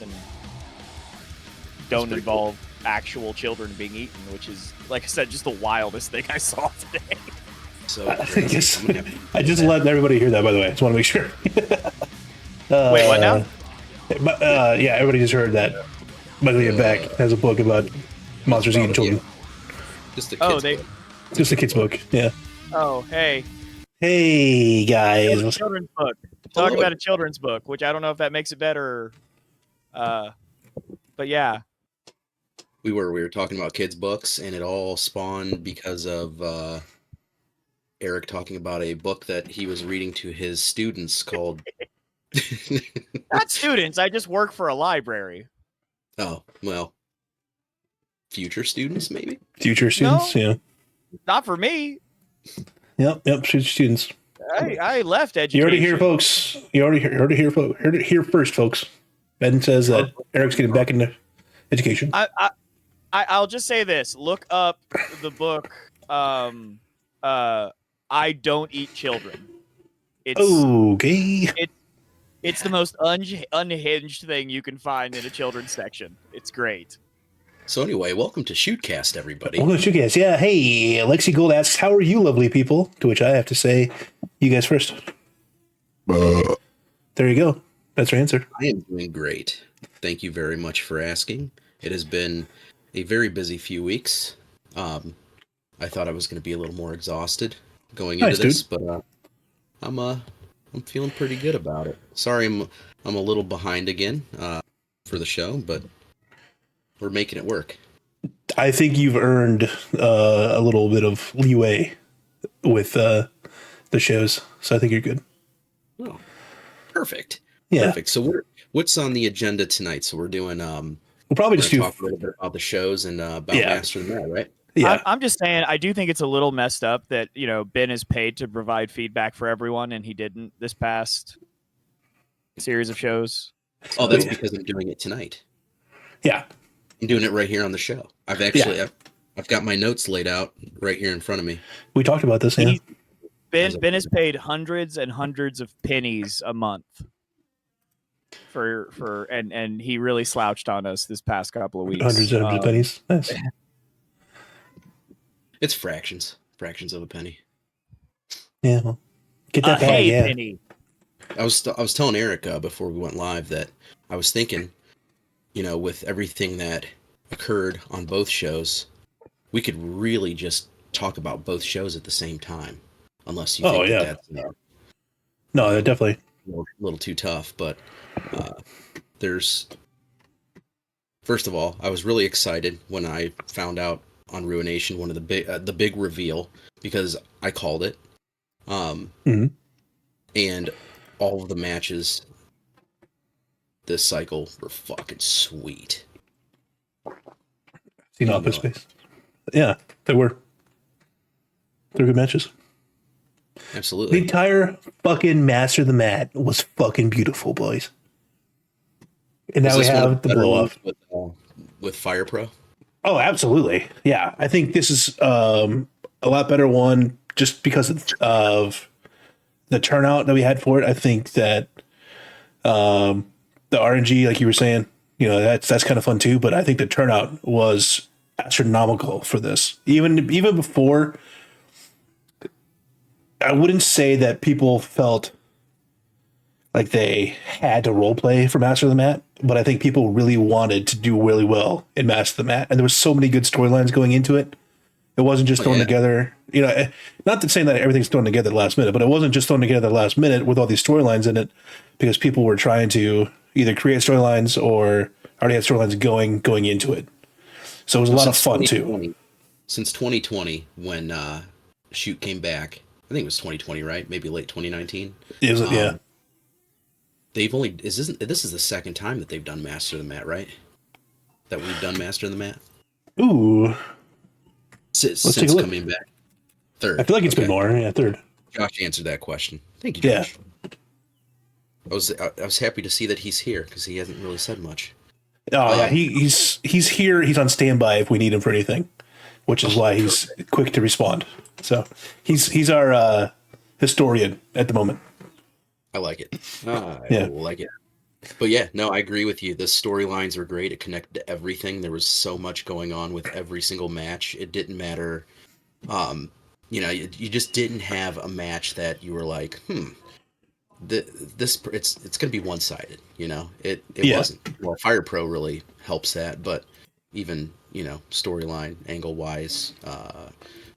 and don't involve actual children being eaten, which is, like I said, just the wildest thing I saw today. So I just let everybody hear that, by the way. I just want to make sure. Wait, what now? Yeah, everybody just heard that Michael Ian Beck has a book about monsters eating children. Just a kid's book. Just a kid's book, yeah. Oh, hey. Hey, guys. A children's book. Talk about a children's book, which I don't know if that makes it better. But yeah. We were talking about kids' books, and it all spawned because of Eric talking about a book that he was reading to his students called... Not students, I just work for a library. Oh, well. Future students, maybe? Future students, no, yeah. Not for me. Yep, future students. I left education. You already hear, folks. You already heard it here first, folks. Ben says that Eric's getting back into education. I'll just say this. Look up the book, I Don't Eat Children. It's, okay. It's the most unhinged thing you can find in a children's section. It's great. So anyway, welcome to Shootcast, everybody. Welcome to Shootcast. Yeah, hey, Lexi Gold asks, how are you, lovely people? To which I have to say, you guys first. There you go. That's your answer. I am doing great. Thank you very much for asking. It has been a very busy few weeks. I thought I was going to be a little more exhausted going into this, but I'm feeling pretty good about it. Sorry, I'm a little behind again for the show, but we're making it work. I think you've earned a little bit of leeway with the shows, so I think you're good. Oh, perfect. Yeah. Perfect. So what's on the agenda tonight? So we're doing we'll probably just talk a little bit about the shows and about Master the Meta, right? Yeah. I'm just saying, I do think it's a little messed up that, Ben is paid to provide feedback for everyone and he didn't this past series of shows. Oh, that's because I'm doing it tonight. Yeah. I'm doing it right here on the show. I've got my notes laid out right here in front of me. We talked about this, yeah. Ben has paid hundreds and hundreds of pennies a month and he really slouched on us this past couple of weeks. Hundreds and hundreds of pennies. Nice. It's fractions of a penny. Yeah. Well, get that bag, yeah. Penny. I was telling Eric before we went live that I was thinking, with everything that occurred on both shows, we could really just talk about both shows at the same time, unless you think that's no, definitely a little too tough. But first of all, I was really excited when I found out on Ruination one of the big reveal, because I called it. And all of the matches this cycle were fucking sweet. Seen Office Space. Yeah, they were good matches. Absolutely. The entire fucking Master of the Mat was fucking beautiful, boys. And now we have the blow off with Fire Pro. Oh, absolutely. Yeah, I think this is a lot better one just because of the turnout that we had for it. I think that the RNG, like you were saying, that's kind of fun too. But I think the turnout was astronomical for this. Even before, I wouldn't say that people felt like they had to role play for Master of the Mat, but I think people really wanted to do really well in Master of the Mat, and there was so many good storylines going into it. It wasn't just thrown together, not to say that everything's thrown together at the last minute, but it wasn't just thrown together at the last minute with all these storylines in it, because people were trying to either create storylines or already had storylines going into it. So it was a lot of fun too. Since 2020, when Shoot came back, I think it was 2020, right? Maybe late 2019. Yeah. They've only this is the second time that they've done Master of the Mat, right? That we've done Master of the Mat. Ooh. Since coming back. Third. I feel like it's been more. Yeah, third. Josh answered that question. Thank you, Josh. Yeah. I was happy to see that he's here because he hasn't really said much. Oh yeah, he's here. He's on standby if we need him for anything, which is why he's quick to respond. So he's our historian at the moment. I like it. I like it. But yeah, no, I agree with you. The storylines were great. It connected to everything. There was so much going on with every single match. It didn't matter. You just didn't have a match that you were like, it's going to be one-sided. It wasn't. Well, Fire Pro really helps that, but even storyline, angle-wise,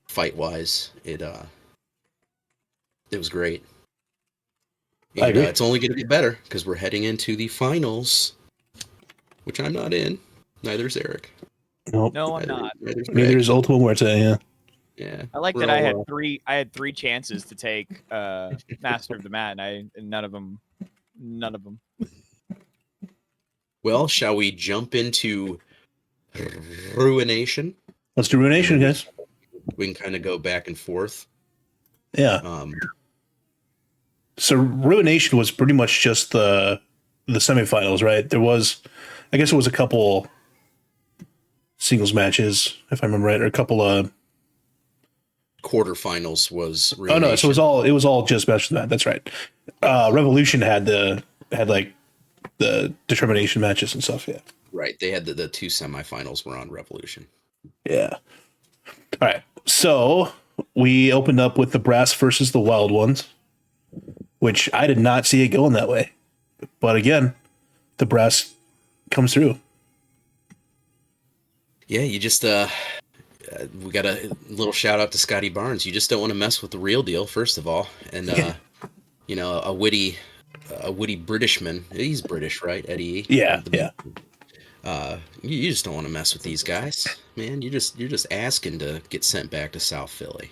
fight-wise, it was great. And, it's only going to get better because we're heading into the finals, which I'm not in. Neither is Eric. Nope. No, I'm not. Neither is Ultima Muerte. Yeah. Yeah. I like that I had three chances to take Master of the Mat, and none of them. Well, shall we jump into Ruination? Let's do Ruination, guys. We can kind of go back and forth. Yeah. So Ruination was pretty much just the semifinals, right? There was, I guess it was a couple singles matches, if I remember right, or a couple of quarterfinals was Ruination. Oh no, so it was all just Master of the Mat. That's right. Revolution had like the determination matches and stuff. Yeah. Right. They had the two semifinals were on Revolution. Yeah. All right. So we opened up with the Brass versus the Wild Ones, which I did not see it going that way. But again, the Brass comes through. Yeah, you just we got a little shout out to Scotty Barnes. You just don't want to mess with the real deal, first of all, and a witty Britishman. He's British, right? Eddie. Yeah. You just don't want to mess with these guys, man. You're just asking to get sent back to South Philly,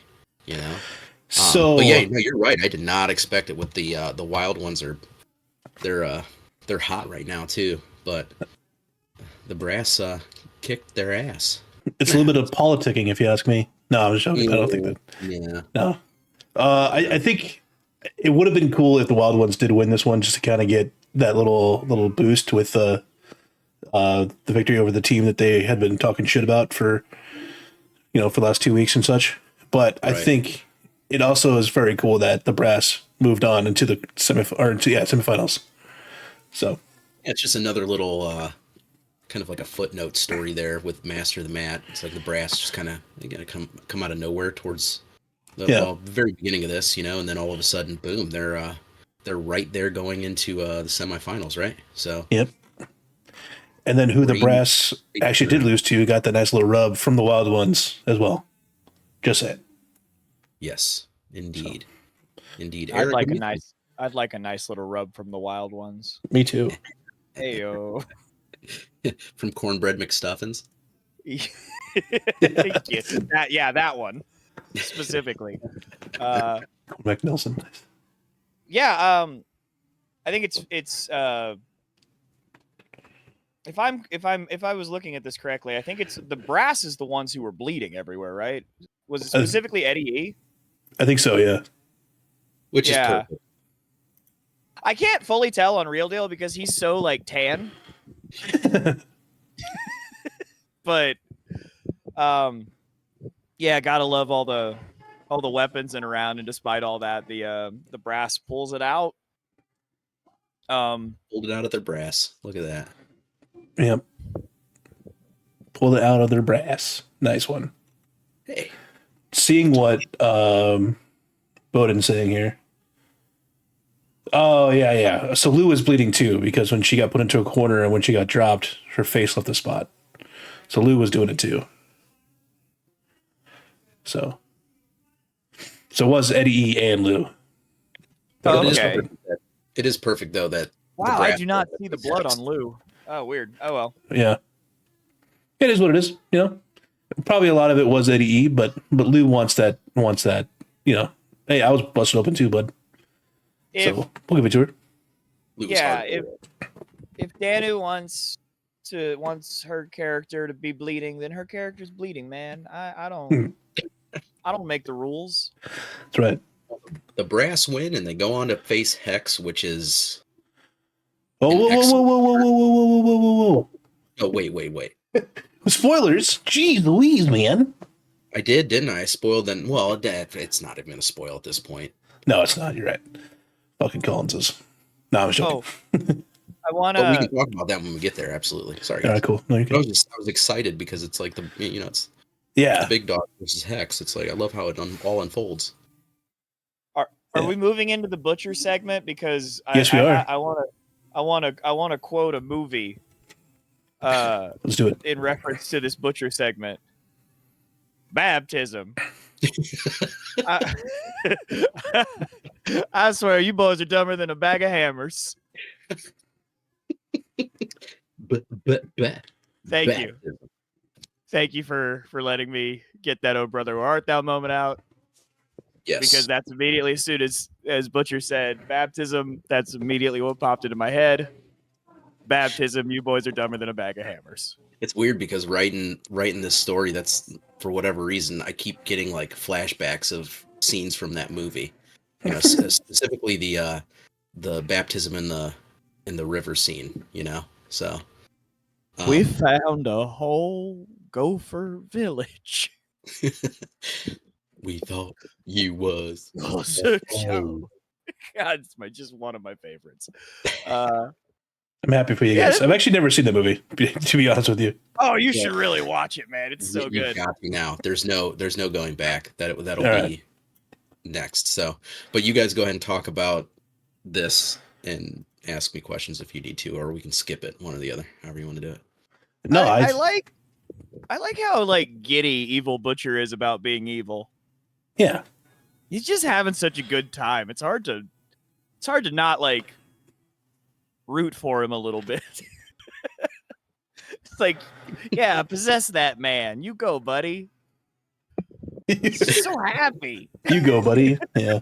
So, but yeah, no, you're right. I did not expect it. With the Wild Ones they're hot right now too, but the Brass kicked their ass. It's a little bit of politicking, if you ask me. No, I'm just joking. I don't think that. Yeah. No. I think it would have been cool if the Wild Ones did win this one, just to kind of get that little boost with the victory over the team that they had been talking shit about for for the last 2 weeks and such. But I think it also is very cool that the brass moved on into the semifinals. So yeah, it's just another little kind of like a footnote story there with Master of the Mat. It's like the brass just kind of come out of nowhere towards the very beginning of this, and then all of a sudden, boom, they're right there going into the semifinals, right? So yep. And then who the brass actually did lose to got that nice little rub from the Wild Ones as well. Just saying. Yes, indeed. So. Indeed. I'd like a nice little rub from the Wild Ones. Me too. Heyo. From Cornbread McStuffins. That one specifically. McNelson. Yeah, I think it's if I was looking at this correctly, I think it's the brass is the ones who were bleeding everywhere, right? Was it specifically Eddie E? I think so, yeah. Which is perfect. I can't fully tell on Real Deal because he's so like tan. But gotta love all the weapons and around, and despite all that, the brass pulls it out. Pulled it out of their brass. Look at that. Yep. Pulled it out of their brass. Nice one. Hey. Seeing what Bowden's saying here. Oh, yeah. So Lou was bleeding too, because when she got put into a corner and when she got dropped, her face left the spot. So Lou was doing it too. So it was Eddie E and Lou. Okay. It is perfect though that. Wow, I do not see the blood on Lou. Oh, weird. Oh well. Yeah. It is what it is. Probably a lot of it was Eddie E, but Lou wants that. Hey, I was busted open too, bud. So we'll give it to her. Yeah, if Danu wants her character to be bleeding, then her character's bleeding, man. I don't make the rules. That's right. The brass win and they go on to face Hex, which is whoa. Oh, wait. Spoilers. Jeez Louise, man. I did, didn't I? I spoiled them. Well, it's not even a spoil at this point. No, it's not. You're right. Fucking Collins is. No, I'm joking. I want to. We can talk about that when we get there. Absolutely. Sorry. All right, cool. No, you can. I was excited because it's like it's the big dog versus Hex. It's like I love how it all unfolds. Are we moving into the Butcher segment? Because yes, we are. I want to quote a movie. Let's do it. In reference to this Butcher segment. Baptism. I swear, you boys are dumber than a bag of hammers. Thank you. Thank you for letting me get that "Oh Brother, Where Art Thou" moment out. Yes. Because that's immediately, as soon as Butcher said baptism, that's immediately what popped into my head. Baptism, you boys are dumber than a bag of hammers. It's weird because writing this story, that's for whatever reason, I keep getting like flashbacks of scenes from that movie. Specifically the baptism in the river scene. So we found a whole gopher village. We thought you was. God, it's just one of my favorites. I'm happy for you guys. I've actually never seen the movie, to be honest with you. Oh, you should really watch it, man. It's so good. Got me now. There's no going back. That'll be right. Next. So, but you guys go ahead and talk about this and ask me questions if you need to, or we can skip it, one or the other, however you want to do it. No, I like how like giddy Evil Butcher is about being evil. Yeah, he's just having such a good time. It's hard to not like root for him a little bit. It's like, yeah, possess that man. You go, buddy. He's so happy. You go, buddy. Yeah.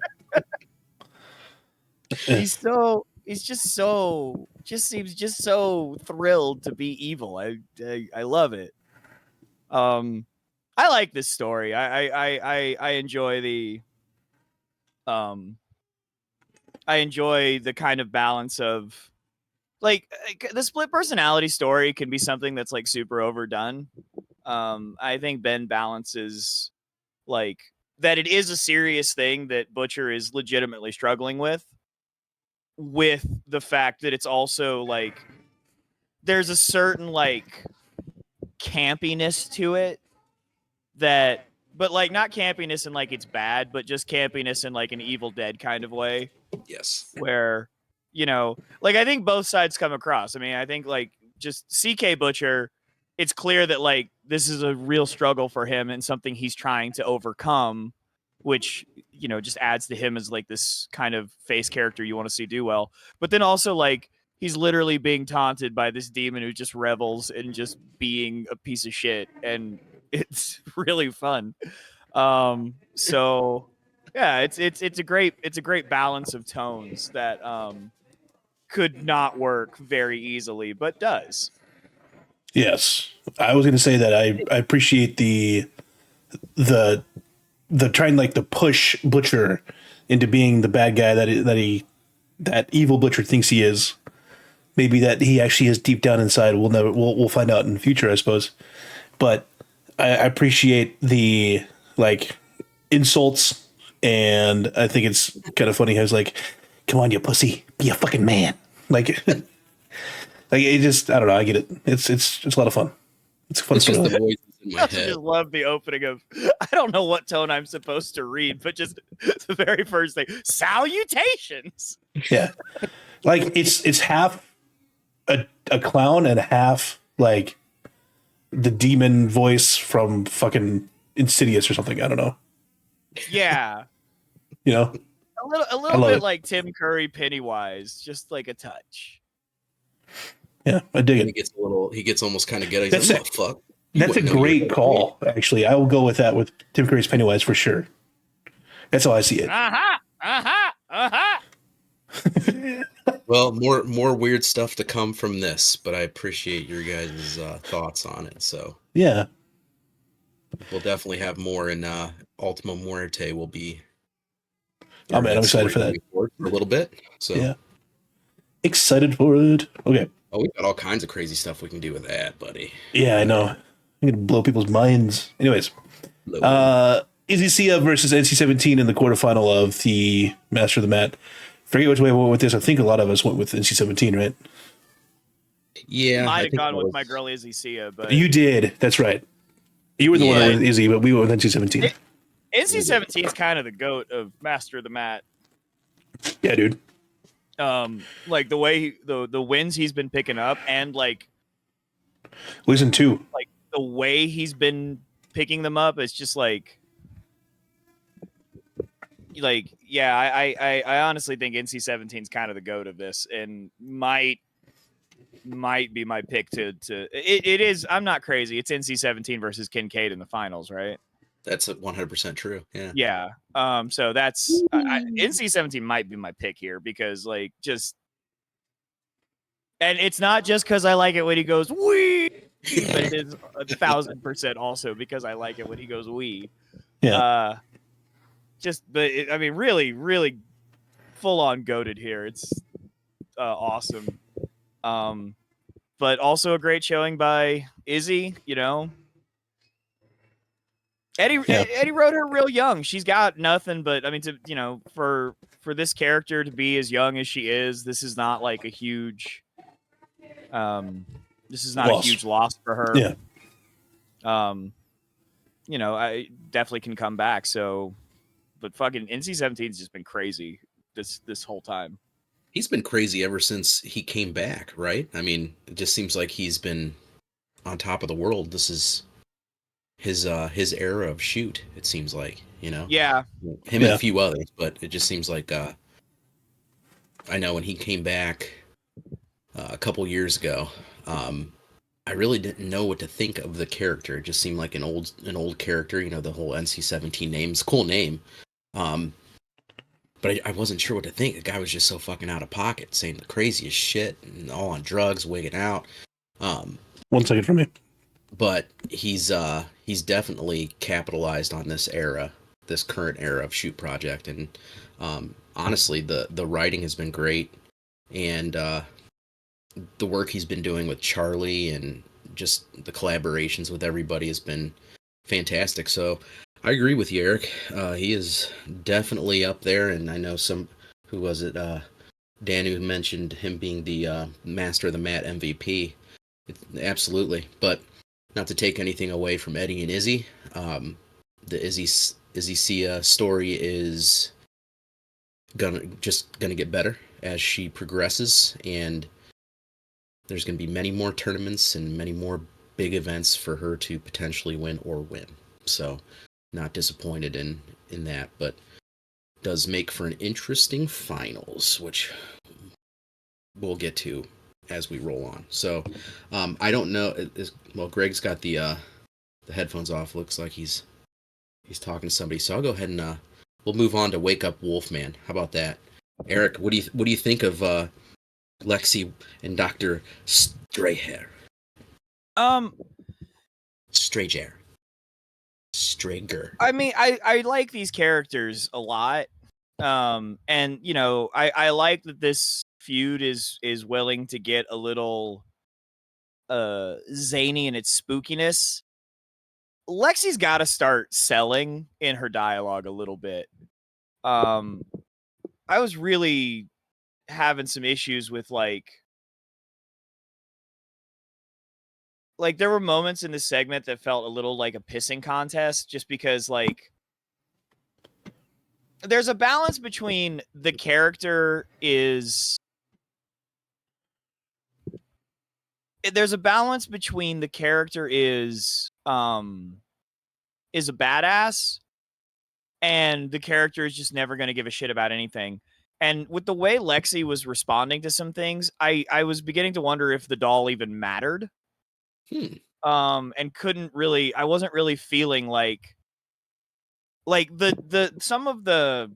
He's just seems just so thrilled to be evil. I love it. I like this story. I enjoy the I enjoy the kind of balance of like the split personality story can be something that's like super overdone. I think Ben balances like that it is a serious thing that Butcher is legitimately struggling with the fact that it's also like there's a certain like campiness to it that, but like not campiness in like it's bad, but just campiness in like an Evil Dead kind of way. Yes. Where, you know, like I think both sides come across. I mean, I think like just CK Butcher, it's clear that like this is a real struggle for him and something he's trying to overcome, which, you know, just adds to him as like this kind of face character you want to see do well. But then also like he's literally being taunted by this demon who just revels in just being a piece of shit, and it's really fun. So yeah, it's a great balance of tones that could not work very easily, but does. Yes, I was going to say that I appreciate the trying like to push Butcher into being the bad guy that evil Butcher thinks he is. Maybe that he actually is deep down inside. We'll find out in the future, I suppose. But I appreciate the like insults, and I think it's kind of funny how he's like, "Come on, you pussy, be a fucking man." Like, like it just, I don't know. I get it. It's a lot of fun. It's fun. It's just the voices in my I head. just love the opening of, I don't know what tone I'm supposed to read, but just the very first thing, salutations. Yeah, like it's half a clown and half like the demon voice from fucking Insidious or something. I don't know. Yeah, You know, a little love bit it. like Tim Curry Pennywise, just like a touch. yeah, I dig He it. gets a little. He gets almost kind of ghetto. He's That's like, it. "Oh, fuck." You That's a wouldn't know you're great that call. Actually, I will go with that with Tim Curry's Pennywise for sure. That's how I see it. great. Well, more weird stuff to come from this, but I appreciate your guys' thoughts on it. So Yeah. we'll definitely have more, and Ultima Muerte will be. Oh man, I'm next excited story for that. moving forward for a little bit. So Yeah. Excited for it. Okay. oh, we've got all kinds of crazy stuff we can do with that, buddy. Yeah, I know. I'm gonna blow people's minds. Anyways, Izzy Sia versus NC-17 in the quarterfinal of the Master of the Mat. Forget which way we went with this. I think a lot of us went with NC-17, right? Yeah, Might I have think gone that with was- my girl Izzy Sia, but You did. That's right. You were the one that Yeah. went with Izzy, but we went with NC-17. NC-17 is kind of the goat of Master of the Mat. Yeah, dude. Like the way the wins he's been picking up, and like Listen to. the way he's been picking them up, it's just like yeah, I honestly think NC-17 is kind of the goat of this, and might be my pick to it is. I'm not crazy. It's NC-17 versus Kincaid in the finals, right? That's 100% true. Yeah. Yeah. So that's NC-17 might be my pick here because like just, and it's not just because I like it when he goes wee, but it is 1,000% also because I like it when he goes wee. Yeah. I mean, really, really full on goated here. It's awesome. But also a great showing by Izzy, you know. Eddie wrote her real young. She's got nothing but, I mean, for this character to be as young as she is, this is not like a huge loss for her. Yeah. You know, I definitely can come back. So, but fucking NC-17's just been crazy this whole time. He's been crazy ever since he came back, right? I mean, it just seems like he's been on top of the world. This is his era of shoot, it seems like, you know? Yeah. Him and a few others, but it just seems like I know when he came back a couple years ago, I really didn't know what to think of the character. It just seemed like an old character, you know, the whole NC-17 name's cool name. But I wasn't sure what to think. The guy was just so fucking out of pocket, saying the craziest shit and all on drugs, wigging out. 1 second for me. But he's definitely capitalized on this current era of Shoot Project, and honestly, the writing has been great, and the work he's been doing with Charlie and just the collaborations with everybody has been fantastic. So I agree with you, Eric. He is definitely up there, and I know who was it? Dan, who mentioned him being the Master of the Mat MVP. Absolutely, but not to take anything away from Eddie and Izzy. The Izzy Sia story is gonna get better as she progresses, and there's gonna be many more tournaments and many more big events for her to potentially win or win. So, not disappointed in that, but does make for an interesting finals, which we'll get to as we roll on. So, I don't know. Well, Greg's got the headphones off. Looks like he's talking to somebody. So I'll go ahead and we'll move on to Wake Up Wolfman. How about that, Eric? What do you think of Lexi and Dr. Strayhair? Strager. I mean, I like these characters a lot. And you know, I like that this feud is willing to get a little zany in its spookiness. Lexi's got to start selling in her dialogue a little bit. I was really having some issues with like there were moments in this segment that felt a little like a pissing contest, just because like there's a balance between the character is a badass and the character is just never going to give a shit about anything. And with the way Lexi was responding to some things, I was beginning to wonder if the doll even mattered. And I wasn't really feeling like some of the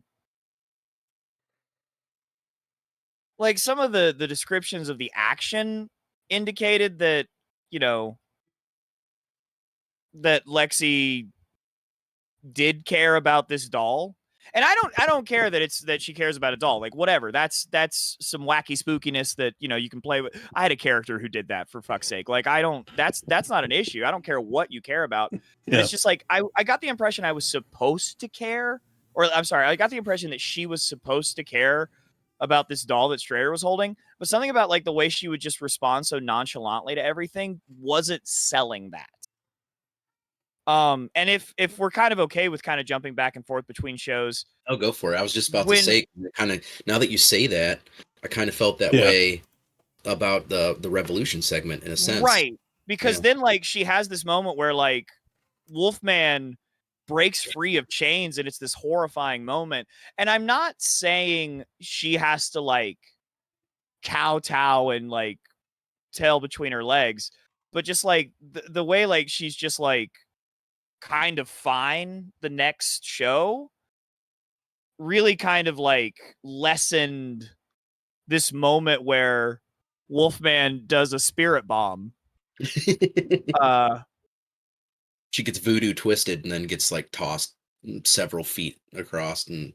descriptions of the action indicated that, you know, that Lexi did care about this doll. And I don't care that she cares about a doll. Like, whatever. That's some wacky spookiness that, you know, you can play with. I had a character who did that, for fuck's sake. Like, that's not an issue. I don't care what you care about. But it's just like I got the impression I was supposed to care, or I'm sorry, I got the impression that she was supposed to care about this doll that Strayer was holding. But something about like the way she would just respond so nonchalantly to everything wasn't selling that. And if we're kind of okay with kind of jumping back and forth between shows, I'll go for it. I was just about to say, kind of, now that you say that, I kind of felt that way about the Revolution segment in a sense, right? Because then like she has this moment where like Wolfman breaks free of chains, and it's this horrifying moment. And I'm not saying she has to like kowtow and like tail between her legs, but just like the way like she's just like kind of fine the next show really kind of like lessened this moment where Wolfman does a spirit bomb. She gets voodoo twisted and then gets like tossed several feet across, and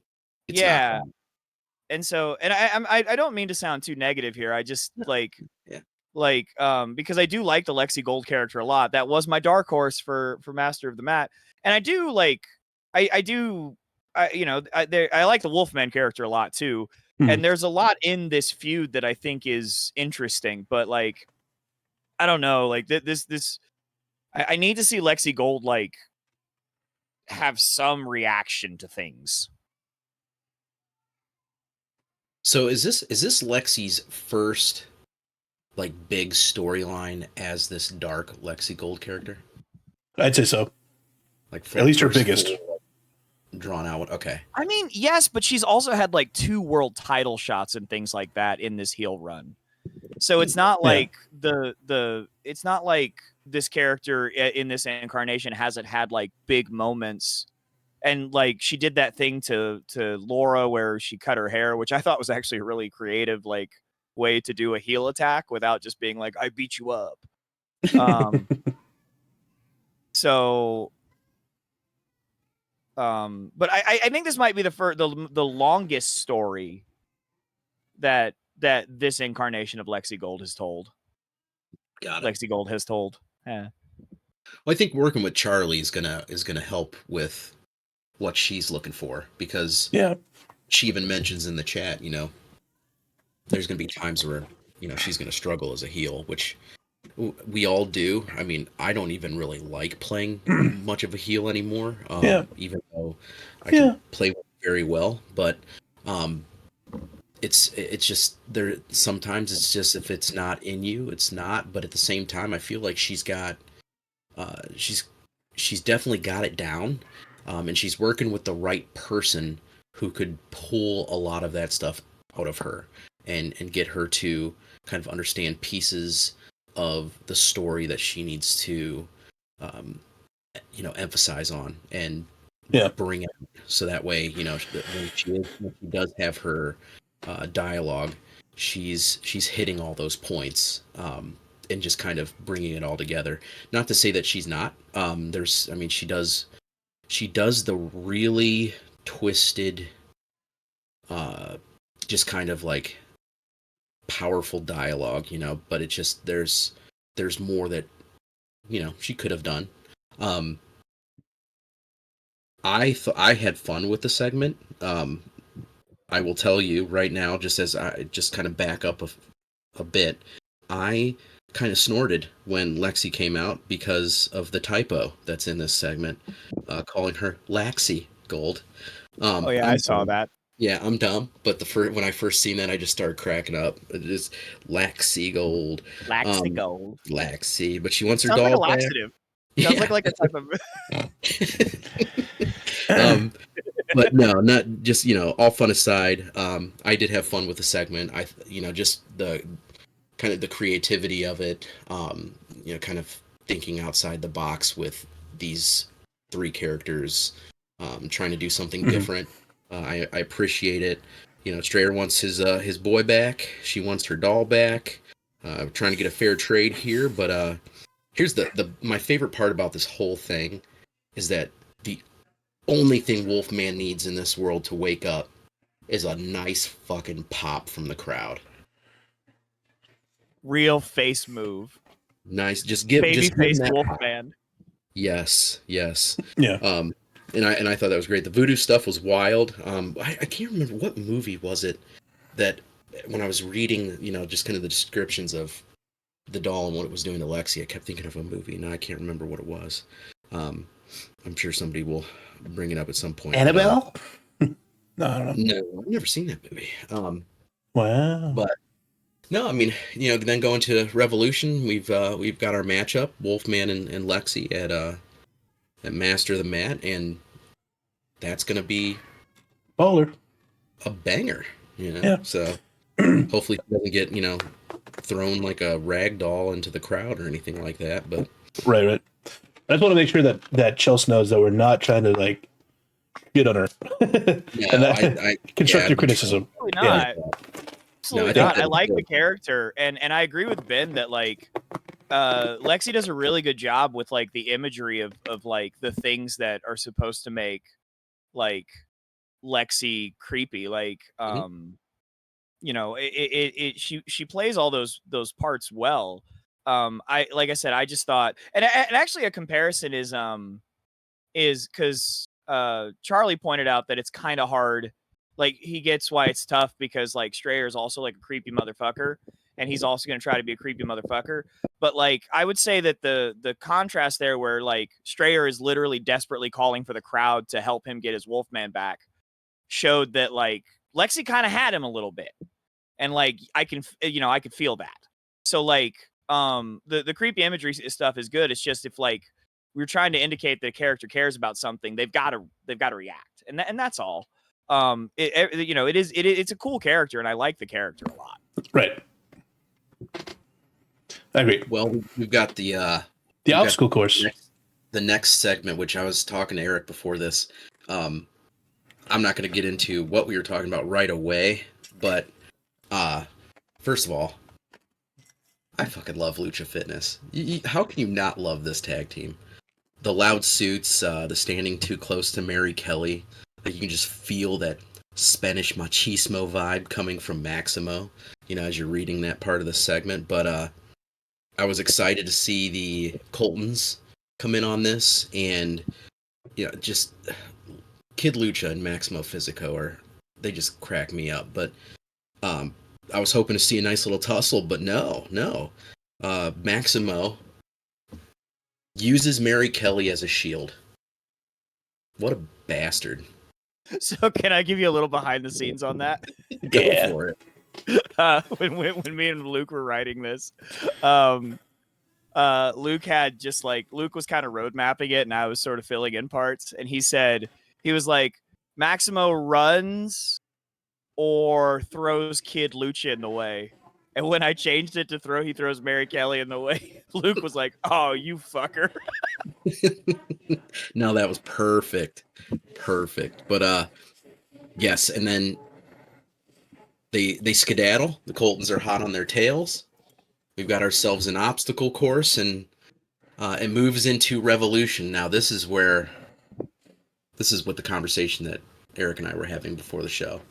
it's not fun. And so, and I don't mean to sound too negative here. I just because I do like the Lexi Gold character a lot. That was my dark horse for Master of the Mat. And I do like, I like the Wolfman character a lot too. And there's a lot in this feud that I think is interesting, but like, I don't know, like I need to see Lexi Gold like have some reaction to things. So is this Lexi's first like big storyline as this dark Lexi Gold character? I'd say so. Like at least her biggest drawn out. Okay. I mean, yes, but she's also had like 2 world title shots and things like that in this heel run. So it's not like it's not like this character in this incarnation hasn't had like big moments. And like she did that thing to Laura where she cut her hair, which I thought was actually a really creative like way to do a heel attack without just being like, I beat you up. But I think this might be the longest story that this incarnation of Lexi Gold has told. Got it. Lexi Gold has told. Yeah. Well, I think working with Charlie is gonna help with what she's looking for, because she even mentions in the chat, there's gonna be times where she's gonna struggle as a heel, which we all do. I mean, I don't even really like playing much of a heel anymore. Even though I can play very well, but it's just there. Sometimes it's just, if it's not in you, it's not. But at the same time, I feel like she's definitely got it down, and she's working with the right person who could pull a lot of that stuff out of her and get her to kind of understand pieces of the story that she needs to emphasize on and bring it, so that way when she does have her dialogue, she's hitting all those points, and just kind of bringing it all together. Not to say that she's not. She does the really twisted, just kind of like powerful dialogue, but it just, there's more that she could have done. I had fun with the segment. I will tell you right now, just as I just kind of back up a bit, I kind of snorted when Lexi came out because of the typo that's in this segment, calling her Laxi Gold. I saw that. Yeah, I'm dumb, but when I first seen that, I just started cracking up. It is Laxi Gold. Laxi Gold. Laxi, but she wants her Sounds doll like a laxative. Sounds like a type of. But no, not just, all fun aside. I did have fun with the segment. Just the kind of the creativity of it. Kind of thinking outside the box with these three characters, trying to do something different. I appreciate it. Strayer wants his boy back. She wants her doll back. Trying to get a fair trade here, but here's my favorite part about this whole thing is that the only thing Wolfman needs in this world to wake up is a nice fucking pop from the crowd. Real face move. Nice, just give face that Wolfman. Yes. Yeah. And I thought that was great. The voodoo stuff was wild. I can't remember what movie was it that when I was reading, just kind of the descriptions of the doll and what it was doing to Lexi, I kept thinking of a movie. Now I can't remember what it was. I'm sure somebody will bring it up at some point. Annabelle? No, I don't know. No, I've never seen that movie. Wow. But no, then going to Revolution, we've got our matchup, Wolfman and Lexi at Master of the Mat, and that's gonna be baller, a banger. Yeah. So hopefully he doesn't get thrown like a rag doll into the crowd or anything like that. But right. I just want to make sure that Chelsea knows that we're not trying to get on her. I constructive criticism. Really not. Absolutely not. I like the character, and I agree with Ben that Lexi does a really good job with the imagery of the things that are supposed to make Lexi creepy. She plays all those parts well. I said, I just thought, and actually a comparison is because Charlie pointed out that it's kind of hard. He gets why it's tough because Strayer is also a creepy motherfucker, and he's also going to try to be a creepy motherfucker. But I would say that the contrast there, where Strayer is literally desperately calling for the crowd to help him get his Wolfman back, showed that Lexi kind of had him a little bit, and I could feel that. So the creepy imagery stuff is good. It's just if we're trying to indicate that a character cares about something, they've got to react, and that's all. It's a cool character, and I like the character a lot. Right. I agree. Well, we've got the obstacle course. The next segment, which I was talking to Eric before this. I'm not going to get into what we were talking about right away, but first of all, I fucking love Lucha Fitness. How can you not love this tag team? The loud suits, the standing too close to Mary Kelly. You can just feel that Spanish machismo vibe coming from Maximo, as you're reading that part of the segment. But I was excited to see the Coltons come in on this, and just Kid Lucha and Maximo Physico they just crack me up. But I was hoping to see a nice little tussle, but no. Maximo uses Mary Kelly as a shield. What a bastard. So can I give you a little behind the scenes on that? Go for it. When me and Luke were writing this, Luke had Luke was kind of road mapping it, and I was sort of filling in parts. And he was like, Maximo runs or throws Kid Lucha in the way. And when I changed it to he throws Mary Kelly in the way, Luke was like, "Oh, you fucker." No, that was perfect. But yes, and then they skedaddle. The Coltons are hot on their tails. We've got ourselves an obstacle course, and it moves into Revolution. Now this is what the conversation that Eric and I were having before the show.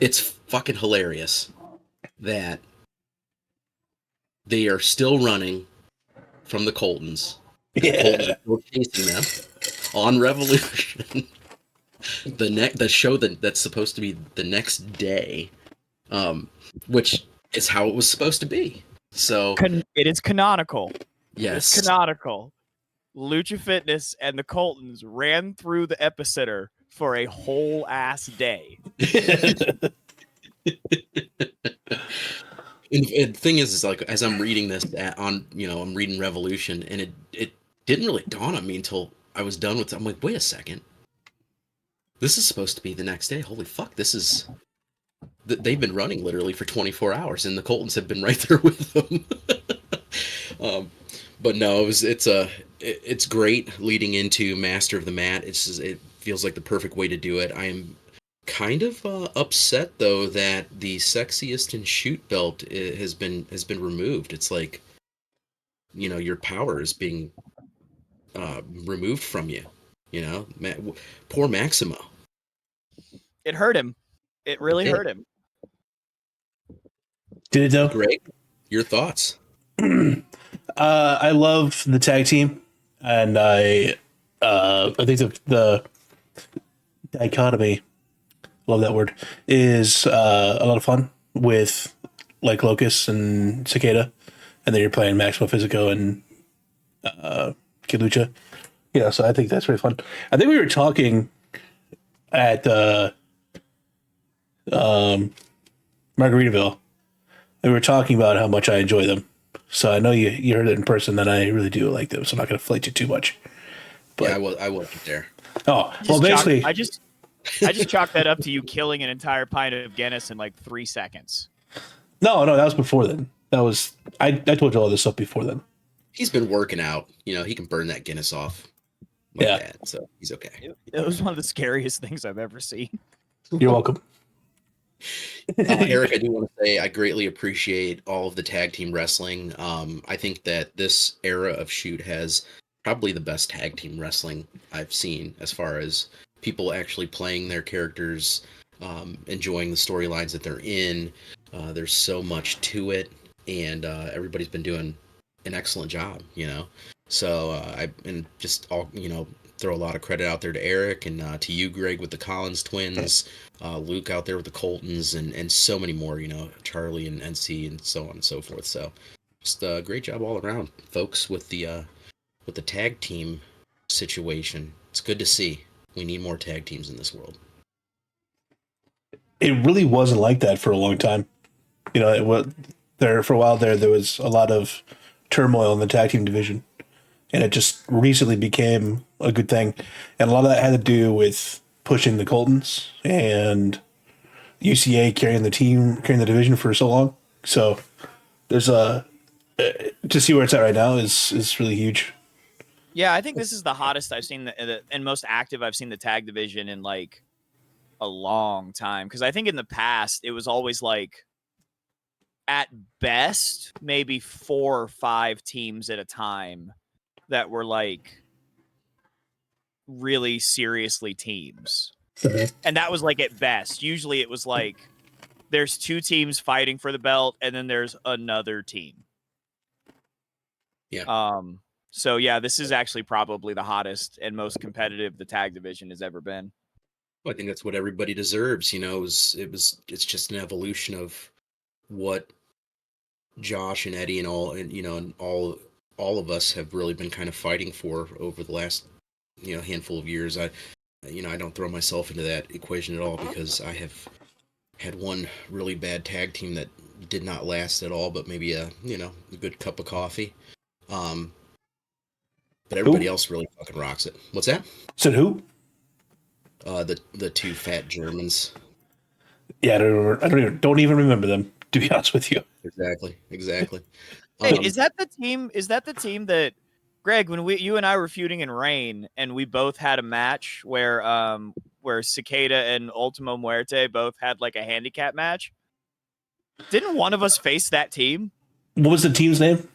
It's fucking hilarious that they are still running from the Coltons. The Coltons are still chasing them on Revolution. The show that's supposed to be the next day, which is how it was supposed to be. So it is canonical. Yes, it's canonical. Lucha Fitness and the Coltons ran through the epicenter for a whole ass day. And the thing is like, as I'm reading this I'm reading Revolution, and it didn't really dawn on me until I was done with it. I'm like, wait a second. This is supposed to be the next day. Holy fuck, they've been running literally for 24 hours, and the Coltons have been right there with them. But no, it's great leading into Master of the Mat. It feels like the perfect way to do it. I am kind of upset though that the Sexiest in Shoot belt has been removed. It's like, your power is being removed from you. Poor Maximo. It hurt him. It really hurt him. Did it though? Greg, your thoughts? I love the tag team, and I think the dichotomy, love that word, is a lot of fun with like Locust and Cicada, and then you're playing Maximo Physico and Kid Lucha. So I think that's really fun. I think we were talking at Margaritaville, and we were talking about how much I enjoy them. So I know you heard it in person that I really do like them. So I'm not going to flake you too much. But yeah, I wasn't there. Oh, well, basically, I just chalked that up to you killing an entire pint of Guinness in like 3 seconds. No, that was before then. That was I told you all this stuff before then. He's been working out. He can burn that Guinness off. That, so he's okay. It was one of the scariest things I've ever seen. You're welcome. Eric, I do want to say I greatly appreciate all of the tag team wrestling. I think that this era of Shoot has probably the best tag team wrestling I've seen, as far as people actually playing their characters, enjoying the storylines that they're in. There's so much to it, and everybody's been doing an excellent job, So throw a lot of credit out there to Eric, and to you, Greg, with the Collins twins, Luke out there with the Coltons, and so many more, Charlie and NC and so on and so forth. So just a great job all around, folks, with the tag team situation. It's good to see. We need more tag teams in this world. It really wasn't like that for a long time. For a while there was a lot of turmoil in the tag team division, and it just recently became a good thing. And a lot of that had to do with pushing the Coltons and UCA carrying the division for so long. So there's to see where it's at right now is really huge. Yeah, I think this is the hottest I've seen and most active I've seen the tag division in like a long time. Because I think in the past it was always like, at best, maybe 4 or 5 teams at a time that were like really seriously teams. And that was like at best. Usually it was like there's two teams fighting for the belt and then there's another team. Yeah. So yeah, this is actually probably the hottest and most competitive the tag division has ever been. Well, I think that's what everybody deserves. It's just an evolution of what Josh and Eddie and all of us have really been kind of fighting for over the last handful of years. I don't throw myself into that equation at all because I have had one really bad tag team that did not last at all, but maybe a good cup of coffee. But everybody else really fucking rocks it. What's that? So who? The two fat Germans. Yeah, I don't even remember them, to be honest with you. Exactly. Hey, is that the team? Is that the team that Greg, when you and I were feuding in Rain, and we both had a match where Cicada and Ultimo Muerte both had like a handicap match? Didn't one of us face that team? What was the team's name?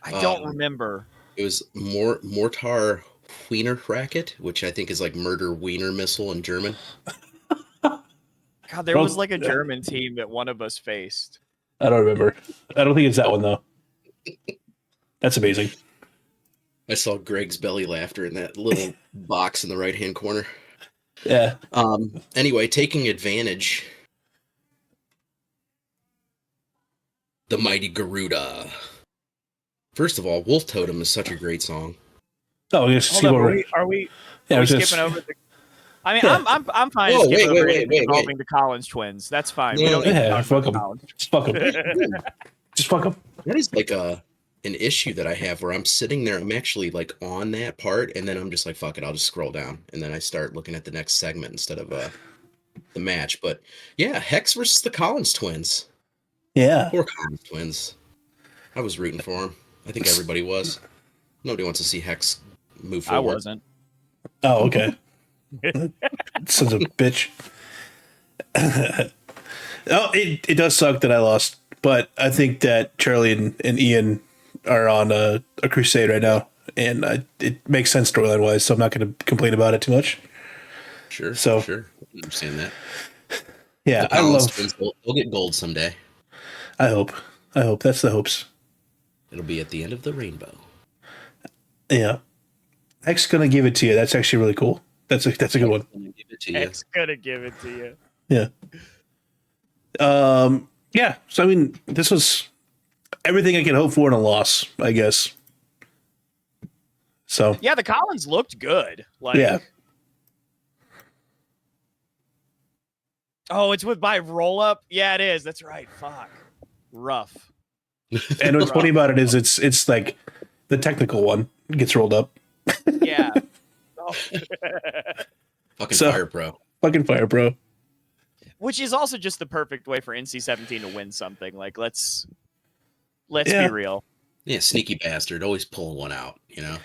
I don't remember. It was Mortar Wiener Racket, which I think is like murder wiener missile in German. God, there was like a German team that one of us faced. I don't remember. I don't think it's that one though. That's amazing. I saw Greg's belly laughter in that little box in the right-hand corner. Yeah. Anyway, taking advantage. The Mighty Garuda. First of all, Wolf Totem is such a great song. Oh, we skip over. Are we Yeah, skipping over the? I mean, Yeah. I'm fine Whoa, skipping over wait. involving the Collins twins. That's fine. We No, don't need to Yeah, talk fuck about them. Collins. Just fuck them. Just fuck them. That is like an issue that I have where I'm sitting there, I'm actually like on that part, and then I'm just like, fuck it, I'll just scroll down, and then I start looking at the next segment instead of the match. But yeah, Hex versus the Collins twins. Yeah. Poor Collins twins. I was rooting for them. I think everybody was. Nobody wants to see Hex move forward. I wasn't. Oh, okay. Sons of a bitch. Oh, it does suck that I lost, but I think that Charlie and Ian are on a crusade right now, and it makes sense storyline wise. So I'm not going to complain about it too much. Sure. So- sure. I understand that. Yeah, The I Collins love. twins, they'll get gold someday. I hope. That's the hopes. It'll be at the end of the rainbow. Yeah, Hex gonna give it to you. That's actually really cool. That's a good one. I'm gonna give it to you. X gonna give it to you. Yeah. Yeah. So I mean, this was everything I could hope for in a loss, I guess. So Yeah, the Collins looked good. Like, yeah. Oh, it's with my roll up. Yeah, it is. That's right. Fuck. Rough. And what's funny about it is it's like the technical one gets rolled up. Yeah. Oh. Fucking So- Fire Pro. Fucking fire, bro. Which is also just the perfect way for NC-17 to win something. Like, let's Yeah. be real. Yeah, sneaky bastard. Always pulling one out, you know?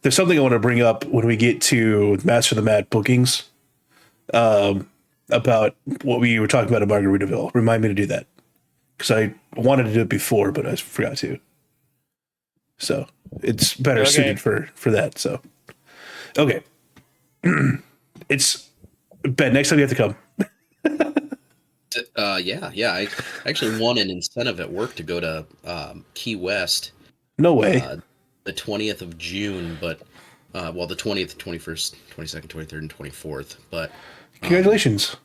There's something I want to bring up when we get to Master of the Mat bookings. About what we were talking about at Margaritaville. Remind me to do that. Because I wanted to do it before, but I forgot to. So it's better Okay. suited for that. So okay. It's Ben, next time you have to come. Yeah. I actually won an incentive at work to go to Key West No way. the 20th of June, but the 20th, 21st, 22nd, 23rd, and 24th. But Congratulations.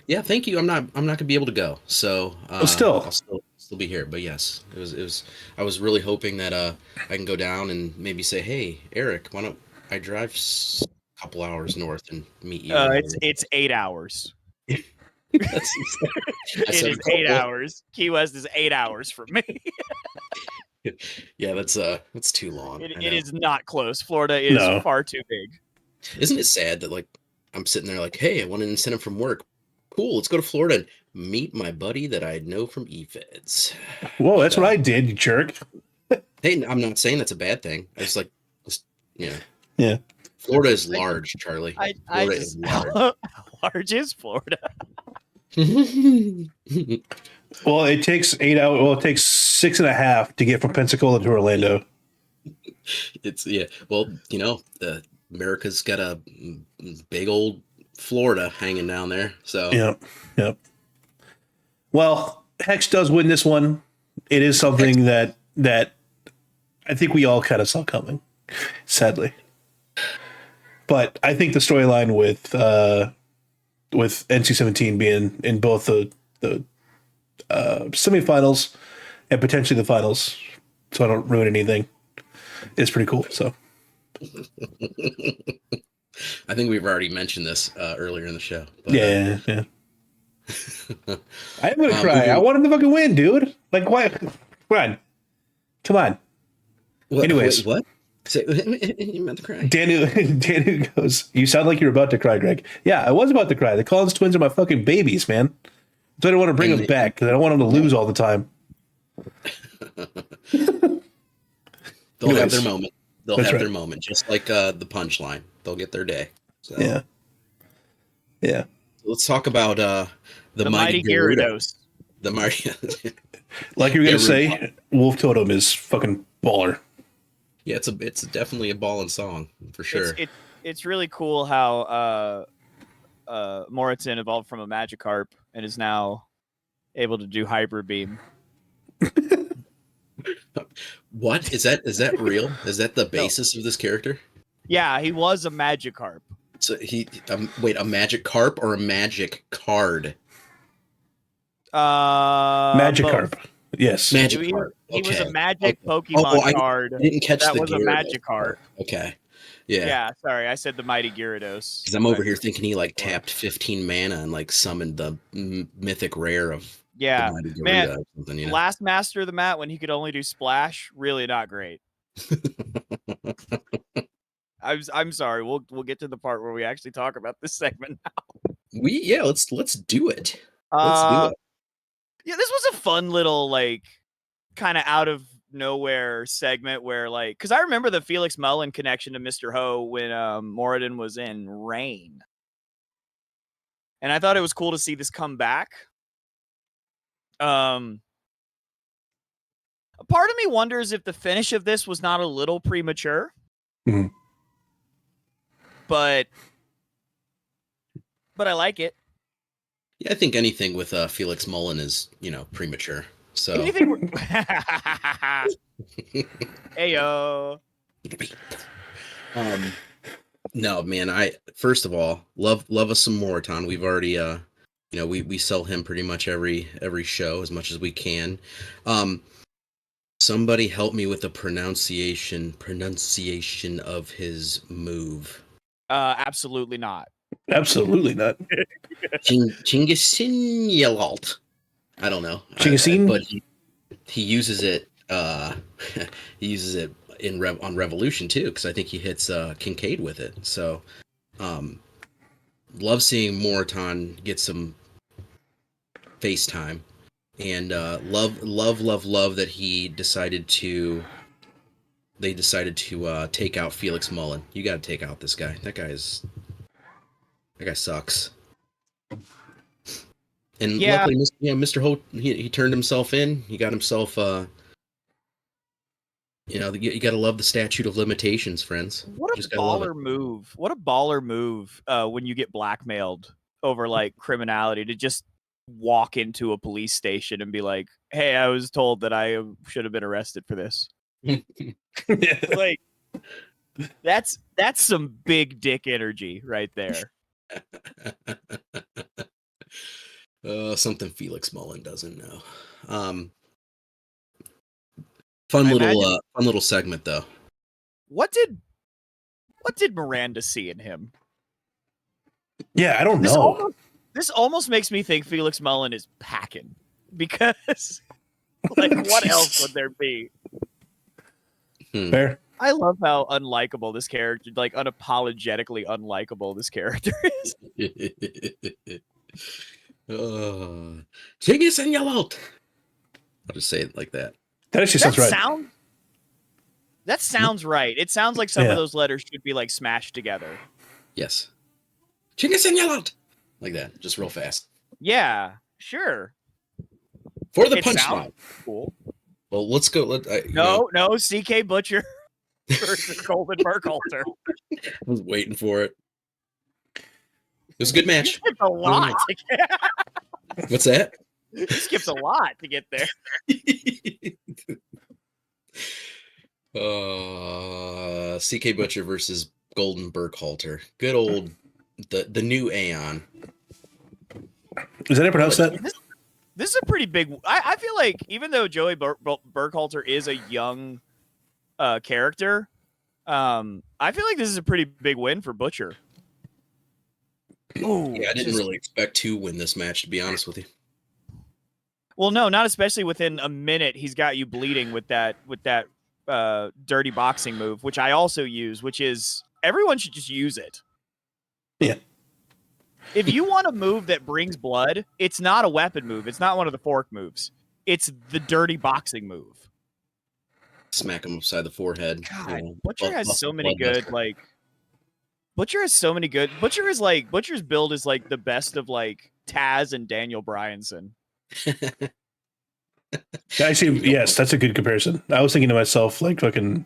yeah, thank you. I'm not gonna be able to go, so still. I'll still be here. But yes, it was. I was really hoping that I can go down and maybe say, hey, Eric, why don't I drive a couple hours north and meet you? It's 8 hours. That's- I It said is a couple. 8 hours. Key West is 8 hours from me. Yeah, that's too long. I It know. is not close. Florida is No. far too big. Isn't it sad that like I'm sitting there like, hey, I want an incentive from work. Cool, let's go to Florida and meet my buddy that I know from eFeds. Whoa, that's what I did, you jerk. Hey, I'm not saying that's a bad thing. I just yeah. Yeah. Florida is large, Charlie. I Florida just is large. how large is Florida? Well, it takes 8 hours. Well, it takes 6.5 to get from Pensacola to Orlando. It's yeah. Well, the America's got a big old Florida hanging down there. So Yep. Well, Hex does win this one. It is something that I think we all kind of saw coming, sadly. But I think the storyline with NC-17 being in both the semifinals and potentially the finals, so I don't ruin anything, is pretty cool. So I think we've already mentioned this earlier in the show. But, yeah. I'm gonna cry. I want him to fucking win, dude. Like, why? Come on. Anyways, what? You meant to cry? Danu goes, "You sound like you're about to cry, Greg." Yeah, I was about to cry. The Collins twins are my fucking babies, man. So I don't want to bring them back because I don't want them to lose all the time. They'll have their moment. They'll have their moment, just like the punchline. They'll get their day. So. Yeah. Let's talk about the mighty Gyarados. The mighty, like you were gonna say, Wolf Totem is fucking baller. Yeah, it's definitely a ballin' song for sure. It's really cool how Moritzen evolved from a Magikarp and is now able to do Hybrid Beam. What is that real? Is that the basis of this character? Yeah, he was a Magikarp. So wait, a Magikarp or a magic card? Magikarp. Both. Yes. Magikarp. He was a magic Pokemon card. I didn't catch that the was a Magikarp. Okay. Yeah. Yeah, sorry, I said the mighty Gyarados. Because I'm over here thinking he like tapped 15 mana and like summoned the mythic rare of the mighty Gyarados man. Or something, you know? Last Master of the Mat when he could only do Splash, really not great. I'm sorry. We'll get to the part where we actually talk about this segment now. Let's do it. Let's do it. Yeah, this was a fun little like kind of out of nowhere segment where like because I remember the Felix Mullen connection to Mr. Ho when Moradin was in Rain, and I thought it was cool to see this come back. A part of me wonders if the finish of this was not a little premature. Mm-hmm. But I like it. Yeah, I think anything with Felix Mullen is, premature. So anything. Heyo. No, man. First of all love us some Moraton. We've already we sell him pretty much every show as much as we can. Somebody help me with the pronunciation of his move. Absolutely not. Absolutely not. Chingasin Yalalt. I don't know. Chingasin? But he uses it. He uses it on Revolution too, because I think he hits Kincaid with it. So, love seeing Moraton get some FaceTime, and love that they decided to take out Felix Mullen. You got to take out this guy. That guy sucks. And luckily, Mr. Holt, he turned himself in. He got himself, you got to love the statute of limitations, friends. What a baller move. What a baller move when you get blackmailed over, like, criminality to just walk into a police station and be like, hey, I was told that I should have been arrested for this. Like, that's some big dick energy right there. Something Felix Mullen doesn't know. Fun little segment though. What did Miranda see in him? Yeah, I don't know. This almost makes me think Felix Mullen is packing because, like, what else would there be? Fair. I love how unlikable this character, like unapologetically unlikable this character is. Tigis and Yalalt. I'll just say it like that. That actually sounds right. That sounds right. It sounds like some of those letters should be like smashed together. Yes. Tigis and Yalalt. Like that, just real fast. Yeah, sure. For the punchline. Cool. Well, let's go. No, CK Butcher. versus Golden Burkhalter. I was waiting for it. It was a good match. It's a lot. What's that? You skipped a lot to get there. CK Butcher versus Golden Burkhalter. Good old the new Aeon. Is that how you pronounce that? This is a pretty big. I feel like even though Joey Burkhalter is a young character, I feel like this is a pretty big win for Butcher. Ooh, yeah, I didn't really expect to win this match, to be honest with you. Well, no, not especially within a minute. He's got you bleeding with that dirty boxing move, which I also use, which is everyone should just use it. Yeah. If you want a move that brings blood, it's not a weapon move. It's not one of the fork moves. It's the dirty boxing move. Smack him upside the forehead. God, Butcher has so many good, like... Butcher has so many good... Butcher's build is like the best of like Taz and Daniel Bryanson. Actually, yes, that's a good comparison. I was thinking to myself, like fucking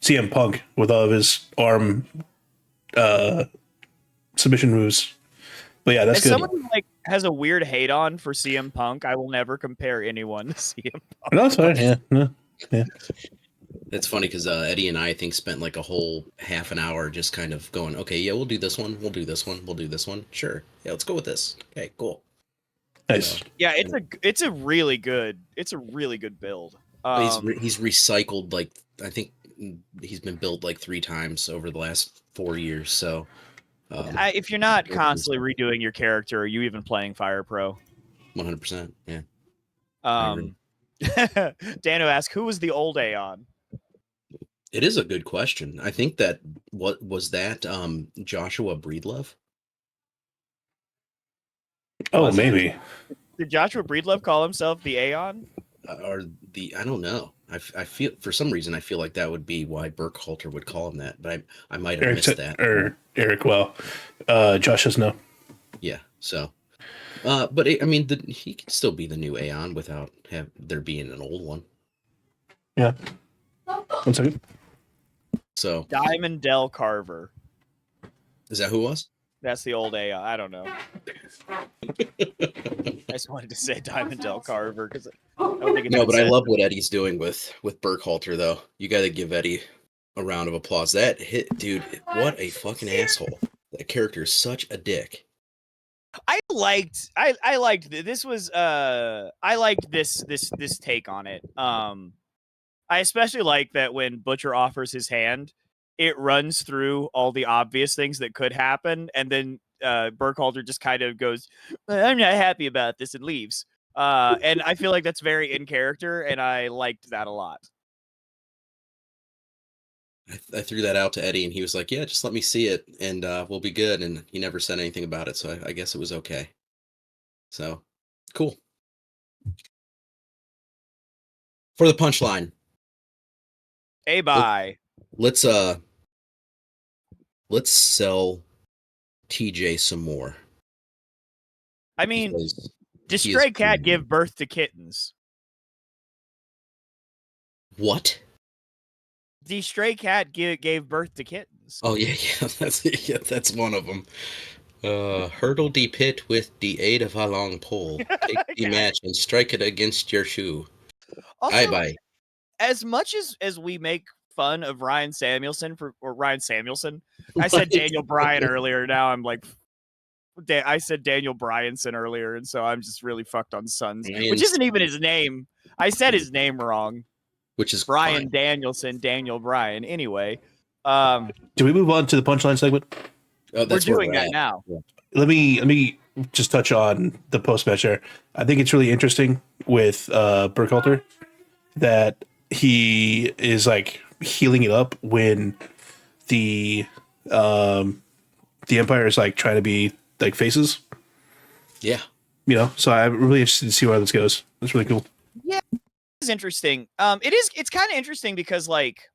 CM Punk with all of his arm submission moves. But yeah, that's As good. someone who like has a weird hate on for CM Punk, I will never compare anyone to CM Punk. No, it's fine. Yeah. It's funny because Eddie and I think spent like a whole half an hour just kind of going, okay, yeah, we'll do this one, we'll do this one, we'll do this one. Sure, yeah, let's go with this. Okay, cool. Nice. Yeah, it's a really good build. He's recycled like I think he's been built like 3 times over the last 4 years. So if you're not constantly redoing your character, are you even playing Fire Pro? 100%. Yeah. Dano asked, who was the old Aeon? It is a good question. I think that what was that Joshua Breedlove? Oh, maybe. Did Joshua Breedlove call himself the Aeon? Or I don't know. I feel for some reason I feel like that would be why Burkhalter would call him that, but I might have missed that. Or Eric, well, Josh says no. Yeah. So, but I mean, he can still be the new Aeon without there being an old one. Yeah. 1 second. So Diamond Del Carver. Is that who it was? That's the old Aeon. I don't know. I just wanted to say Diamond Del Carver because I don't think it's no, but I love what Eddie's doing with Burkhalter though. You got to give Eddie a round of applause. That hit, dude. What a fucking asshole. That character is such a dick. I liked this take on it. I especially like that when Butcher offers his hand, it runs through all the obvious things that could happen, and then Burkhalter just kind of goes, "I'm not happy about this," and leaves. And I feel like that's very in character, and I liked that a lot. I threw that out to Eddie, and he was like, "Yeah, just let me see it, and we'll be good." And he never said anything about it, so I guess it was okay. So, cool. For the punchline. Hey, bye. Let's sell TJ some more. I mean, does Stray Cat give birth to kittens? What? The Stray Cat gave birth to kittens. Oh yeah, that's one of them. Hurdle the pit with the aid of a long pole. Take the match and strike it against your shoe. Also, bye. As much as we make fun of Ryan Samuelson, I said Daniel Bryan earlier. Now I'm like, I said Daniel Bryanson earlier, and so I'm just really fucked on Sons, which isn't even his name. I said his name wrong. Which is Brian fine. Danielson, Daniel Bryan. Anyway, do we move on to the punchline segment? We're doing that now. Yeah. Let me just touch on the post match there. I think it's really interesting with Burkhalter that he is like healing it up when the Empire is like trying to be like faces. Yeah. You know, so I'm really interested to see where this goes. It's really cool. Yeah, it's interesting. It's kind of interesting because like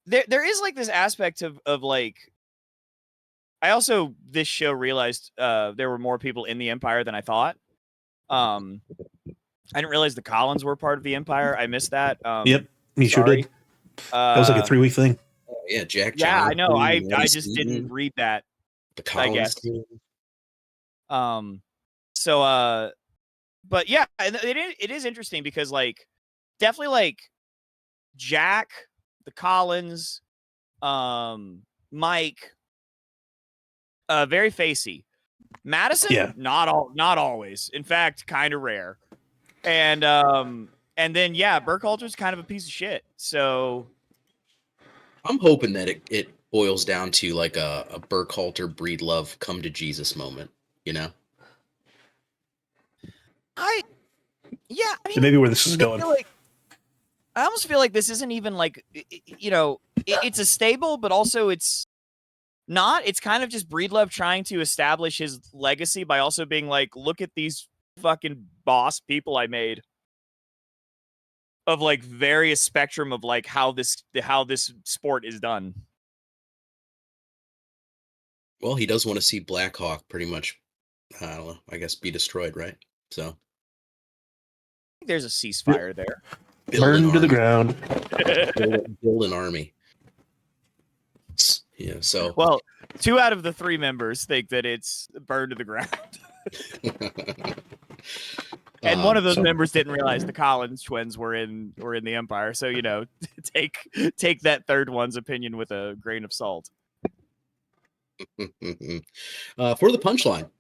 there is like this aspect of like, I also this show realized there were more people in the Empire than I thought. I didn't realize the Collins were part of the Empire. I missed that. Yep, me sure did. That was like a 3-week thing. Yeah, Jack. Yeah, Jonathan, I know. I Marty just Steeden, didn't read that. the I Collins guess. team. So but yeah, and it is interesting because like definitely like Jack, the Collins, Mike, very facey. Madison, not always. In fact, kind of rare. And then yeah, Burkhalter's kind of a piece of shit. So I'm hoping that it boils down to like a Burkhalter Breedlove come to Jesus moment, you know? I mean, Maybe where this is I going. I almost feel like this isn't even like, you know, it's a stable, but also it's not. It's kind of just Breedlove trying to establish his legacy by also being like, look at these fucking boss people I made of like various spectrum of like how this sport is done. Well, he does want to see Blackhawk pretty much, I don't know, I guess be destroyed, right? So There's a ceasefire there. Burned to the ground. Build an army. Yeah, so well, 2 out of the 3 members think that it's burned to the ground. And one of those members didn't realize the Collins twins were in the Empire. So, you know, take that third one's opinion with a grain of salt. For the punchline.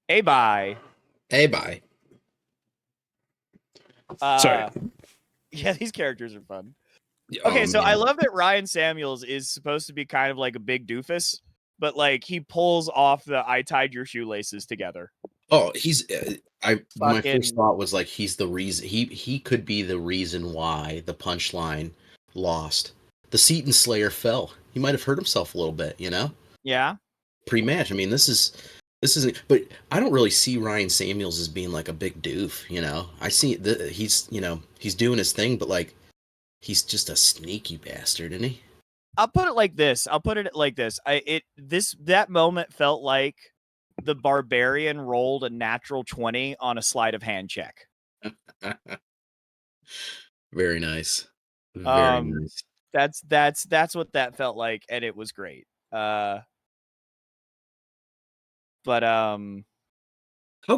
Hey, bye. Hey, bye. Sorry. Yeah, these characters are fun. Okay, so I love that Ryan Samuels is supposed to be kind of like a big doofus, but like he pulls off the "I tied your shoelaces together." Oh, he's my first thought was like he's the reason he could be the reason why the punchline lost. The Seton Slayer fell. He might have hurt himself a little bit, you know? Yeah. Pre-match. I mean, this isn't, but I don't really see Ryan Samuels as being like a big doof, you know? I see he's, you know, he's doing his thing, but like he's just a sneaky bastard, isn't he? I'll put it like this. That moment felt like the Barbarian rolled a natural 20 on a sleight of hand check. Very nice. Very nice. That's what that felt like, and it was great. But how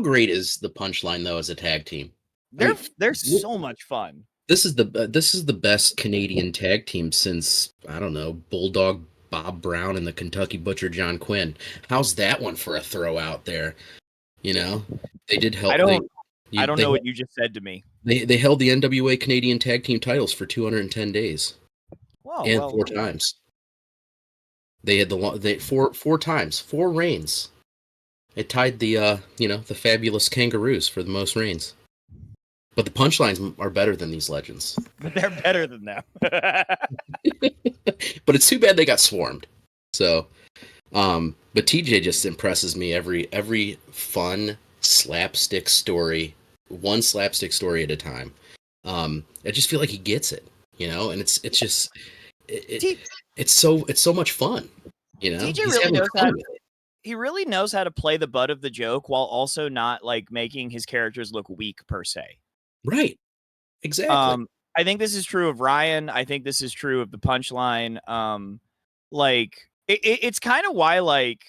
great is the punchline though as a tag team? They're so much fun. This is the best Canadian tag team since, I don't know, Bulldog Bob Brown and the Kentucky Butcher John Quinn. How's that one for a throw out there? You know, they did help. I don't know what you just said to me. They held the NWA Canadian tag team titles for 210 days. Whoa, and 4 times. They had four times, 4 reigns. It tied the the Fabulous Kangaroos for the most reigns. But the punchlines are better than these legends. But they're better than them. But it's too bad they got swarmed. So, but TJ just impresses me every fun slapstick story, one slapstick story at a time. I just feel like he gets it, you know, and it's just it's so much fun, you know. TJ he really knows how to play the butt of the joke while also not like making his characters look weak per se. Right. Exactly. I think this is true of Ryan. I think this is true of the punchline. Like it's kind of why, like,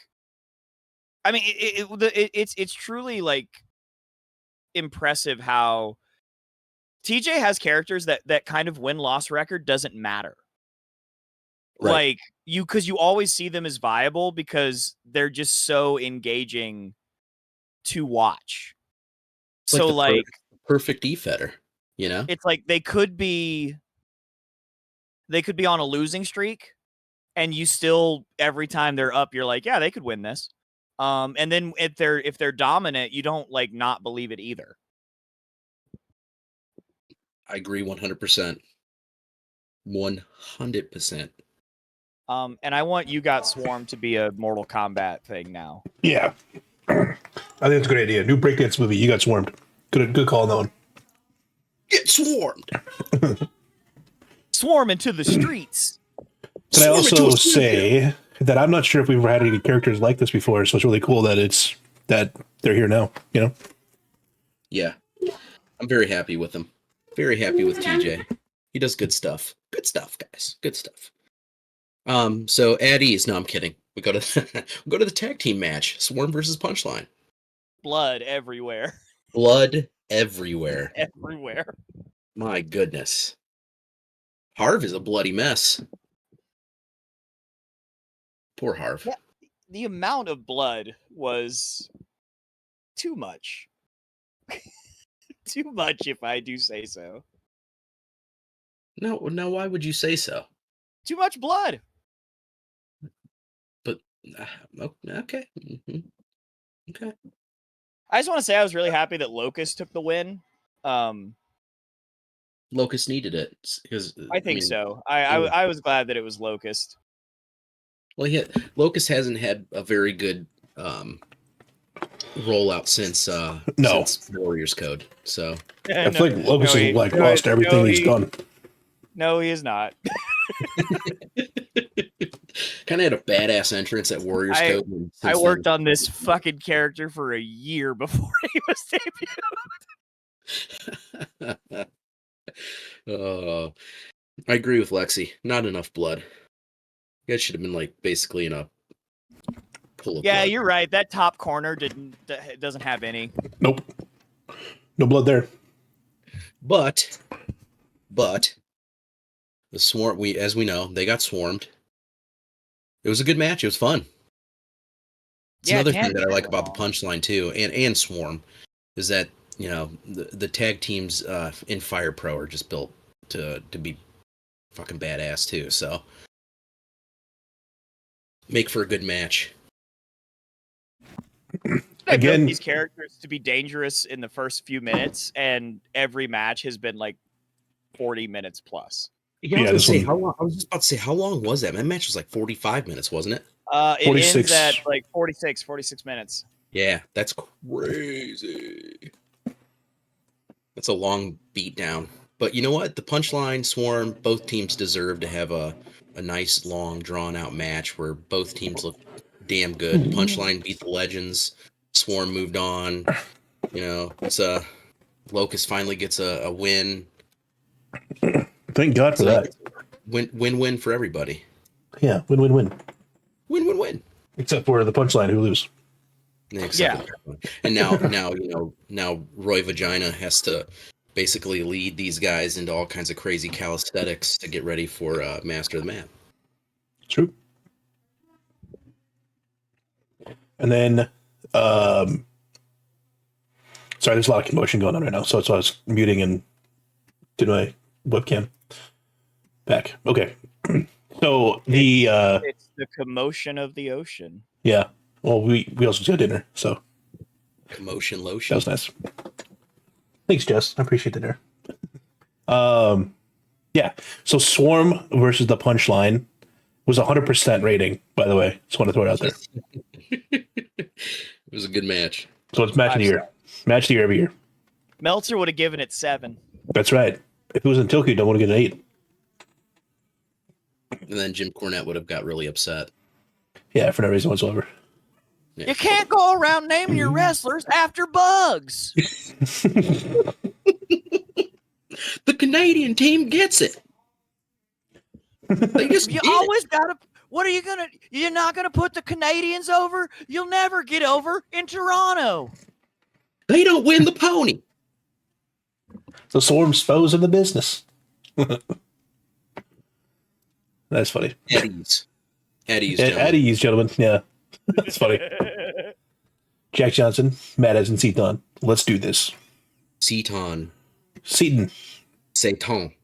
I mean, it's truly like impressive how TJ has characters that kind of win-loss record doesn't matter. Right. Like because you always see them as viable because they're just so engaging to watch. It's so like perfect e-fetter, you know? It's like they could be on a losing streak and you still, every time they're up, you're like, yeah, they could win this. And then if they're dominant, you don't like not believe it either. I agree 100%. 100%. And I want You Got Swarmed to be a Mortal Kombat thing now. Yeah. I think it's a great idea. New breakdance movie, You Got Swarmed. Good call on that one. Get swarmed. Swarm into the streets. Can I also say that I'm not sure if we've ever had any characters like this before, so it's really cool that they're here now, you know? Yeah. I'm very happy with them. Very happy with TJ. He does good stuff. Good stuff, guys. Good stuff. So at ease. No, I'm kidding. We go to the tag team match. Swarm versus Punchline. Blood everywhere. Blood everywhere. Everywhere. My goodness. Harv is a bloody mess. Poor Harv. Yeah, the amount of blood was too much. Too much, if I do say so. No, why would you say so? Too much blood. But okay. Mm-hmm. Okay. I just want to say I was really happy that Locust took the win. Locust needed it because I think so. I was glad that it was Locust. Well, Locust hasn't had a very good rollout since Warriors Code. So I feel like Locust has lost everything he's done. No, he is not. Kind of had a badass entrance at Warriors Code. I worked on this fucking character for a year before he was debuted. I agree with Lexi. Not enough blood. You guys should have been basically in a pool of blood. You're right. That top corner doesn't have any. Nope. No blood there. But the Swarm, as we know, they got swarmed. It was a good match. It was fun. It's another thing that I like about the Punchline too, and Swarm, is that the tag teams in Fire Pro are just built to be fucking badass too. So make for a good match. Again, these characters to be dangerous in the first few minutes, and every match has been 40 minutes plus. Yeah, I was just about to say, how long was that? That match was 45 minutes, wasn't it? It 46. Ends at 46 minutes. Yeah, that's crazy. That's a long beatdown. But you know what? The Punchline, Swarm, both teams deserve to have a nice, long, drawn-out match where both teams look damn good. Punchline beat the Legends. Swarm moved on. It's Locust finally gets a win. Thank God for that. Win-win for everybody. Yeah, win-win-win. Win-win-win. Except for the Punchline who lose. Yeah. And now Roy Vagina has to basically lead these guys into all kinds of crazy calisthenics to get ready for Master of the Map. True. And then, sorry, there's a lot of commotion going on right now, so that's why I was muting and did my webcam back. Okay. So it's the commotion of the ocean. Yeah. Well, we also just had dinner, so commotion lotion. That was nice. Thanks, Jess. I appreciate the dinner. Yeah. So Swarm versus the Punchline was 100% rating, by the way. Just want to throw it out there. It was a good match. So it's match of the year. Match of the year every year. Meltzer would have given it 7. That's right. If it was in Tokyo, don't want to get an 8. And then Jim Cornette would have got really upset. Yeah, for no reason whatsoever. Yeah. You can't go around naming your wrestlers after bugs. The Canadian team gets it. They just always gotta. What are you gonna? You're not gonna put the Canadians over. You'll never get over in Toronto. They don't win the pony. The Swarm's foes of the business. That's funny. Eddie's, gentlemen. Yeah, that's funny. Jack Johnson, Matt as in Seton. Let's do this. Seton. Satan. Satan.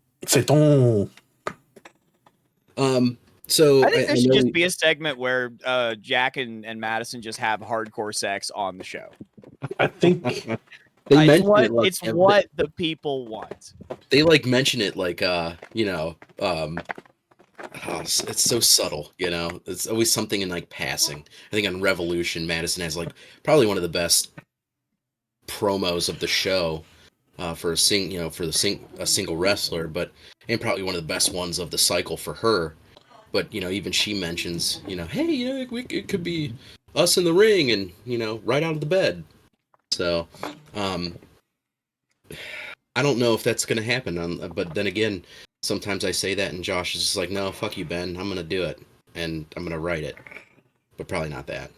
So I think there should just be a segment where Jack and Madison just have hardcore sex on the show. I think it's what the people want. They mention it it's so subtle, It's always something in passing. I think on Revolution, Madison has probably one of the best promos of the show for a single wrestler, and probably one of the best ones of the cycle for her. But even she mentions, hey, it could be us in the ring and right out of the bed. So, I don't know if that's going to happen. But then again, sometimes I say that, and Josh is just like, "No, fuck you, Ben. I'm gonna do it, and I'm gonna write it." But probably not that.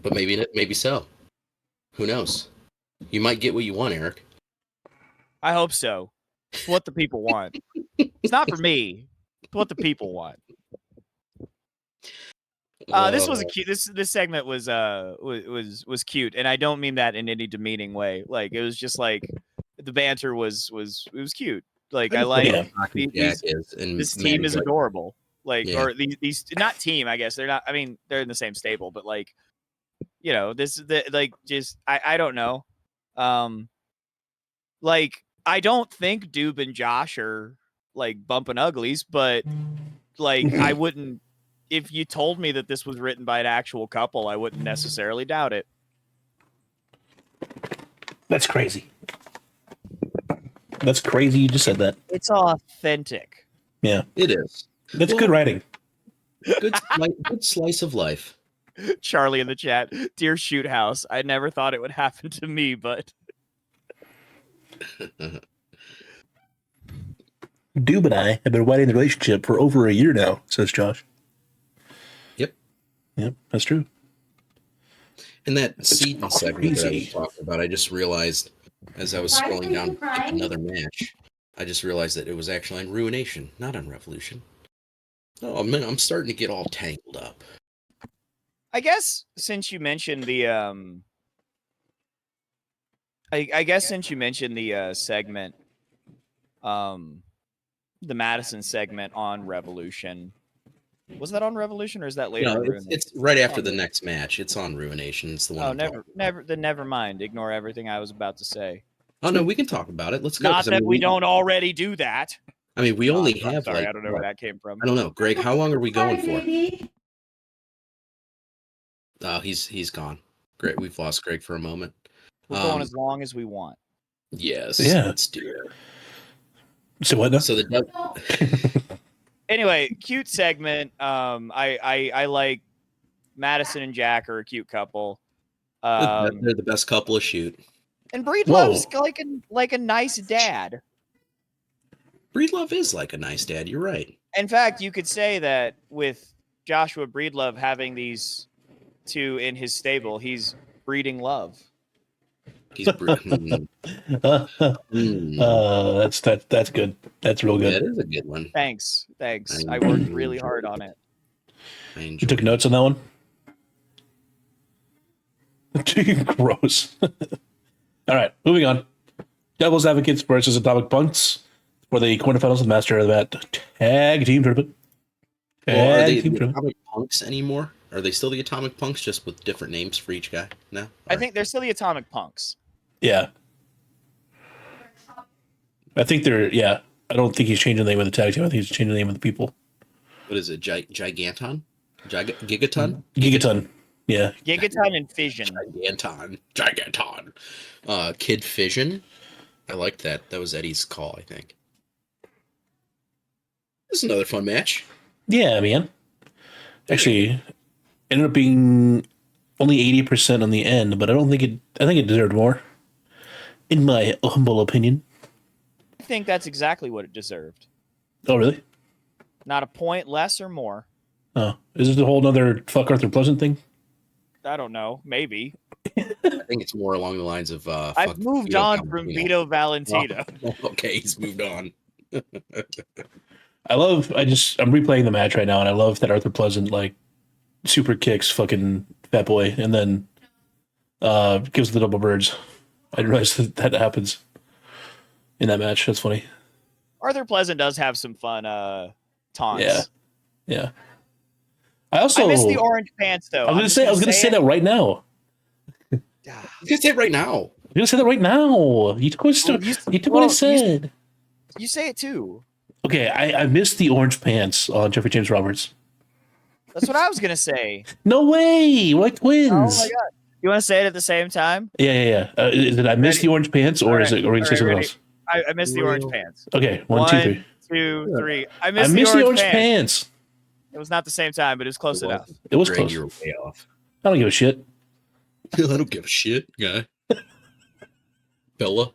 But maybe so. Who knows? You might get what you want, Eric. I hope so. It's what the people want. It's not for me. It's what the people want. This was a cute. This segment was cute, and I don't mean that in any demeaning way. Like, it was just like the banter was cute. Like, I like this team is adorable. Like, or these not team. I guess they're not. I mean, they're in the same stable, but like, you know, I don't know. Like, I don't think Doob and Josh are like bumping uglies, but like, I wouldn't. If you told me that this was written by an actual couple, I wouldn't necessarily doubt it. That's crazy. That's crazy. You just said that. It's authentic. Yeah, it is. That's good writing. Good slice of life. Charlie in the chat, dear Shoot House, I never thought it would happen to me, but Doob and I have been writing the relationship for over a year now, says Josh. Yep, that's true. And that Seton segment that I was talking about, I just realized as I was scrolling down to pick another match, I just realized that it was actually on Ruination, not on Revolution. Oh man, I'm starting to get all tangled up. I guess since you mentioned the I guess since you mentioned the segment, the Madison segment on Revolution. Was that on Revolution or is that later? No, it's right after the next match. It's on Ruination. It's the one. Oh, never mind. Ignore everything I was about to say. Oh no, we can talk about it. Let's go. Not that we don't already do that. I mean, we only have. Sorry, I don't know where that came from. I don't know, Greg. How long are we going for? Oh, he's gone. Great, we've lost Greg for a moment. We're going as long as we want. Yes. Yeah. Let's do it. So what now? So Anyway, cute segment. I like Madison and Jack are a cute couple. They're the best couple of Shoot. And Breedlove's like a nice dad. Breedlove is like a nice dad. You're right. In fact, you could say that with Joshua Breedlove having these two in his stable, he's breeding love. He's breeding. That's good. That's real good. That is a good one. Thanks. I worked really hard on it. You took notes on that one? Gross. All right, moving on. Devil's Advocates versus Atomic Punks for the quarterfinals of the Master of that tag team tournament. Are they the Atomic Punks anymore? Are they still the Atomic Punks, just with different names for each guy? No, I think they're still the Atomic Punks. Yeah, I think they're. Yeah, I don't think he's changing the name of the tag team. I think he's changing the name of the people. What is it? Giganton? Gigaton? Gigaton. Yeah. Gigaton and Fission. Giganton. Kid Fission. I liked that. That was Eddie's call, I think. This is another fun match. Yeah, man. Actually, ended up being only 80% on the end, but I think it deserved more, in my humble opinion. I think that's exactly what it deserved. Oh, really? Not a point less or more. Oh, is this a whole other fuck Arthur Pleasant thing? I don't know. Maybe. I think it's more along the lines of. I've moved on from Vito Valentino. Oh, okay, he's moved on. I'm replaying the match right now, and I love that Arthur Pleasant like super kicks fucking Fat Boy, and then gives the double birds. I didn't realize that happens in that match. That's funny. Arthur Pleasant does have some fun taunts. Yeah. I miss the orange pants though. I was gonna say that right now. You can say it right now. I'm gonna say that right now. You took what I said. You say it too. Okay, I missed the orange pants on Jeffrey James Roberts. That's what I was gonna say. No way! We're like twins. Oh my god! You want to say it at the same time? Yeah. Did I miss the orange pants, or is it? Or are you gonna say something else? I missed the orange pants. Okay, one, two, three. 2, 3. I missed the orange pants. It was not the same time, but it was close enough. It was close. You were way off. I don't give a shit. I don't give a shit, guy. Bella.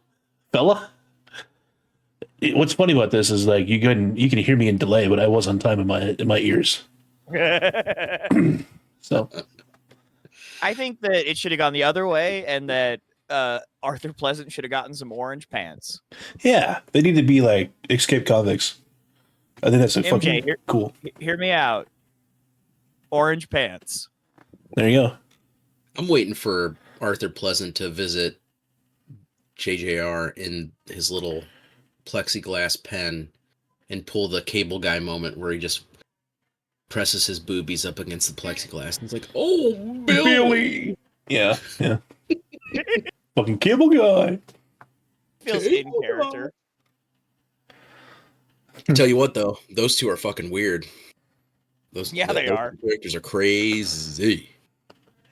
What's funny about this is like you can hear me in delay, but I was on time in my ears. So I think that it should have gone the other way, and that Arthur Pleasant should have gotten some orange pants. yeah, they need to be like escaped convicts. I think that's a fucking cool. Hear me out. Orange pants. There you go. I'm waiting for Arthur Pleasant to visit JJR in his little plexiglass pen and pull the Cable Guy moment where he just presses his boobies up against the plexiglass and it's like, oh, Billy. Yeah. Fucking Cable Guy. Feels in character. Tell you what, though, those two are fucking weird. Those they are. Characters are crazy.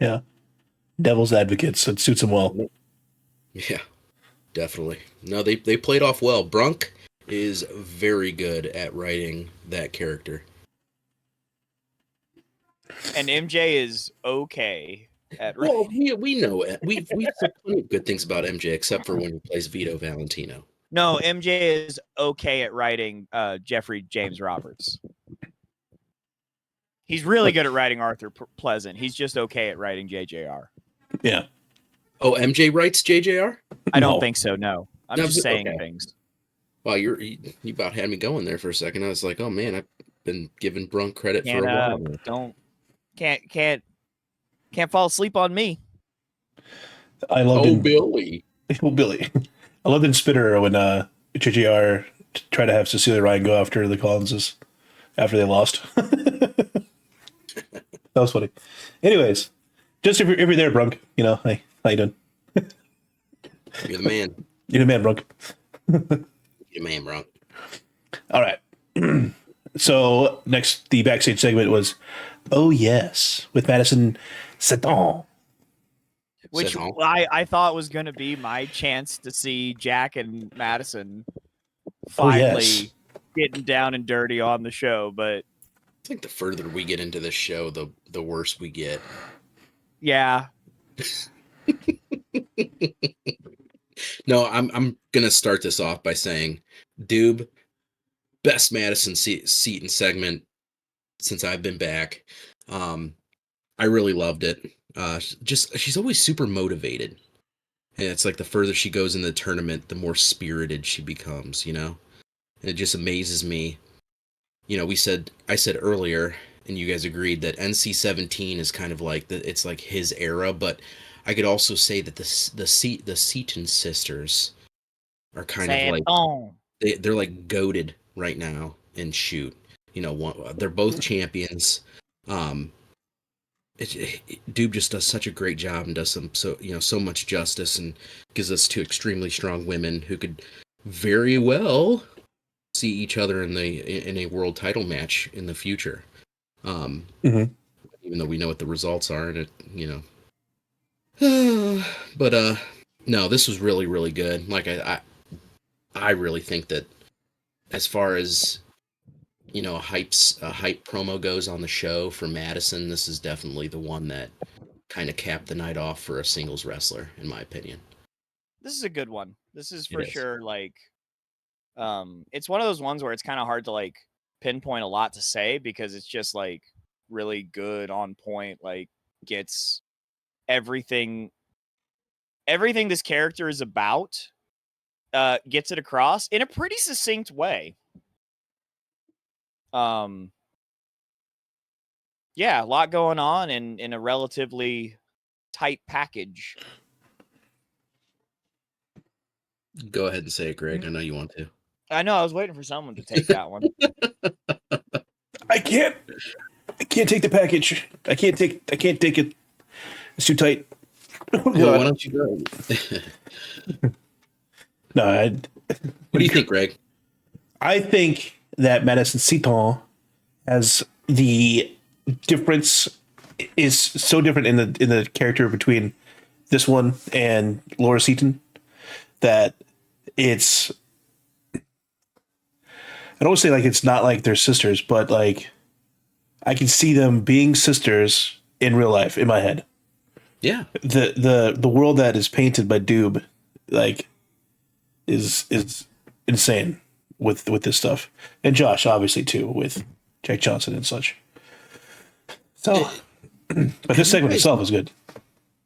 Yeah. Devil's advocates. It suits them well. Yeah, definitely. No, they played off well. Brunk is very good at writing that character. And MJ is okay at Well, writing. we know it. We've said plenty of good things about MJ, except for when he plays Vito Valentino. No, MJ is okay at writing Jeffrey James Roberts. He's really good at writing Arthur Pleasant. He's just okay at writing JJR. Yeah. Oh, MJ writes JJR? I don't think so. No, I'm No, just saying okay. things. Wow, you about had me going there for a second. I was like, oh man, I've been giving Brunk credit for a while. Can't fall asleep on me. I loved Billy. Oh, Billy. I loved in Spitter when JJR tried to have Cecilia Ryan go after the Collinses after they lost. That was funny. Anyways, just if you're there, Brunk, hey, how you doing? You're the man. You're the man, Brunk. You're the man, Brunk. All right. So next, the backstage segment was, oh yes, with Madison Seton. Which I thought was going to be my chance to see Jack and Madison finally getting down and dirty on the show. But I think the further we get into this show, the worse we get. Yeah. No, I'm gonna start this off by saying, Doob, best Madison Seton segment since I've been back. I really loved it. She's always super motivated, and it's like the further she goes in the tournament, the more spirited she becomes. And it just amazes me. I said earlier, and you guys agreed that NC-17 is kind of like it's like his era, but I could also say that the Seton sisters are kind of like they're like goated right now in shoot. They're both champions. Doob just does such a great job and does so much justice and gives us two extremely strong women who could very well see each other in a world title match in the future. Even though we know what the results are, and but no, this was really, really good. Like I really think that as far as a hype promo goes on the show for Madison, this is definitely the one that kind of capped the night off for a singles wrestler, in my opinion. This is a good one. This is for sure like it's one of those ones where it's kind of hard to like pinpoint a lot to say because it's just like really good, on point, like gets everything this character is about, gets it across in a pretty succinct way. Yeah, a lot going on in a relatively tight package. Go ahead and say it, Greg. I know you want to. I know. I was waiting for someone to take that one. I can't take the package. I can't take it. It's too tight. Well, why don't you go? No. What do you think, Greg? I think that Madison Seton has the difference is so different in the character between this one and Laura Seton that it's, I don't say like it's not like they're sisters, but like I can see them being sisters in real life in my head. Yeah. The world that is painted by Doob like is insane. with this stuff, and Josh obviously too with Jack Johnson and such. So, but this segment itself is good.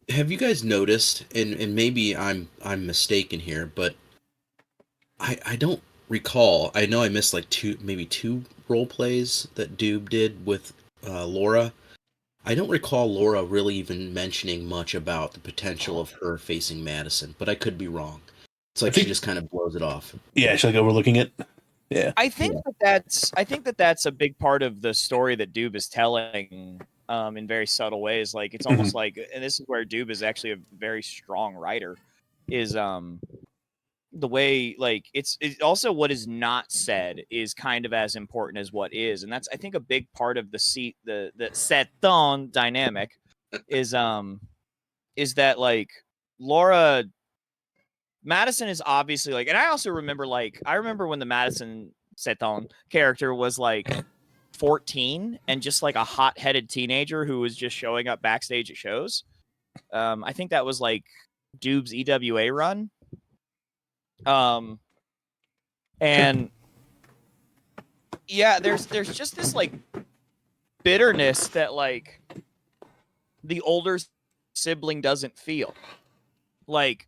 Have you guys noticed, and maybe I'm mistaken here, but I don't recall. I know I missed like two role plays that Doob did with Laura. I don't recall Laura really even mentioning much about the potential of her facing Madison, but I could be wrong. It's like she just kind of blows it off. Yeah, she's like overlooking it. Yeah, I think that's a big part of the story that Doob is telling in very subtle ways. Like it's almost like, and this is where Doob is actually a very strong writer, is the way like it's also what is not said is kind of as important as what is, and that's I think a big part of the Seton dynamic is that like Laura Madison is obviously like, and I also remember when the Madison Seton character was like 14 and just like a hot-headed teenager who was just showing up backstage at shows. I think that was like Doob's EWA run. And yeah, there's just this like bitterness that like the older sibling doesn't feel. Like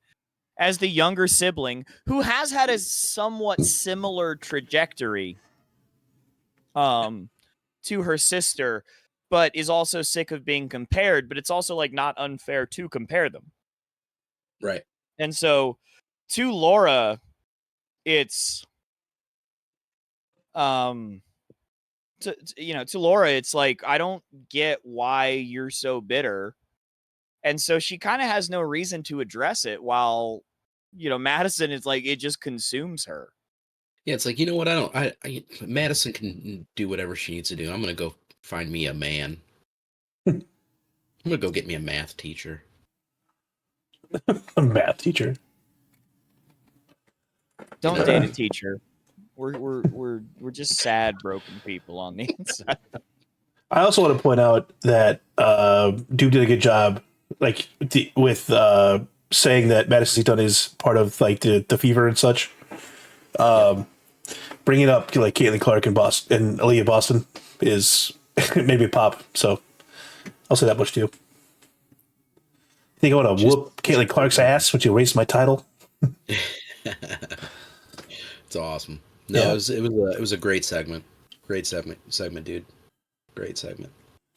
as the younger sibling who has had a somewhat similar trajectory to her sister, but is also sick of being compared, but it's also like not unfair to compare them. Right. And so to Laura, it's to Laura, it's like, I don't get why you're so bitter. And so she kind of has no reason to address it, while, Madison is like, it just consumes her. Yeah, it's like, you know what? I Madison can do whatever she needs to do. I'm going to go find me a man. I'm going to go get me a math teacher. A math teacher. Don't date a teacher. We're just sad, broken people on the inside. I also want to point out that Duke did a good job, like with saying that Madison Seton is part of like the fever and such. Bringing up like Caitlin Clark and Aaliyah Boston is maybe a pop. So I'll say that much too. Think I want to whoop Caitlin Clark's ass when she erased my title. It's awesome. No, yeah. It was a great segment. Great segment, dude. Great segment.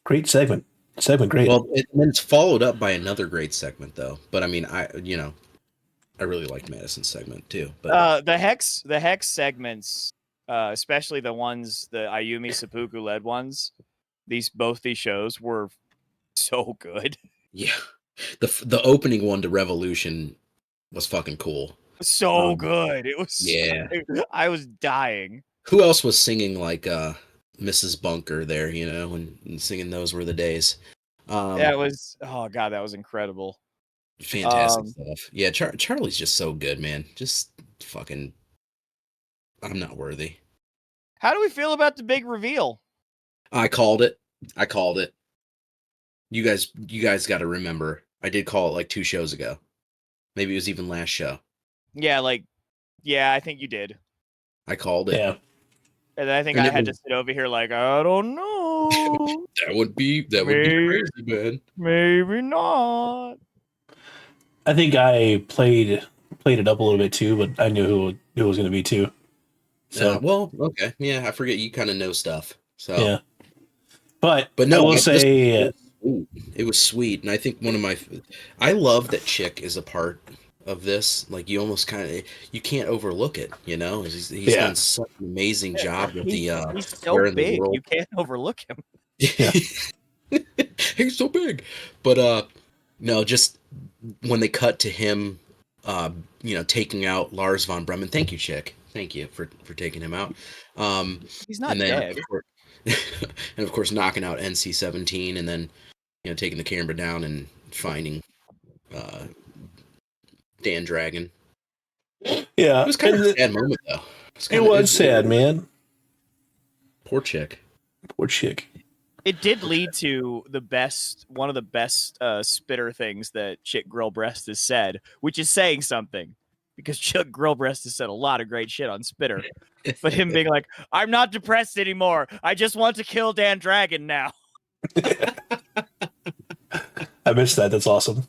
Great segment. Segment great. Well, it's followed up by another great segment though. But I mean, I really liked Madison's segment too. But the Hex segments, especially the Ayumi Seppuku led ones, both these shows were so good. Yeah. The opening one to Revolution was fucking cool. So good. It was I was dying. Who else was singing like Mrs. Bunker there, and singing Those Were the Days? That was that was incredible. Fantastic stuff. Yeah, Charlie's just so good, man. Just fucking I'm not worthy. How do we feel about the big reveal? I called it. You guys got to remember, I did call it like 2 shows ago. Maybe it was even last show. Yeah, I think you did. I called it. Yeah. And I think I had to sit over here like, I don't know. that would be crazy, man. Maybe not. I think I played it up a little bit too, but I knew who it was going to be too. So well, okay, yeah, I forget you kind of know stuff. So yeah, but no, I will say it was sweet, and I think I love that Chick is a part of this. Like you almost you can't overlook it. He's done such an amazing job with he's so big, you can't overlook him. Yeah. He's so big, but no, just when they cut to him, taking out Lars von Bremen. Thank you, Chick. Thank you for taking him out. He's not dead. And of course, knocking out NC-17, and then taking the camera down and finding Dan Dragon. Yeah, it was kind of a sad moment though. It was sad, man. Poor Chick. It did lead to one of the best spitter things that Chick Grill Breast has said, which is saying something. because Chuck Grillbreast has said a lot of great shit on Spitter. But him being like, I'm not depressed anymore. I just want to kill Dan Dragon now. I missed that. That's awesome.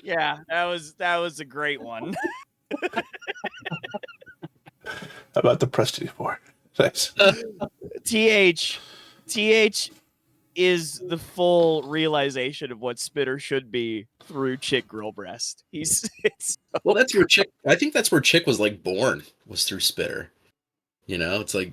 Yeah, that was a great one. I'm not depressed anymore. Thanks. TH is the full realization of what Spitter should be through Chick Grillbreast. Well, that's where Chick. I think that's where Chick was like born, was through Spitter. You know, it's like,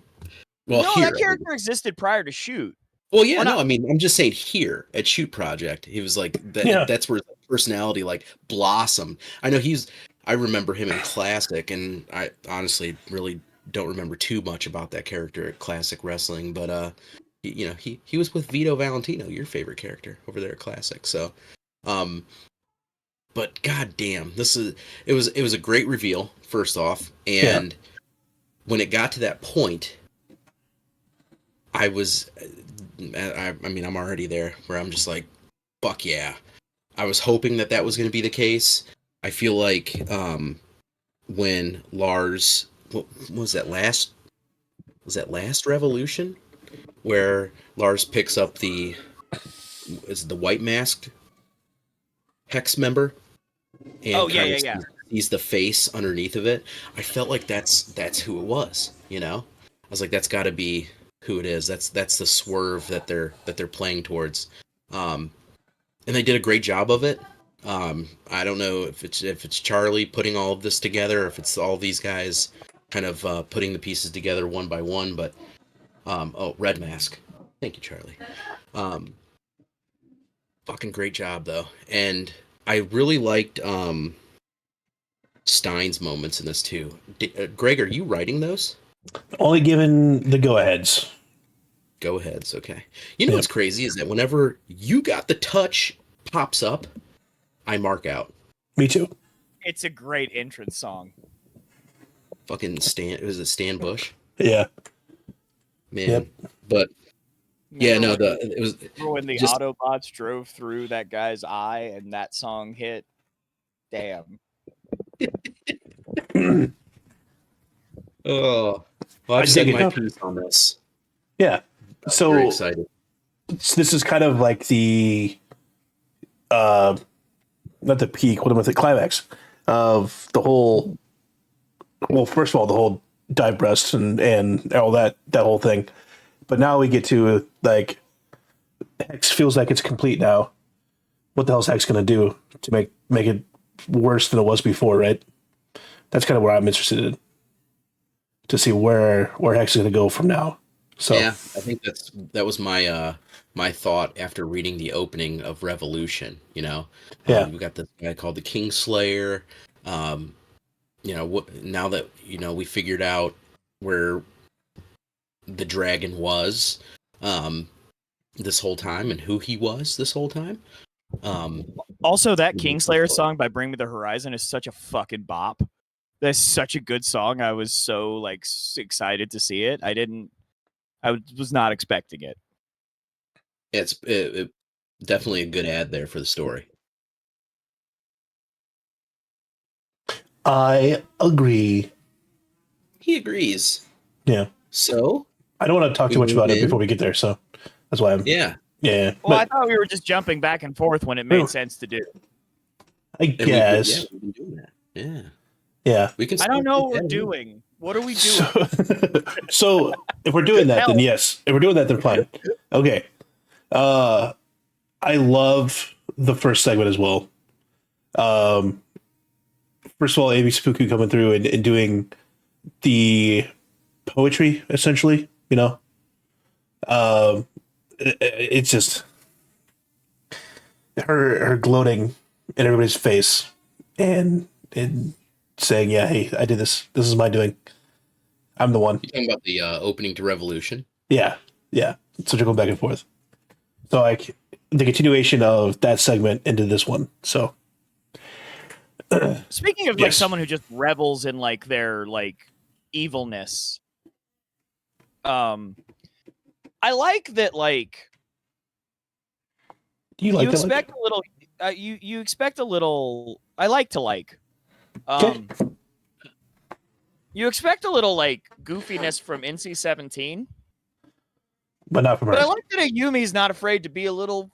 well, no, here, that character existed prior to Shoot. Well, yeah, no, I mean, I'm just saying here at Shoot Project, he was like that. Yeah. That's where his personality like blossomed. I know I remember him in Classic, and I honestly really don't remember too much about that character at Classic Wrestling, but he was with Vito Valentino, your favorite character over there at Classic. So, but goddamn, it was a great reveal first off, and when it got to that point, I mean, I'm already there where I'm just like, fuck yeah. I was hoping that was going to be the case. I feel like when Lars, what was that last Revolution, where Lars picks up the white masked Hex member, and sees the face underneath of it. I felt like that's who it was. You know, I was like, that's got to be who it is. That's the swerve that they're playing towards, and they did a great job of it. I don't know if it's Charlie putting all of this together, or if it's all these guys kind of putting the pieces together one by one. But Red Mask, thank you, Charlie. Fucking great job though, and I really liked Stein's moments in this too. Greg, are you writing those? Only given the go-aheads. Go-aheads, okay. You know what's crazy is that whenever You Got the Touch pops up, I mark out. Me too. It's a great entrance song. Fucking Stan Bush? Yeah. Man. Yep. But yeah, no, it was when the Autobots drove through that guy's eye and that song hit. Damn. Oh, well, I've said my piece on this. Yeah. So very excited. This is kind of like the not the peak, what am I saying, climax of the whole. Well, first of all, the whole dive breast and all that whole thing, but now we get to like Hex feels like it's complete now. What the hell is Hex going to do to make it worse than it was before, right? That's kind of where I'm interested in, to see where Hex is going to go from now. So yeah, I think that was my my thought after reading the opening of Revolution. You know, we got this guy called the Kingslayer. You know, now that we figured out where the dragon was this whole time and who he was this whole time. Also, that Kingslayer song by Bring Me the Horizon is such a fucking bop. That's such a good song. I was so like excited to see it. I was not expecting it. It's definitely a good ad there for the story. I agree. He agrees. Yeah. So I don't want to talk too much about it before we get there. So that's why I'm. Yeah. Yeah. Well, I thought we were just jumping back and forth when it made sense to do. I guess. We've been doing that. Yeah. Yeah. We can. I don't know what we're doing. What are we doing? So if we're doing that, then yes. If we're doing that, then fine. Okay. I love the first segment as well. First of all, Amy Spooky coming through and doing the poetry, essentially, you know. It's just her gloating in everybody's face and saying, yeah, hey, I did this. This is my doing. I'm the one. You're talking about the opening to Revolution? Yeah. Yeah. So they're going back and forth. So like the continuation of that segment into this one. So speaking of like someone who just revels in like their like evilness, I like that. Like, you expect a little. You expect a little. I like to like. Okay. You expect a little like goofiness from NC-17, but not from her. but I like that Ayumi's not afraid to be a little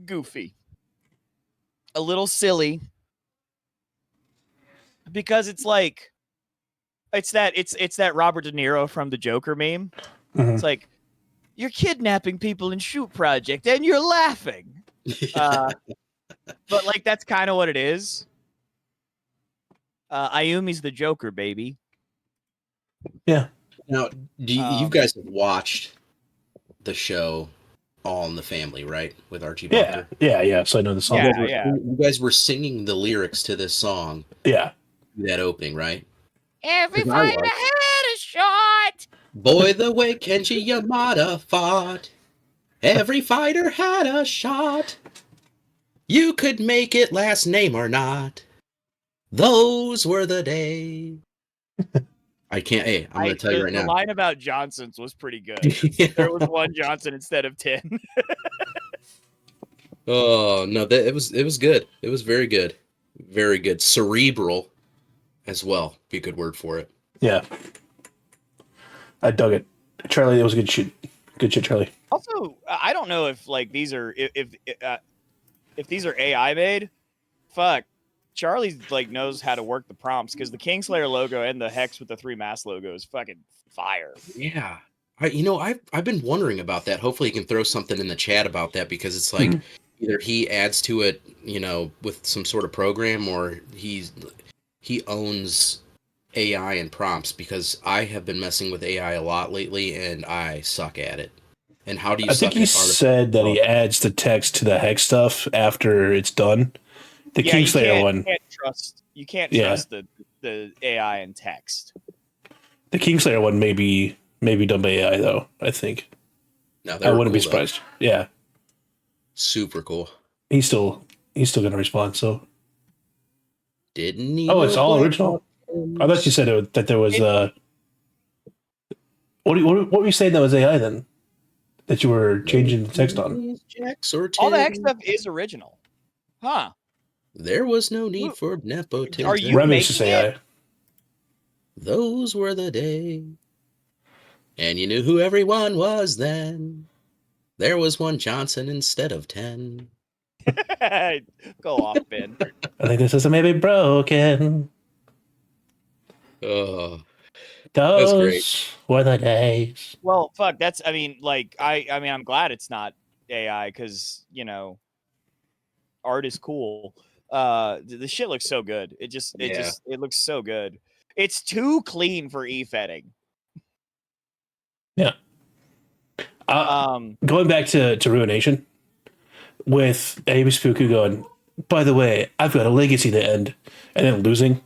goofy, a little silly, because it's like it's that Robert De Niro from the Joker meme. Mhm. It's like you're kidnapping people in Shoot Project and you're laughing, but like that's kind of what it is. Ayumi's the Joker, baby. Yeah. Now, you guys have watched the show All in the Family, right? With Archie Bunker. Yeah. So I know the song. You guys were singing the lyrics to this song. Yeah. That opening, right? Every fighter had a shot. Boy, the way Kenji Yamada fought. Every fighter had a shot. You could make it last name or not. Those were the days. I can't. Hey, I'm going to tell you right now. The line about Johnsons was pretty good. Yeah. There was one Johnson instead of 10. Oh no, it was good. It was very good, very good. Cerebral, as well. Be a good word for it. Yeah. I dug it. Charlie, it was a good shit. Good shit, Charlie. Also, I don't know if like these are if these are AI made. Fuck, Charlie like knows how to work the prompts because the Kingslayer logo and the Hex with the 3 mass logo is fucking fire. Yeah, I've been wondering about that. Hopefully, he can throw something in the chat about that because it's like either he adds to it, with some sort of program, or he owns AI and prompts, because I have been messing with AI a lot lately and I suck at it. And how do you? I think he said that he adds the text to the Hex stuff after it's done. The Kingslayer one. You can't trust the AI and text. The Kingslayer one may be done by AI though, I think. No, I wouldn't be surprised. Though. Yeah. Super cool. He's still gonna respond, so didn't he? Oh, it's all original. I thought you said that there was what were you saying that was AI then? That you were changing the text on? All the Hex stuff is original. Huh. There was no need for nepotism. Are you making AI? It? Those were the days. And you knew who everyone was then. There was one Johnson instead of 10. Go off, Ben. I think this system may be broken. Oh, those were the days. Well, fuck. That's. I mean, I'm glad it's not AI because art is cool. The shit looks so good. It looks so good. It's too clean for e-fetting. Yeah. Going back to Ruination with Amy Spooku going, by the way, I've got a legacy to end, and then losing.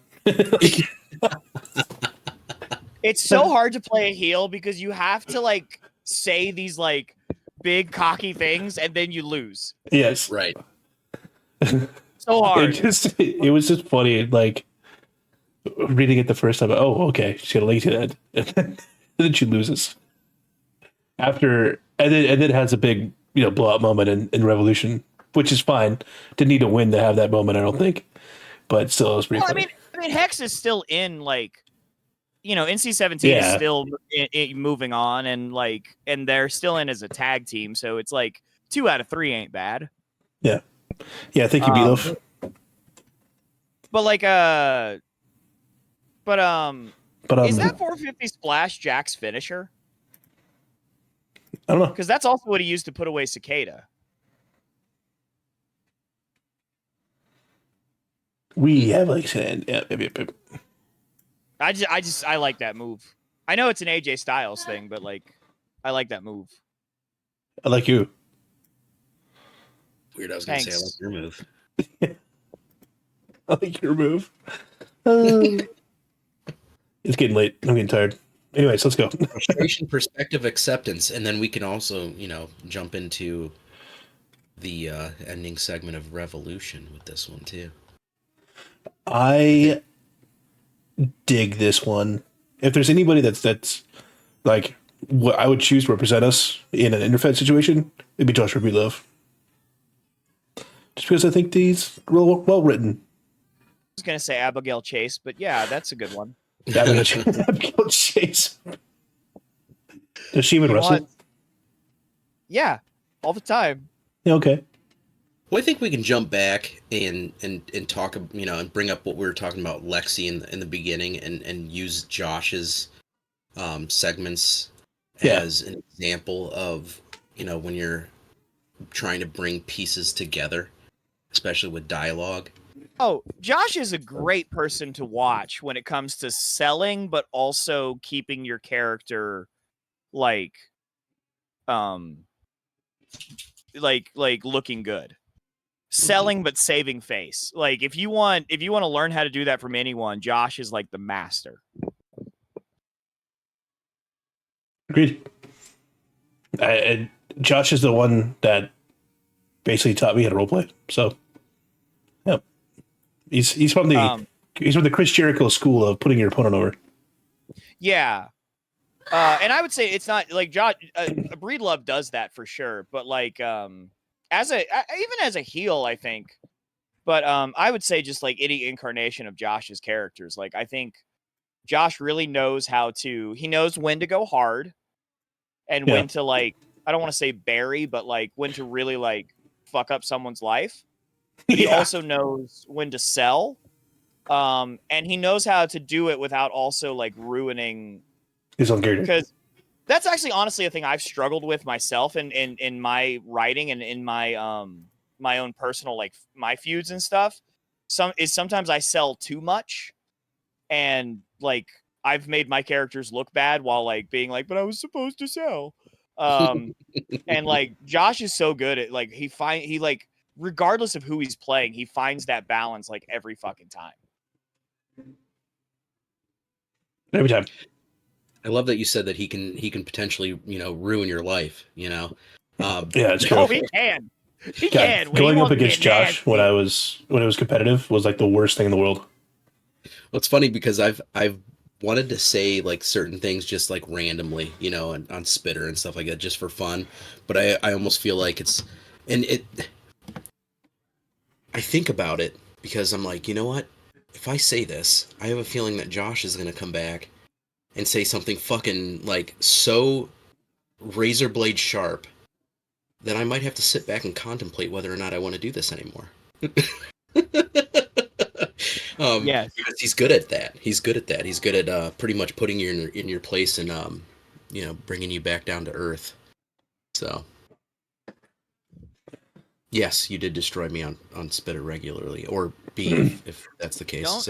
It's so hard to play a heel because you have to like say these like big cocky things and then you lose. Yes. Right. So hard. It was just funny, like reading it the first time. Oh, okay, she got a legacy to end, and then she loses. After and then it has a big blowout moment in Revolution, which is fine. Didn't need to win to have that moment, I don't think, but still it was pretty funny. I mean Hex is still in like NC-17 is still moving on and they're still in as a tag team, so it's like 2 out of 3 ain't bad. Yeah, thank you, Belof. But like is that 450 splash Jack's finisher? I don't know. Because that's also what he used to put away Cicada. We have like I like that move. I know it's an AJ Styles thing, but like I like that move. I like you. Weird, I was gonna say I like your move. I like your move. It's getting late. I'm getting tired. Anyways, let's go. Frustration, perspective, acceptance, and then we can also, jump into the ending segment of Revolution with this one too. I dig this one. If there's anybody that's like what I would choose to represent us in an interfed situation, it'd be Joshua Belof. Just because I think these real well written. I was gonna say Abigail Chase, but yeah, that's a good one. Abigail Chase. Does she even wrestle? Yeah, all the time. Yeah, okay. Well, I think we can jump back and talk, and bring up what we were talking about Lexi in the beginning, and use Josh's segments as an example of, when you're trying to bring pieces together, especially with dialogue. Oh, Josh is a great person to watch when it comes to selling, but also keeping your character like looking good. Selling but saving face. Like if you want to learn how to do that from anyone, Josh is like the master. Agreed. Josh is the one that basically taught me how to roleplay. So, yeah, he's from the Chris Jericho school of putting your opponent over. Yeah, and I would say it's not like Josh. Breedlove does that for sure, but like even as a heel, I think. But I would say just like any incarnation of Josh's characters, like I think Josh really knows he knows when to go hard and when to like, I don't want to say bury, but like when to really like fuck up someone's life. But he also knows when to sell. And he knows how to do it without also like ruining his own character. Because that's actually honestly a thing I've struggled with myself in my writing and in my my own personal like my feuds and stuff. Sometimes I sell too much, and like I've made my characters look bad while like being like, but I was supposed to sell. And like Josh is so good at like he like regardless of who he's playing, he finds that balance like every fucking time. Every time. I love that you said that he can potentially, ruin your life, Yeah, it's true. Oh, he can. He can. Going up against Josh when it was competitive was like the worst thing in the world. Well, it's funny because I've wanted to say like certain things just like randomly, on Spitter and stuff like that, just for fun. But I almost feel like I think about it because I'm like, you know what? If I say this, I have a feeling that Josh is going to come back and say something fucking like so razor blade sharp that I might have to sit back and contemplate whether or not I want to do this anymore. Yes, because he's good at that. He's good at pretty much putting you in your place and bringing you back down to earth. So yes, you did destroy me on Spitter regularly, or B, if that's the case.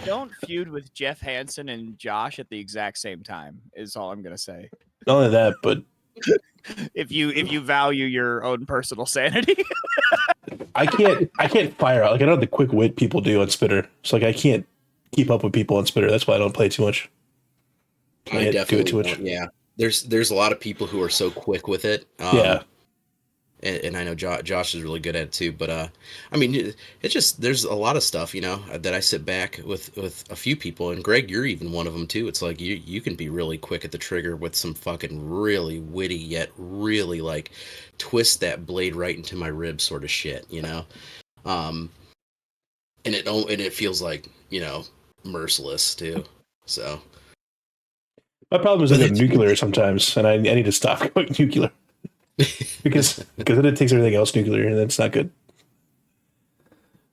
Don't feud with Jeff Hansen and Josh at the exact same time, is all I'm gonna say. Not only that, but if you value your own personal sanity. I can't fire out. Like I know the quick wit people do on Spitter. It's like I can't keep up with people on Spitter. That's why I don't play too much. I definitely do it too much. Yeah. There's a lot of people who are so quick with it. Yeah. And I know Josh is really good at it too, but I mean, it's just there's a lot of stuff that I sit back with a few people, and Greg, you're even one of them too. It's like you can be really quick at the trigger with some fucking really witty yet really like twist that blade right into my rib sort of shit, and it feels like merciless too. So my problem is I go nuclear sometimes, and I need to stop going nuclear. because then it takes everything else nuclear, and that's not good.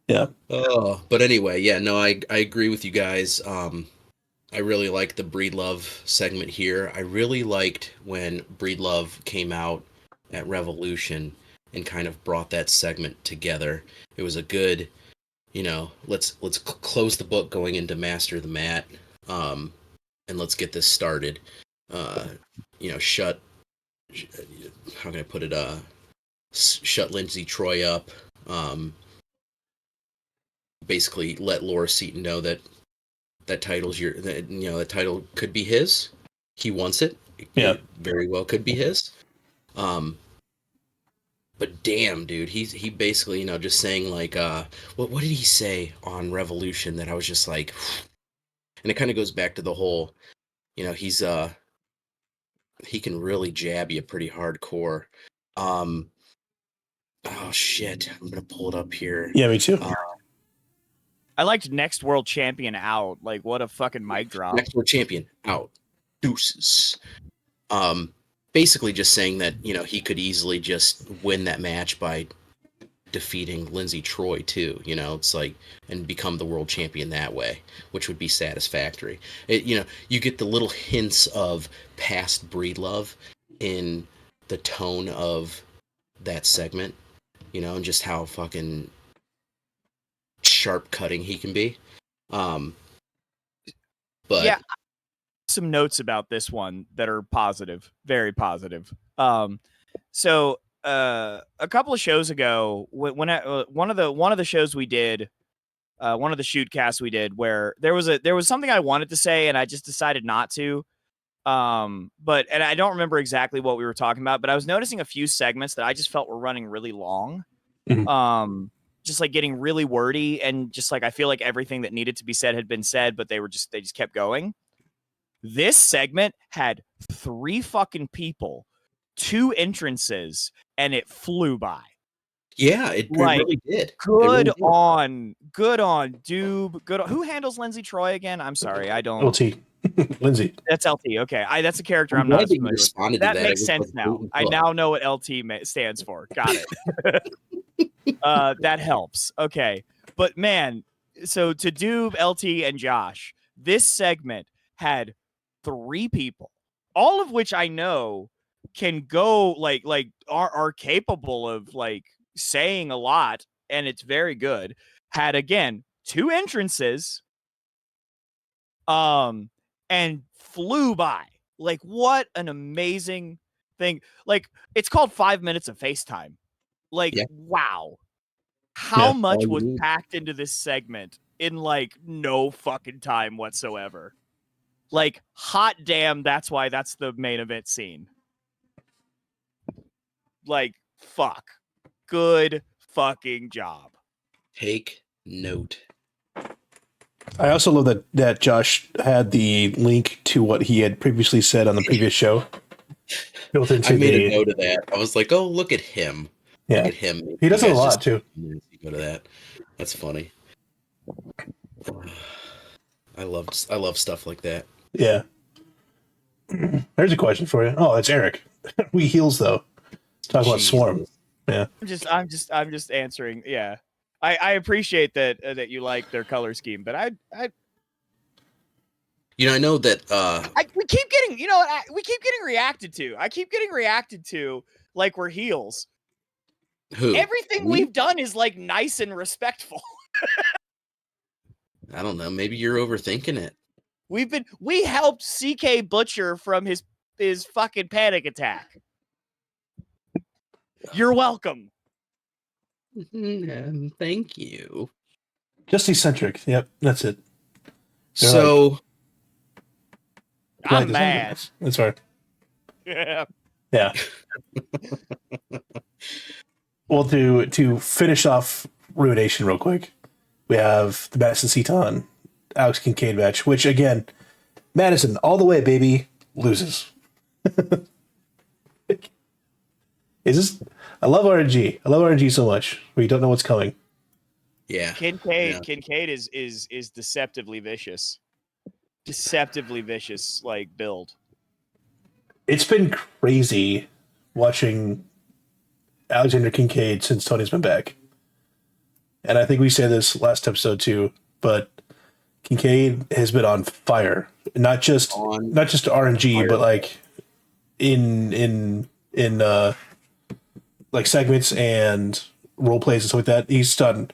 Yeah. Oh, but anyway, yeah, no, I agree with you guys. I really like the Breedlove segment here. I really liked when Breedlove came out at Revolution and kind of brought that segment together. It was a good, let's close the book going into Master the Mat, and let's get this started. How can I put it? Shut Lindsay Troy up. Basically, let Laura Seaton know that title's that title could be his. He wants it. Yeah, it very well could be his. But damn, dude, he basically just saying like what did he say on Revolution that I was just like, and it kind of goes back to the whole, he's he can really jab you pretty hardcore. Oh shit, I'm gonna pull it up here. Yeah, me too. I liked Next World Champion out. Like, what a fucking mic drop. Next World Champion out. Deuces. Basically just saying that, you know, he could easily just win that match by defeating Lindsay Troy too, you know, it's like, and become the world champion that way, which would be satisfactory. You know, you get the little hints of past Breedlove in the tone of that segment, you know, and just how fucking sharp cutting he can be. But yeah, some notes about this one that are positive, very positive. So a couple of shows ago, when one of the shows we did, one of the shoot casts we did, where there was something I wanted to say and I just decided not to. But I don't remember exactly what we were talking about, but I was noticing a few segments that I just felt were running really long. Mm-hmm. Just like getting really wordy, and just like I feel like everything that needed to be said had been said, but they just kept going. This segment had 3 fucking people, 2 entrances, and it flew by. Yeah, it really did. Good on Doob. Good on, who handles Lindsay Troy again? I'm sorry, I don't. LT. Lindsay. That's LT. Okay, that's a character I'm not as familiar with. That makes sense now. I now know what LT stands for. Got it. That helps. Okay, but man, so to Doob, LT, and Josh, this segment had 3 people, all of which I know can go like are capable of like saying a lot, and it's very good. Had again 2 entrances, and flew by. Like, what an amazing thing. Like, it's called 5 minutes of FaceTime. Like, wow. How much was packed into this segment in like no fucking time whatsoever. Like, hot damn, that's why that's the main event scene. Like, fuck. Good fucking job. Take note. I also love that Josh had the link to what he had previously said on the previous show built into. I made a note of that. I was like, "Oh, look at him! Yeah, look at him! He does it a lot too." Go to that. That's funny. I love stuff like that. Yeah. There's a question for you. Oh, it's Eric. We heels though. Talk about Swarm. Yeah. I'm just answering. Yeah. I appreciate that you like their color scheme, but I know that we keep getting, we keep getting reacted to. I keep getting reacted to like we're heels. Who? Everything we've done is like nice and respectful. I don't know. Maybe you're overthinking it. We helped CK Butcher from his fucking panic attack. You're welcome. Thank you. Just eccentric. Yep, that's it. They're so I'm mad. That's right. Yeah. Yeah. Well, to finish off Ruination real quick, we have the Madison Seton Alex Kincaid match, which again, Madison all the way, baby, loses. Is this? I love RNG. I love RNG so much. Where you don't know what's coming. Yeah. Kincaid is deceptively vicious. Deceptively vicious, like, build. It's been crazy watching Alexander Kincaid since Tony's been back. And I think we said this last episode too, but Kincaid has been on fire. Not just RNG, fire. But like in like segments and role plays and stuff like that. He's on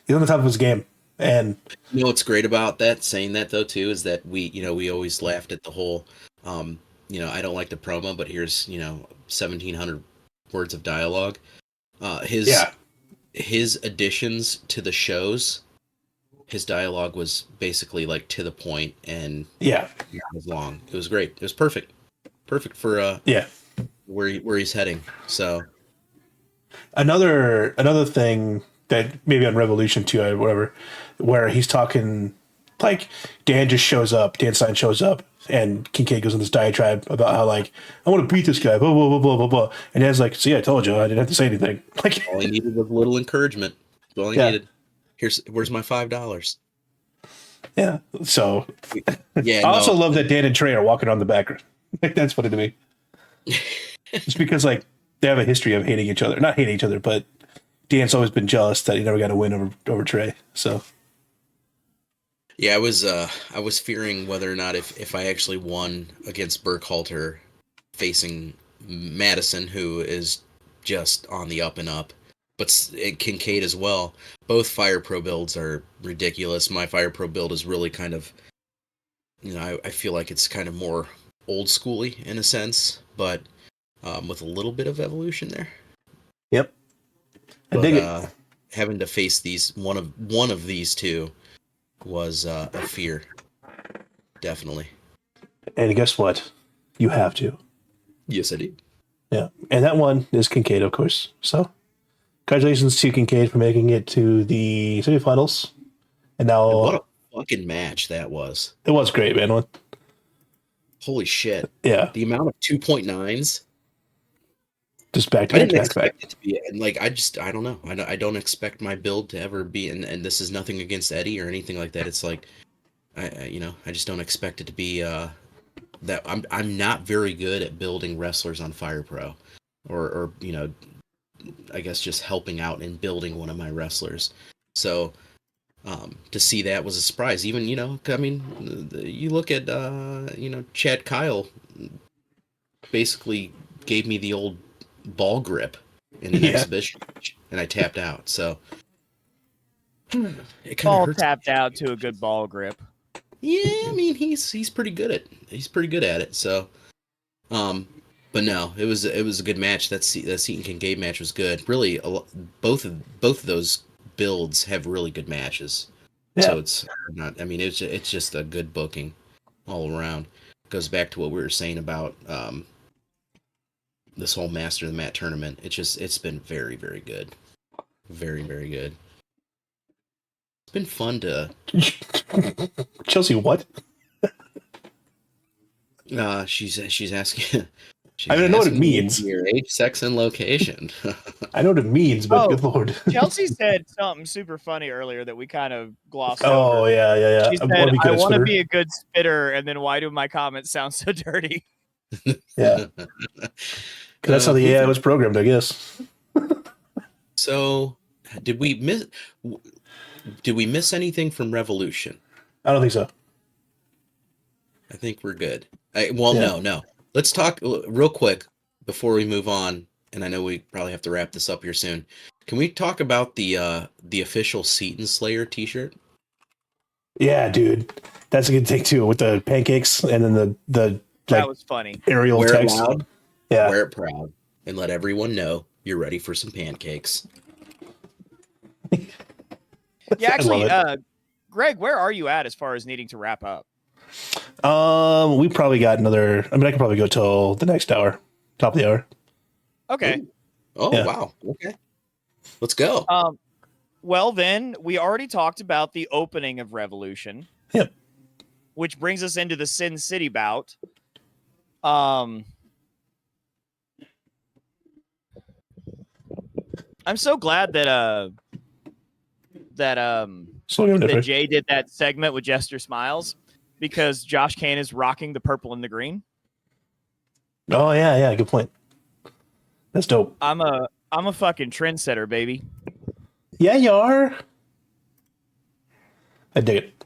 the top of his game. And you know what's great about that, saying that though too, is that we always laughed at the whole I don't like the promo, but here's 1,700 words of dialogue. His additions to the shows, his dialogue was basically like to the point and not as long. It was great. It was perfect for where he's heading. So another thing that maybe on Revolution 2 or whatever, where he's talking like Dan Stein shows up, and Kincaid goes on this diatribe about how like I want to beat this guy, blah blah blah blah blah blah, and Dan's like, "See, I told you, I didn't have to say anything." Like all he needed was a little encouragement. That's all he needed. Where's my $5? Yeah. So Yeah, I also no. love that Dan and Trey are walking on the background. Like that's funny to me. It's because like they have a history of hating each other. Not hating each other, but Dan's always been jealous that he never got a win over Trey. So Yeah, I was fearing whether or not if I actually won against Burkhalter facing Madison, who is just on the up and up, but Kincaid as well. Both Fire Pro builds are ridiculous. My Fire Pro build is really kind of, I feel like it's kind of more old schooly in a sense, but with a little bit of evolution there. yep. I But dig it. having to face one of these two was a fear, definitely. And guess what? You have to. Yes, I did. Yeah. And that one is Kincaid, of course. So congratulations to Kincaid for making it to the semifinals. And And what now a fucking match that was! it was great, man. Holy shit! Yeah. The amount of 2.9s. Just back to I back to didn't back to back. expect it to be, and like I don't know. I don't expect my build to ever be, and this is nothing against Eddie or anything like that. It's like, I just don't expect it to be that. I'm not very good at building wrestlers on Fire Pro, or I guess just helping out in building one of my wrestlers. So to see that was a surprise. Even I mean, you look at Chad Kyle basically gave me the old ball grip in an Yeah. exhibition match, and I tapped out. So it kind All of hurts. tapped out to a good ball grip. Yeah, I mean he's pretty good at it. So, but no, it was a good match. That Seton Kincaid match was good. Really, both of those builds have really good matches. Yeah. So it's not. I mean, it's just a good booking all around. Goes back to what we were saying about this whole Master of the Mat tournament. It's been very, very good. Very, very good. It's been fun to Chelsea, what? she's asking I mean, I know what it means. Your age, sex, and location. I know what it means, but Oh, good lord. Chelsea said something super funny earlier that we kind of glossed Oh over. yeah. She said, "I want to be a good spitter," and then why do my comments sound so dirty? Yeah. Because that's how the AI was programmed, I guess. So, did we miss anything from Revolution? I don't think so. I think we're good. Yeah. No. Let's talk real quick before we move on. And I know we probably have to wrap this up here soon. Can we talk about the official Seton Slayer T-shirt? Yeah, dude, that's a good take too, with the pancakes and then the That was funny. Arial Wear text. it loud, Yeah, wear it proud, and let everyone know you're ready for some pancakes. Yeah, actually, I love Greg, where are you at as far as needing to wrap up? We probably got another. I mean, I could probably go till the next hour, top of the hour. Okay. Oh, Yeah. wow. Okay. Let's go. Well, then we already talked about the opening of Revolution. Yep. Which brings us into the Sin City bout. I'm so glad that that Jay did that segment with Jester Smiles, because Josh Kane is rocking the purple and the green. Oh yeah, good point. That's dope. I'm a fucking trendsetter, baby. Yeah, you are. I dig it.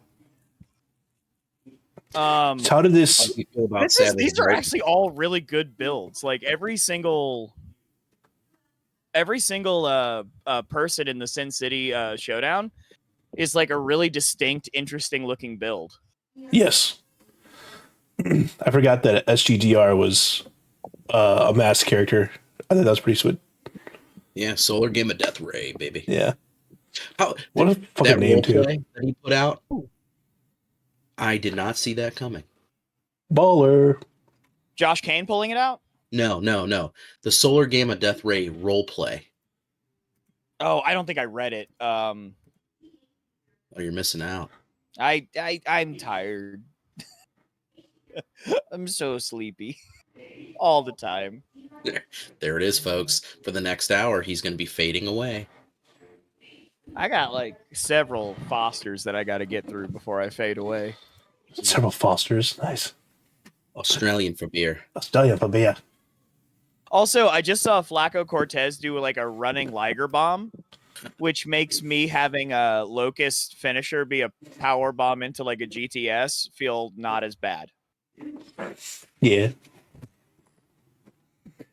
So how did this? These are actually all really good builds. Like every single person in the Sin City showdown is like a really distinct, interesting looking build. Yes. I forgot that SGDR was a masked character. I think that was pretty sweet. Yeah, Solar Game of Death Ray, baby. Yeah. What a fucking name too. That he put out, I did not see that coming. Baller. Josh Kane pulling it out? No. The Solar Game of Death Ray role play. Oh, I don't think I read it. Oh, you're missing out. I'm tired. I'm so sleepy all the time. There it is, folks. For the next hour, he's going to be fading away. I got like several Fosters that I got to get through before I fade away. Several Fosters. Nice. Australian for beer. Australian for beer. Also, I just saw Flaco Cortez do like a running Liger bomb, which makes me having a Locust finisher be a power bomb into like a GTS feel not as bad. Yeah.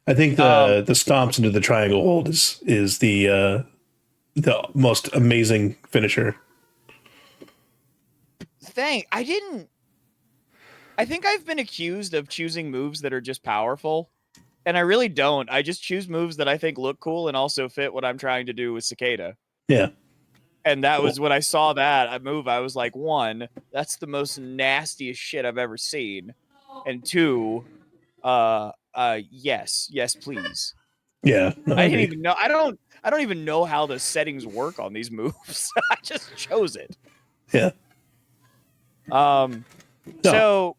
I think the stomps into the triangle hold is the most amazing finisher. I think I've been accused of choosing moves that are just powerful, and I really don't. I just choose moves that I think look cool and also fit what I'm trying to do with Cicada. Yeah. And that was when I saw that move, I was like, one, that's the most nastiest shit I've ever seen. And two, yes, please. Yeah. No, I didn't even know. I don't even know how the settings work on these moves. I just chose it. Yeah. So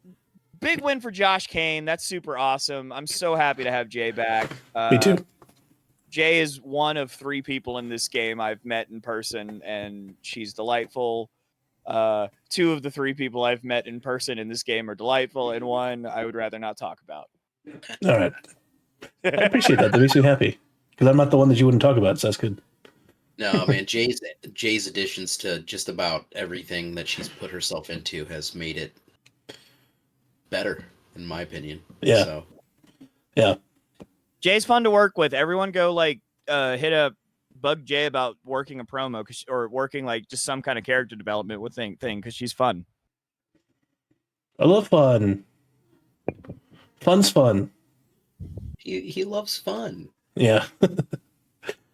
big win for Josh Kane. That's super awesome. I'm so happy to have Jay back. Me too. Jay is one of 3 people in this game I've met in person, and she's delightful. 2 of the 3 people I've met in person in this game are delightful, and 1 I would rather not talk about. All right. I appreciate that. That makes me happy because I'm not the one that you wouldn't talk about, so that's good. No, man, Jay's additions to just about everything that she's put herself into has made it better, in my opinion. Yeah. So. Yeah. Jay's fun to work with. Everyone go hit up Bug Jay about working a promo or working like just some kind of character development with thing because she's fun. I love fun. Fun's fun. He loves fun. Yeah.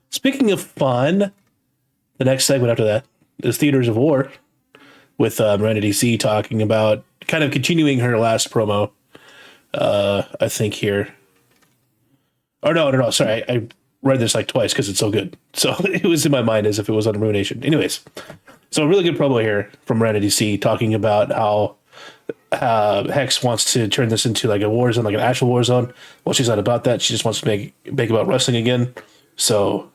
Speaking of fun, the next segment after that is Theaters of War with Miranda DC talking about kind of continuing her last promo. I think here. Oh, no. Sorry. I read this like twice because it's so good. So it was in my mind as if it was on Ruination. Anyways, so a really good promo here from Miranda DC talking about how Hex wants to turn this into like a war zone, like an actual war zone. Well, she's not about that. She just wants to make about wrestling again. So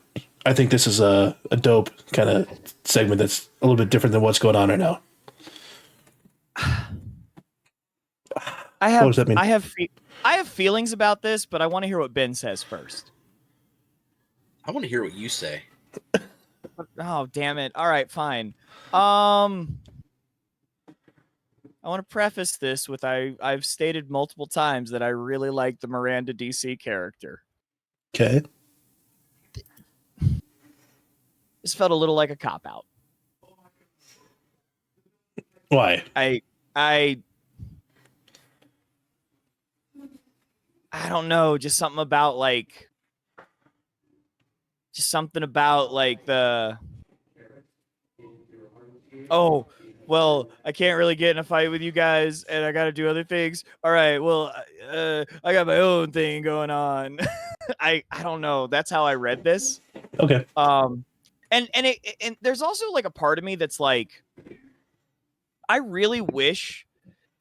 I think this is a dope kind of segment that's a little bit different than what's going on right now. What does that mean? I have feelings about this, but I want to hear what Ben says first. I want to hear what you say. Oh, damn it. All right, fine. I want to preface this with I've stated multiple times that I really like the Miranda DC character. Okay. This felt a little like a cop-out. Why? I don't know, just something about the oh, well, I can't really get in a fight with you guys and I got to do other things. All right, well, I got my own thing going on. I don't know. That's how I read this. Okay. And there's also like a part of me that's like, I really wish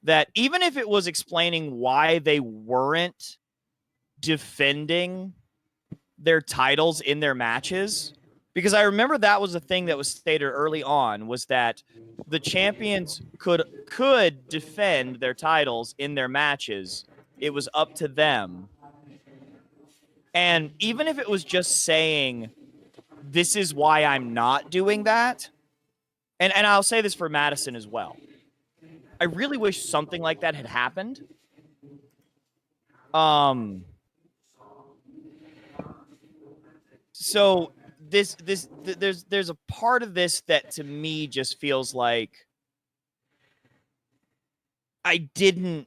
that even if it was explaining why they weren't defending their titles in their matches, because I remember that was a thing that was stated early on, was that the champions could defend their titles in their matches. It was up to them. And even if it was just saying, this is why I'm not doing that, and I'll say this for Madison as well, I really wish something like that had happened. So there's a part of this that to me just feels like it's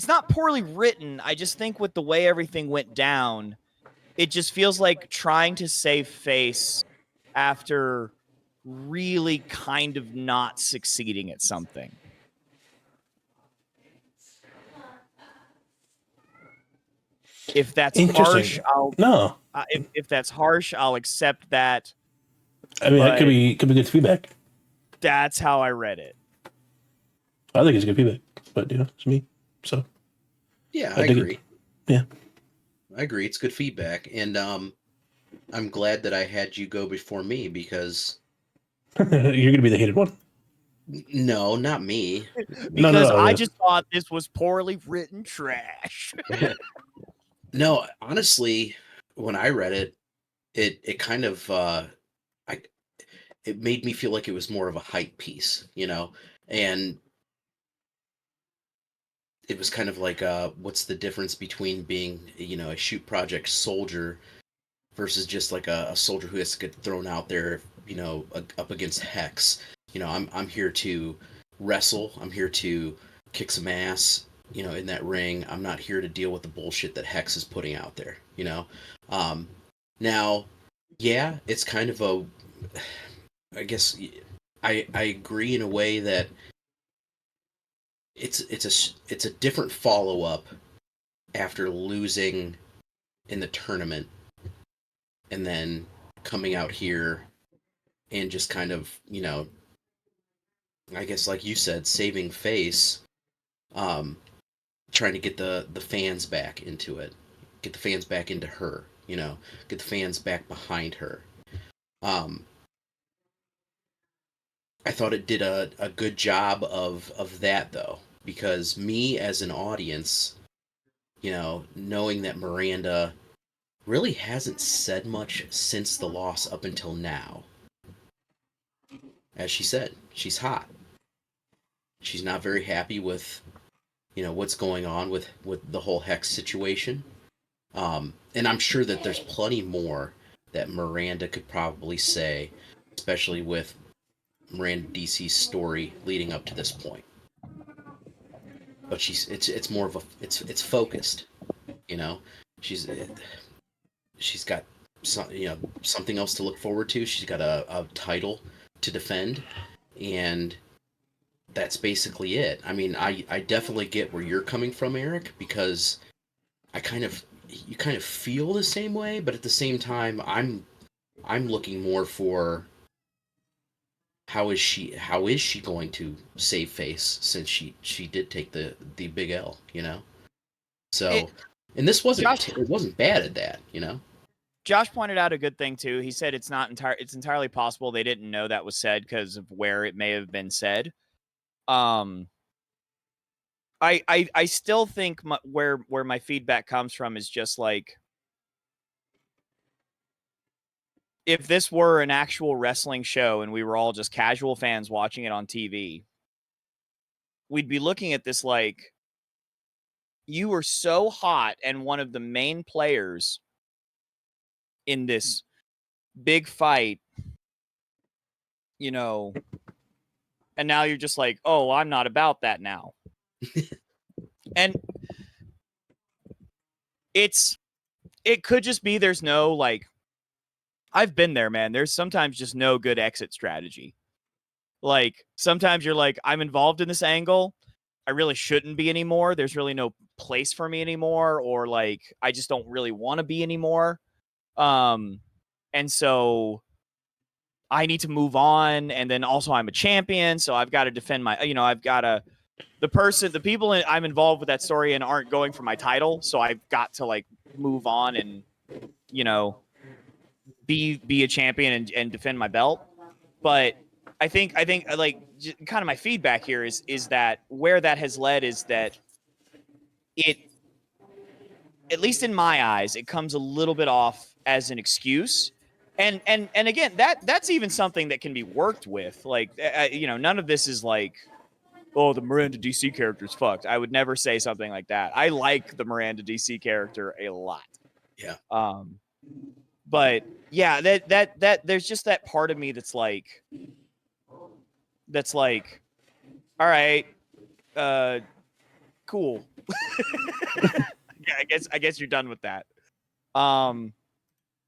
not poorly written. I just think with the way everything went down, it just feels like trying to save face after really kind of not succeeding at something. If that's harsh, if that's harsh, I'll accept that. I mean, that could be good feedback. That's how I read it. I think it's good feedback, but it's me. So yeah, I agree. Yeah, I agree. It's good feedback, and I'm glad that I had you go before me because You're gonna be the hated one. no, not me. Because I Yeah. just thought this was poorly written trash. No, honestly, when I read it, it kind of I it made me feel like it was more of a hype piece, you know, and it was kind of like what's the difference between being, you know, a shoot project soldier versus just like a soldier who has to get thrown out there, you know, up against Hex. You know, I'm here to wrestle. I'm here to kick some ass, you know, in that ring. I'm not here to deal with the bullshit that Hex is putting out there, you know. Um, Now, yeah, it's kind of a, I guess, I agree in a way that it's a different follow up after losing in the tournament and then coming out here and just kind of, you know, I guess like you said, saving face, um, trying to get the fans back into it, get the fans back into her, you know, get the fans back behind her. Um, I thought it did a good job of that though, because me as an audience, you know, knowing that Miranda really hasn't said much since the loss up until now. As she said, she's hot. She's not very happy with, you know, what's going on with the whole Hex situation. And I'm sure that there's plenty more that Miranda could probably say, especially with Miranda DC's story leading up to this point. But it's more of a it's focused, you know. She's she's got some, you know, something else to look forward to. She's got a title to defend, and that's basically it. I mean, I definitely get where you're coming from, Eric, because you kind of feel the same way, but at the same time, I'm looking more for how is she going to save face since she did take the big L, you know? So, It, and this Josh, it wasn't bad at that, you know? Josh pointed out a good thing too. He said it's entirely possible they didn't know that was said because of where it may have been said. Um, I still think where my feedback comes from is just like, if this were an actual wrestling show and we were all just casual fans watching it on TV, we'd be looking at this like, you were so hot and one of the main players in this big fight, you know, and now you're just like, oh, I'm not about that now. And it could just be there's no, like, I've been there, man. There's sometimes just no good exit strategy. Like, sometimes you're like, I'm involved in this angle. I really shouldn't be anymore. There's really no place for me anymore, or like, I just don't really want to be anymore. And so I need to move on. And then also I'm a champion, so I've got to defend my, you know, I've got to, the people I'm involved with that story and aren't going for my title. So I've got to like move on and, you know, be a champion and defend my belt. But I think like kind of my feedback here is that where that has led is that it, at least in my eyes, it comes a little bit off as an excuse. And again, that's even something that can be worked with. Like, you know, none of this is like, oh, the Miranda DC character is fucked. I would never say something like that. I like the Miranda DC character a lot. Yeah. But yeah, that there's just that part of me that's like, all right, cool. Yeah, I guess you're done with that.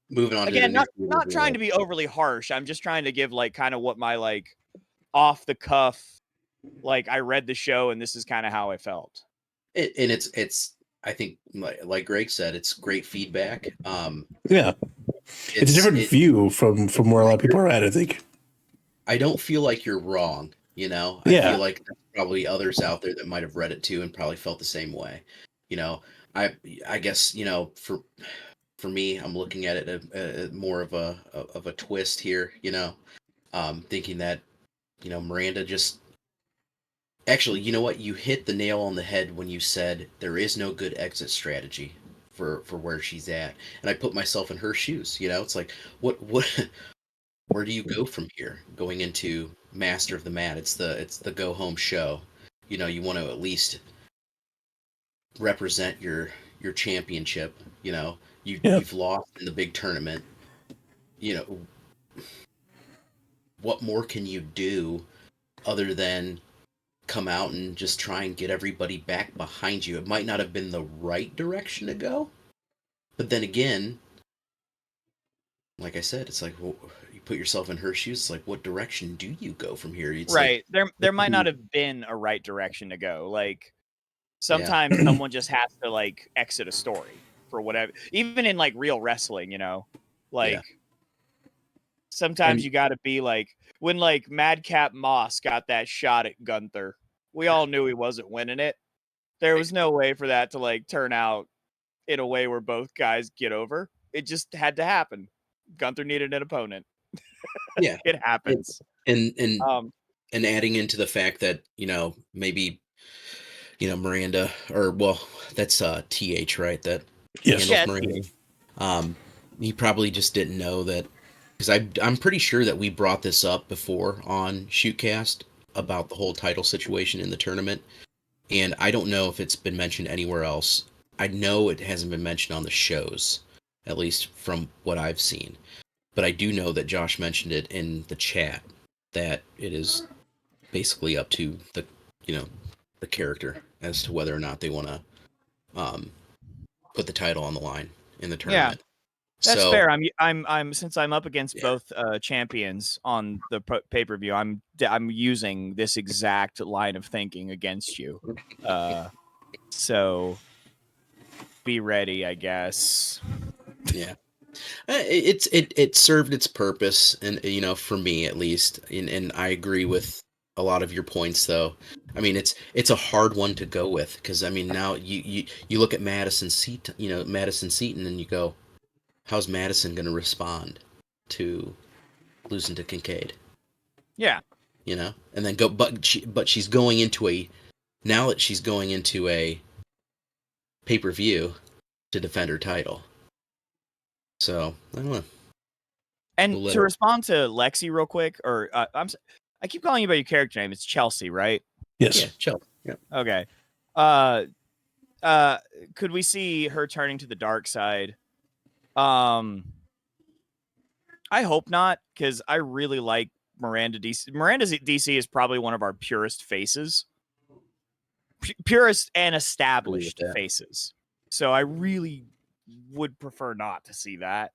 Moving on Again, to not trying to be overly harsh. I'm just trying to give like kind of what my like off the cuff, like, I read the show and this is kind of how I felt. and it's I think like Greg said, it's great feedback. Yeah, it's a different view from where a lot of people are at, I think. I don't feel like you're wrong, you know. I Yeah. feel like there's probably others out there that might have read it too and probably felt the same way. You know, I guess, you know, for for me, I'm looking at it more of a twist here. Thinking that Miranda just actually, you know what? You hit the nail on the head when you said there is no good exit strategy for where she's at, and I put myself in her shoes. It's like what where do you go from here going into Master of the Mat? It's the go home show. You want to at least represent your championship. You've lost in the big tournament. What more can you do other than come out and just try and get everybody back behind you? It might not have been the right direction to go, but then again, like I said, it's like, well, you put yourself in her shoes. It's like, what direction do you go from here? It's right. Like, there might not have been a right direction to go. Like sometimes someone just has to like exit a story for whatever. Even in like real wrestling, sometimes you got to be like when like Madcap Moss got that shot at Gunther. We all knew he wasn't winning it. There was no way for that to like turn out in a way where both guys get over. It just had to happen. Gunther needed an opponent. Yeah, it happens. And adding into the fact that maybe Miranda, or well, that's TH, right? That handles Miranda. He probably just didn't know that, because I'm pretty sure that we brought this up before on Shootcast about the whole title situation in the tournament, and I don't know if it's been mentioned anywhere else. I know it hasn't been mentioned on the shows, at least from what I've seen. But I do know that Josh mentioned it in the chat, that it is basically up to the character as to whether or not they want to put the title on the line in the tournament. Yeah, that's fair. I'm since I'm up against both champions on the pay-per-view, I'm using this exact line of thinking against you. So be ready, I guess. Yeah. It served its purpose, and for me at least, and I agree with a lot of your points, though. I mean, it's a hard one to go with, because I mean, now you look at Madison Seaton, and you go, how's Madison going to respond to losing to Kincaid? Yeah, and then go, but she's going into a pay-per-view to defend her title. So I don't know. And to respond to Lexi real quick, or I keep calling you by your character name. It's Chelsea, right? Yes. Yeah, Chelsea. Yeah. Okay. Could we see her turning to the dark side? I hope not, because I really like Miranda DC. Miranda DC is probably one of our purest faces, purest and established faces. So I really would prefer not to see that.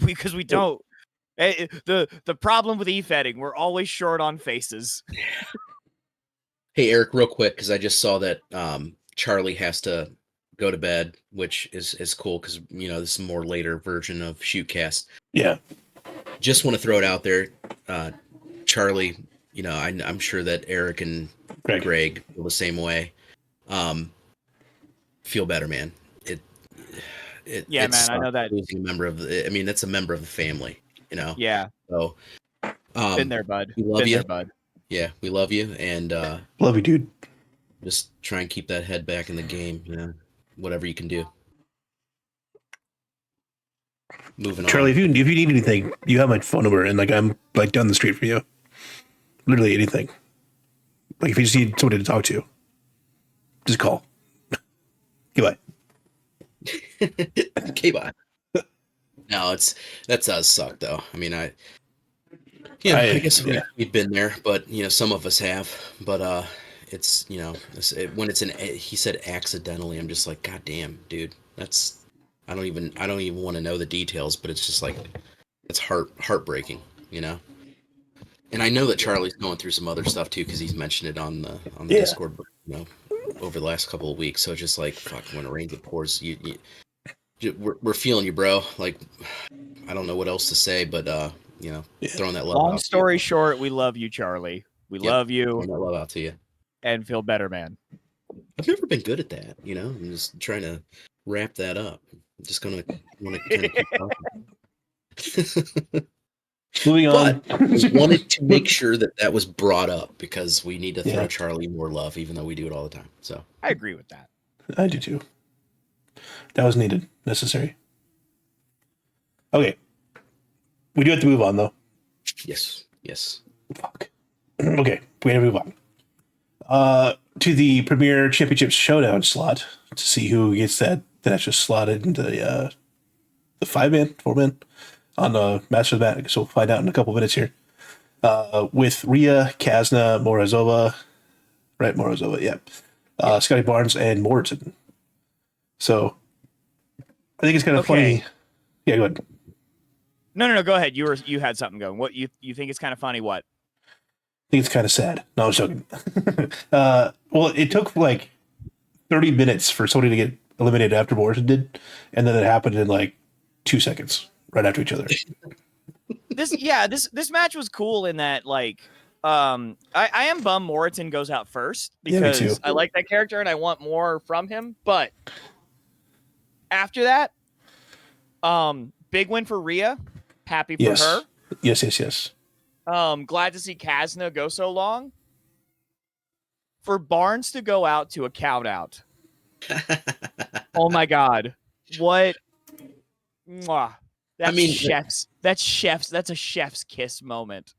Because we don't. The problem with e-fetting, we're always short on faces. Hey Eric, real quick, because I just saw that Charlie has to go to bed, which is cool, because this is a more later version of Shootcast. Yeah. Just want to throw it out there, Charlie. I'm sure that Eric and Greg feel the same way. Feel better, man. Yeah, man, I know that. Losing a member of that's a member of the family, Yeah. So, been there, bud. We love you, bud. Yeah, we love you, and love you, dude. Just try and keep that head back in the game. Whatever you can do. Moving Charlie, on. if you need anything, you have my phone number, and I'm down the street from you. Literally anything. Like if you just need somebody to talk to, just call. Goodbye. Okay, bye. No, that does suck though. I mean, I guess we've been there, but some of us have. But it's when it's he said accidentally, I'm just like, God damn, dude. That's I don't even want to know the details, but it's just like it's heartbreaking, And I know that Charlie's going through some other stuff too, because he's mentioned it on the Discord, over the last couple of weeks. So it's just like, fuck, when it rains, it pours. We're feeling you, bro. Like, I don't know what else to say, but throwing that love. Long story short, we love you, Charlie. We love you. Throwing that love out to you. And feel better, man. I've never been good at that. I'm just trying to wrap that up. I'm just gonna want to kind of keep talking. Moving on. But I wanted to make sure that was brought up because we need to throw Yeah. Charlie more love, even though we do it all the time. So I agree with that. I do too. That was needed, necessary. Okay. We do have to move on, though. yes. Fuck. Okay, we have to move on. To the Premier Championship Showdown slot to see who gets that extra slotted into the 5-man, 4-man on the Master of the Mat. So we'll find out in a couple minutes here. With Rhea, Kazna, Morozova, right? Morozova, yeah. Scotty Barnes and Morton. So I think it's kind of funny. Yeah, go ahead. No. Go ahead. You had something going. What you think it's kind of funny? What? I think it's kind of sad. No, I was joking. Well, it took like 30 minutes for somebody to get eliminated after Morrison did, and then it happened in like 2 seconds, right after each other. This match was cool in that like I am bummed Morrison goes out first because me too. I like that character and I want more from him. But after that, big win for Rhea. Happy for her. Yes. Glad to see Kazna go so long. For Barnes to go out to a count out. Oh my God. What? Mwah. That's a chef's kiss moment.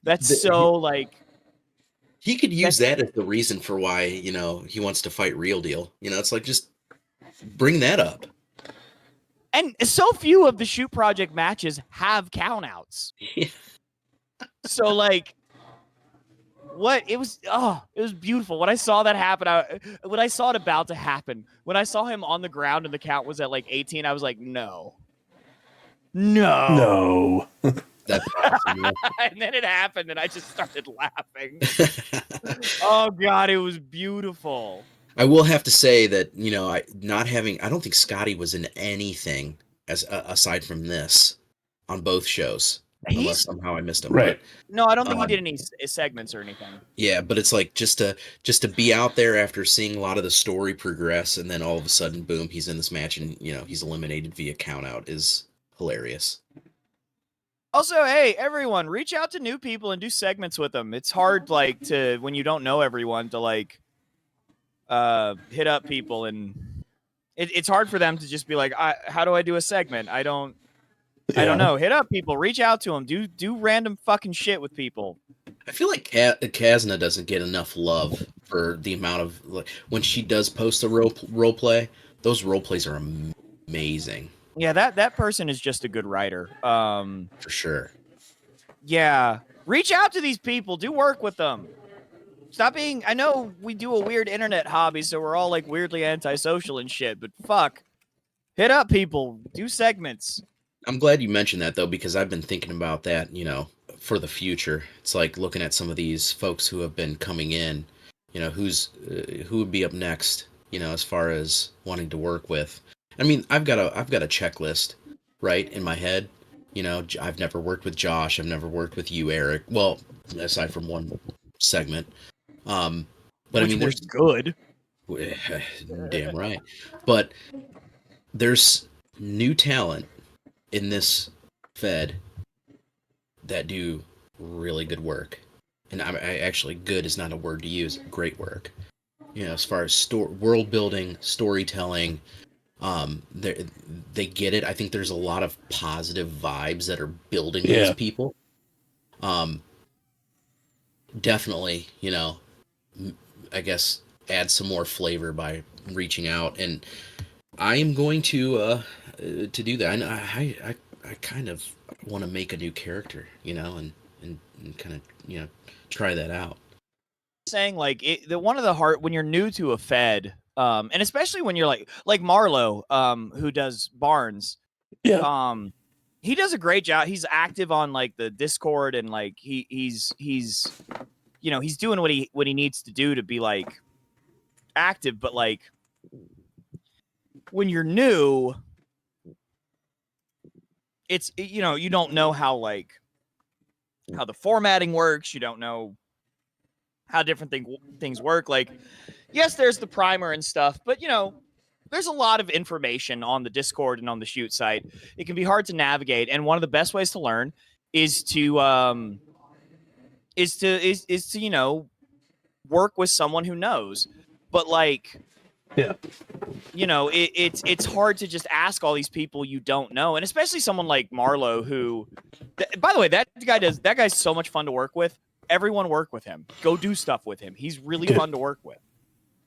That's so like he could use that as the reason for why, he wants to fight Real Deal. It's like, just bring that up. And so few of the Shoot Project matches have countouts. Yeah. So like, what it was beautiful when I saw that happen. When I saw it about to happen, when I saw him on the ground and the count was at like 18, I was like, no. That's awesome. And then it happened, and I just started laughing. Oh God, it was beautiful. I will have to say that I don't think Scotty was in anything aside from this on both shows. Unless somehow I missed him. Right. But, no, I don't think he did any segments or anything. Yeah, but it's like just to be out there after seeing a lot of the story progress, and then all of a sudden, boom, he's in this match, and he's eliminated via countout is hilarious. Also, hey, everyone, reach out to new people and do segments with them. It's hard, like, when you don't know everyone, to like hit up people, and it's hard for them to just be like, how do I do a segment? I don't know. Hit up people, reach out to them, do random fucking shit with people. I feel like Kazna doesn't get enough love for the amount of when she does post a role play. Those role plays are amazing. Yeah, that person is just a good writer. For sure. Yeah, reach out to these people, do work with them. Stop being. I know we do a weird internet hobby, so we're all like weirdly antisocial and shit. But fuck, hit up people, do segments. I'm glad you mentioned that, though, because I've been thinking about that, for the future. It's like looking at some of these folks who have been coming in, who would be up next, as far as wanting to work with. I mean, I've got a checklist, right, in my head. I've never worked with Josh. I've never worked with you, Eric. Well, aside from one segment. But which I mean, there's good. Damn right. But there's new talent in this Fed that do really good work, and I actually, good is not a word to use. Great work, as far as world building, storytelling. They get it. I think there's a lot of positive vibes that are building these people. Definitely, I guess add some more flavor by reaching out, and I am going to do that. I kind of want to make a new character, and kind of try that out. Saying like one of the hard when you're new to a Fed, and especially when you're like Marlo, who does Barnes, he does a great job. He's active on like the Discord, and like he's he's doing what he needs to do to be like active, but like when you're new, it's you don't know how the formatting works. You don't know how different things work. Like, yes, there's the primer and stuff, but there's a lot of information on the Discord and on the shoot site. It can be hard to navigate, and one of the best ways to learn is to you know, work with someone who knows. But like, Yeah. you know, it's hard to just ask all these people you don't know, and especially someone like Marlo, who, by the way, that guy's so much fun to work with. Everyone work with him. Go do stuff with him. He's really fun to work with.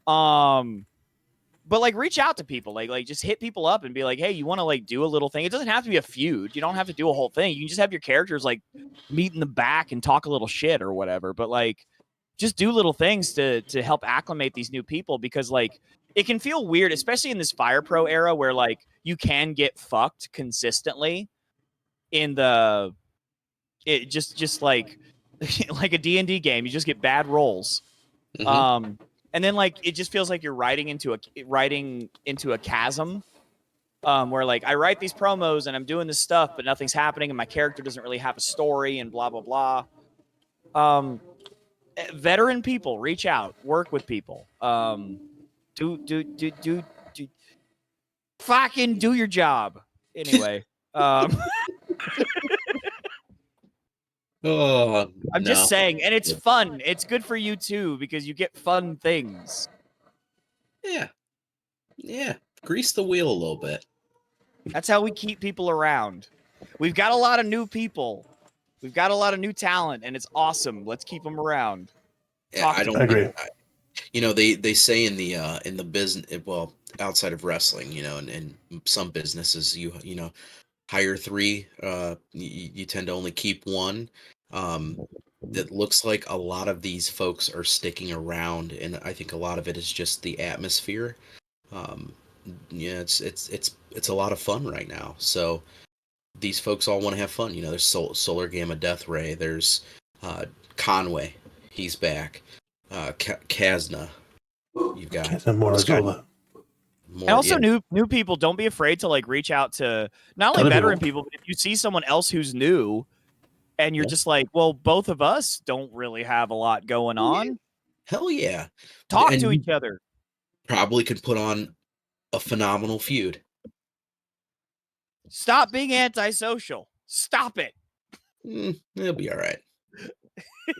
But like, reach out to people, like just hit people up and be like, hey, you want to like do a little thing? It doesn't have to be a feud. You don't have to do a whole thing. You can just have your characters like meet in the back and talk a little shit or whatever. But like, just do little things to help acclimate these new people, because like, it can feel weird, especially in this Fire Pro era where like you can get fucked consistently in the just like like a D&D game. You just get bad rolls. Mhm. And then like it just feels like you're riding into a chasm, where like I write these promos and I'm doing this stuff, but nothing's happening, and my character doesn't really have a story, and blah blah blah. Veteran people, reach out, work with people. Do fucking do your job anyway. Oh, I'm no. just saying, and it's fun. It's good for you too, because you get fun things. Yeah. Grease the wheel a little bit. That's how we keep people around. We've got a lot of new people. We've got a lot of new talent, and it's awesome. Let's keep them around. Yeah, I don't agree. You know, they say in the business, well, outside of wrestling, you know, and some businesses, you know, hire 3, you tend to only keep 1. It looks like a lot of these folks are sticking around, and I think a lot of it is just the atmosphere. Yeah, it's a lot of fun right now. So these folks all want to have fun. You know, there's Solar Gamma Death Ray. There's Conway. He's back. Kazna. You've got Morozova. And also new people, don't be afraid to like reach out to not only veteran people, but if you see someone else who's new and you're just like, well, both of us don't really have a lot going on. Hell yeah. Talk to each other. Probably could put on a phenomenal feud. Stop being antisocial. Stop it. They'll be all right.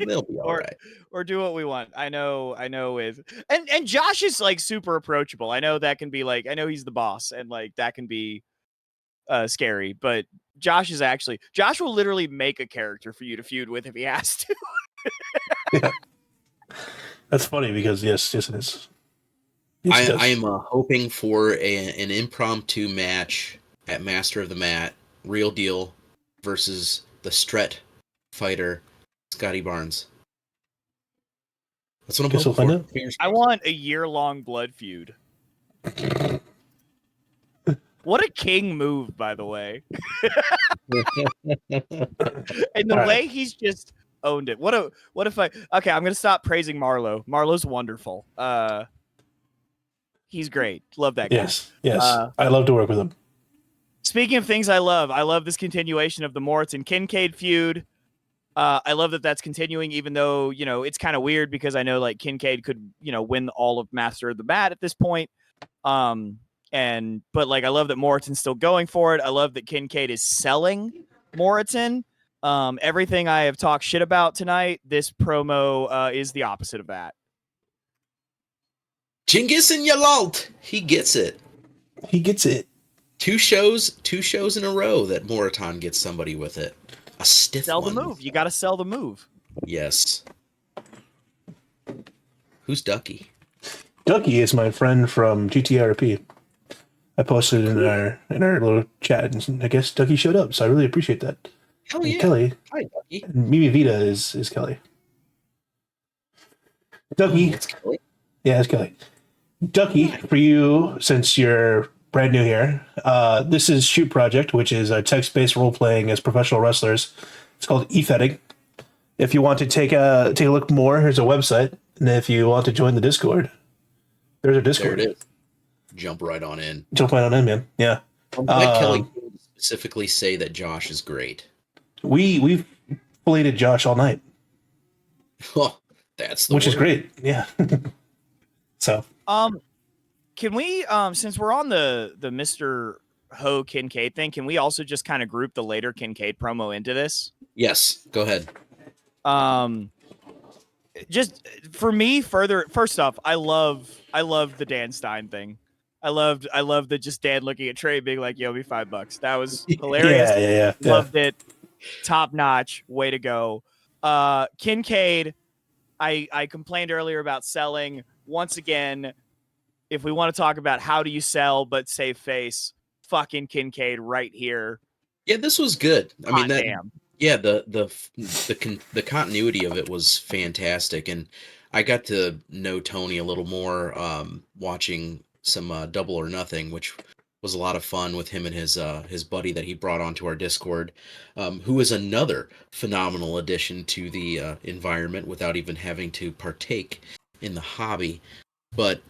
They'll be all right. Or do what we want. I know with and Josh is like super approachable. I know that can be like, I know he's the boss, and like that can be scary, but Josh will literally make a character for you to feud with if he has to. Yeah. That's funny because yes it is. I am hoping for an impromptu match at Master of the Mat, Real Deal versus the Stret fighter, Scotty Barnes. That's what I'm hoping for. I want a year-long blood feud. What a king move, by the way. And the way he's just owned it. What if I'm gonna stop praising Marlo. Marlo's wonderful. He's great. Love that guy. Yes. I love to work with him. Speaking of things I love this continuation of the Moritz and Kincaid feud. I love that that's continuing, even though, you know, it's kind of weird because I know like Kincaid could, you know, win all of Master of the Mat at this point. But like, I love that Moritz still going for it. I love that Kincaid is selling Moritz. Everything I have talked shit about tonight, this promo is the opposite of that. Genghis and Yalalt, he gets it. He gets it. 2 shows in a row that Moriton gets somebody with it. A stiff Sell one. the move. You got to sell the move. Yes. Who's Ducky? Ducky is my friend from GTRP. I posted in our little chat, and I guess Ducky showed up, so I really appreciate that. Hell yeah. Kelly. Hi, Ducky. Mimi Vita is Kelly. Ducky. It's Kelly. Yeah, it's Kelly. Ducky, for you, since you're brand new here, this is Shoot Project, which is a text-based role-playing as professional wrestlers. It's called eFetting. If you want to take a look more, here's a website. And if you want to join the Discord, there's a Discord. There it is. Jump right on in. Jump right on in, man. Yeah. Let Kelly specifically say that Josh is great. We've filleted Josh all night. Oh, that's the which word. is great. Yeah. So Can we, since we're on the Mr. Ho Kincaid thing, can we also just kind of group the later Kincaid promo into this? Yes, go ahead. Just for me, first off, I love the Dan Stein thing. I loved the just Dan looking at Trey being like, "Yo, me $5." That was hilarious. Yeah. Loved it. Top notch. Way to go. Kincaid, I complained earlier about selling. Once again, if we want to talk about how do you sell but save face, fucking Kincaid right here. Yeah, this was good. I mean, damn. Yeah, the continuity of it was fantastic, and I got to know Tony a little more watching some Double or Nothing, which was a lot of fun with him and his buddy that he brought onto our Discord, who is another phenomenal addition to the environment without even having to partake in the hobby. But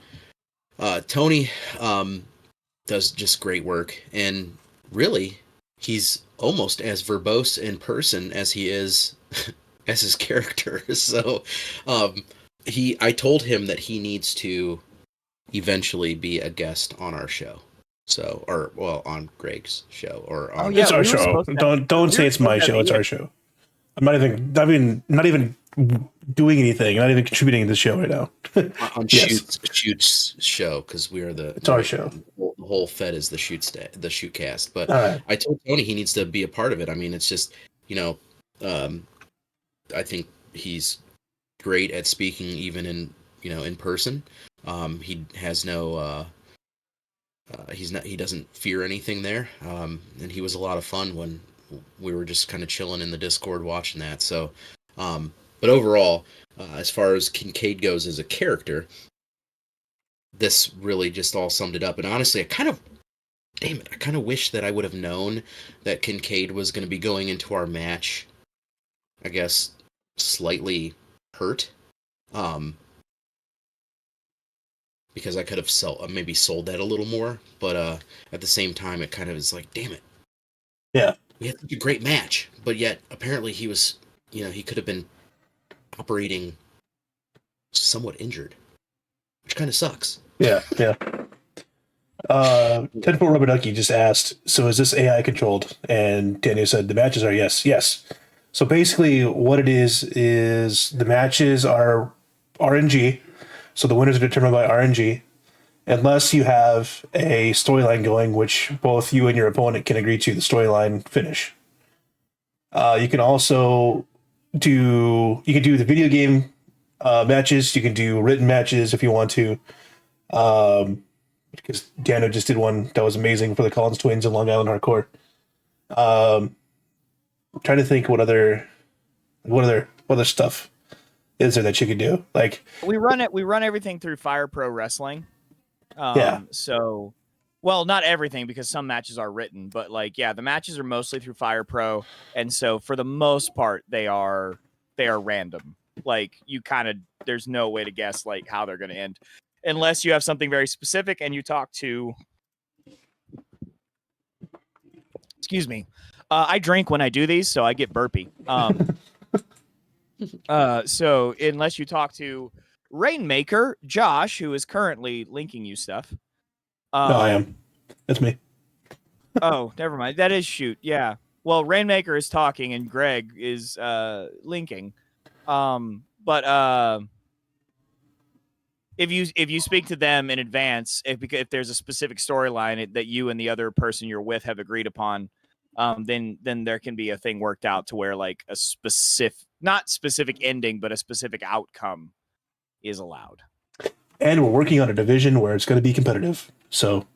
Tony does just great work, and really, he's almost as verbose in person as he is as his character. So I told him that he needs to eventually be a guest on our show. So, on Greg's show, or on it's our show. Don't say it's my show. It's our show. I'm not even doing anything. Not even contributing to the show right now. On Shoot's show, because it's our show. The whole Fed is the shoot cast. But right. I told Tony he needs to be a part of it. I mean, it's just, I think he's great at speaking even in person. He has no he doesn't fear anything there. And he was a lot of fun when we were just kind of chilling in the Discord watching that. So, but overall, as far as Kincaid goes as a character, this really just all summed it up. And honestly, I kind of wish that I would have known that Kincaid was going to be going into our match, I guess, slightly hurt. Because I could have maybe sold that a little more. But at the same time, it kind of is like, damn it. Yeah. We had such a great match, but yet apparently he was, he could have been operating somewhat injured, which kind of sucks. Yeah. 10-foot rubber ducky just asked, so is this AI controlled? And Daniel said the matches are yes. So basically what it is the matches are RNG. So the winners are determined by RNG, unless you have a storyline going, which both you and your opponent can agree to the storyline finish. You can also do the video game matches. You can do written matches if you want to. Because Dano just did one that was amazing for the Collins twins in Long Island Hardcore. I'm trying to think what other stuff is there that you could do. Like we run everything through Fire Pro Wrestling. So, well, not everything, because some matches are written, but the matches are mostly through Fire Pro, and so for the most part they are random. There's no way to guess how they're going to end, unless you have something very specific and you talk to. Excuse me, I drink when I do these, so I get burpy. So unless you talk to Rainmaker, Josh, who is currently linking you stuff. No, I am. That's me. Oh, never mind. That is Shoot. Yeah. Well, Rainmaker is talking and Greg is linking. But if you speak to them in advance, if there's a specific storyline that you and the other person you're with have agreed upon, then there can be a thing worked out to where a not specific ending, but a specific outcome is allowed. And we're working on a division where it's going to be competitive. So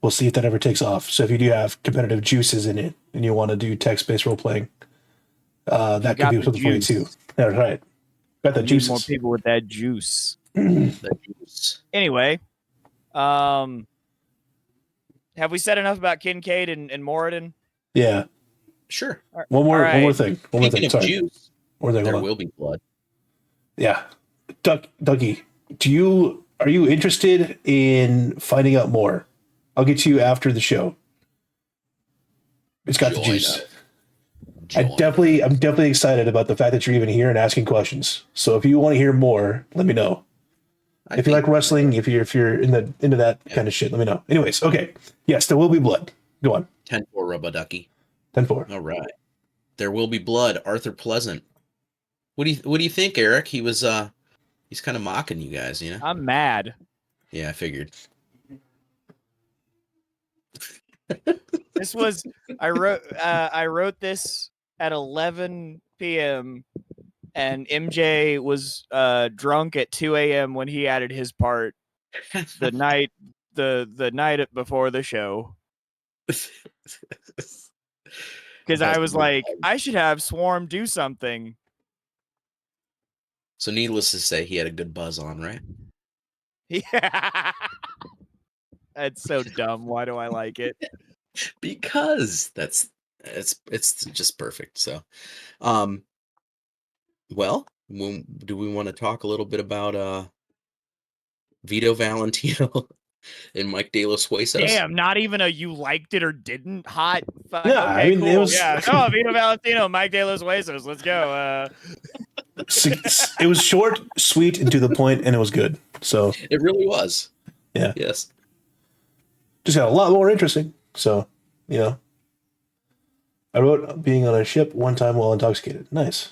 we'll see if that ever takes off. So if you do have competitive juices in it and you want to do text-based role-playing, that could be something for you too. That's right. Got the juices. More people with that juice. Anyway, have we said enough about Kincaid and Moradin? Yeah. Sure. One more thing. Sorry. Juice, there will be blood. Yeah. Dougie, are you interested in finding out more? I'll get to you after the show. It's got the juice. I'm definitely excited about the fact that you're even here and asking questions. So if you want to hear more, let me know. If you like wrestling, if you're into that kind of shit, let me know. Anyways, okay. Yes, there will be blood. Go on. 10-4 Rubba Ducky. 10-4. All right. There will be blood. Arthur Pleasant. What do you think, Eric? He's kind of mocking you guys, you know? I'm mad. Yeah, I figured. This was I wrote this at 11 p.m. and MJ was drunk at 2 a.m. when he added his part the night before the show. Because I was like, I should have Swarm do something. So needless to say, he had a good buzz on, right? Yeah. That's so dumb. Why do I like it? Because it's just perfect. So, well, do we want to talk a little bit about Vito Valentino and Mike De Los Huesos? Damn, not even a you liked it or didn't hot. Fuck, Yeah, okay, I mean, cool. it was. Yeah. Oh, Vito Valentino, Mike De Los Huesos. Let's go. It was short, sweet, and to the point, and it was good. So It really was. yeah, Yes. just got a lot more interesting. So I wrote being on a ship one time while intoxicated. Nice.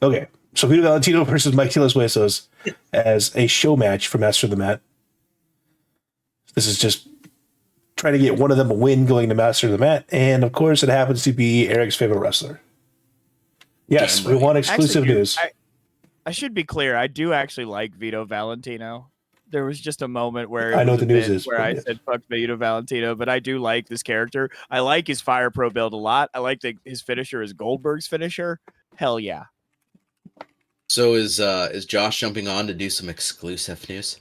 Okay, so Vito Valentino versus Mike De Los Huesos as a show match for Master of the Mat. This is just trying to get one of them a win going to Master of the Mat, and of course, it happens to be Eric's favorite wrestler. Yes, Damn we right. want exclusive Actually, news. I should be clear. I do actually like Vito Valentino. There was just a moment where I know what the news is, where but I yeah. said fuck Vito Valentino, but I do like this character. I like his Fire Pro build a lot. I like his finisher is Goldberg's finisher. Hell yeah. So is Josh jumping on to do some exclusive news?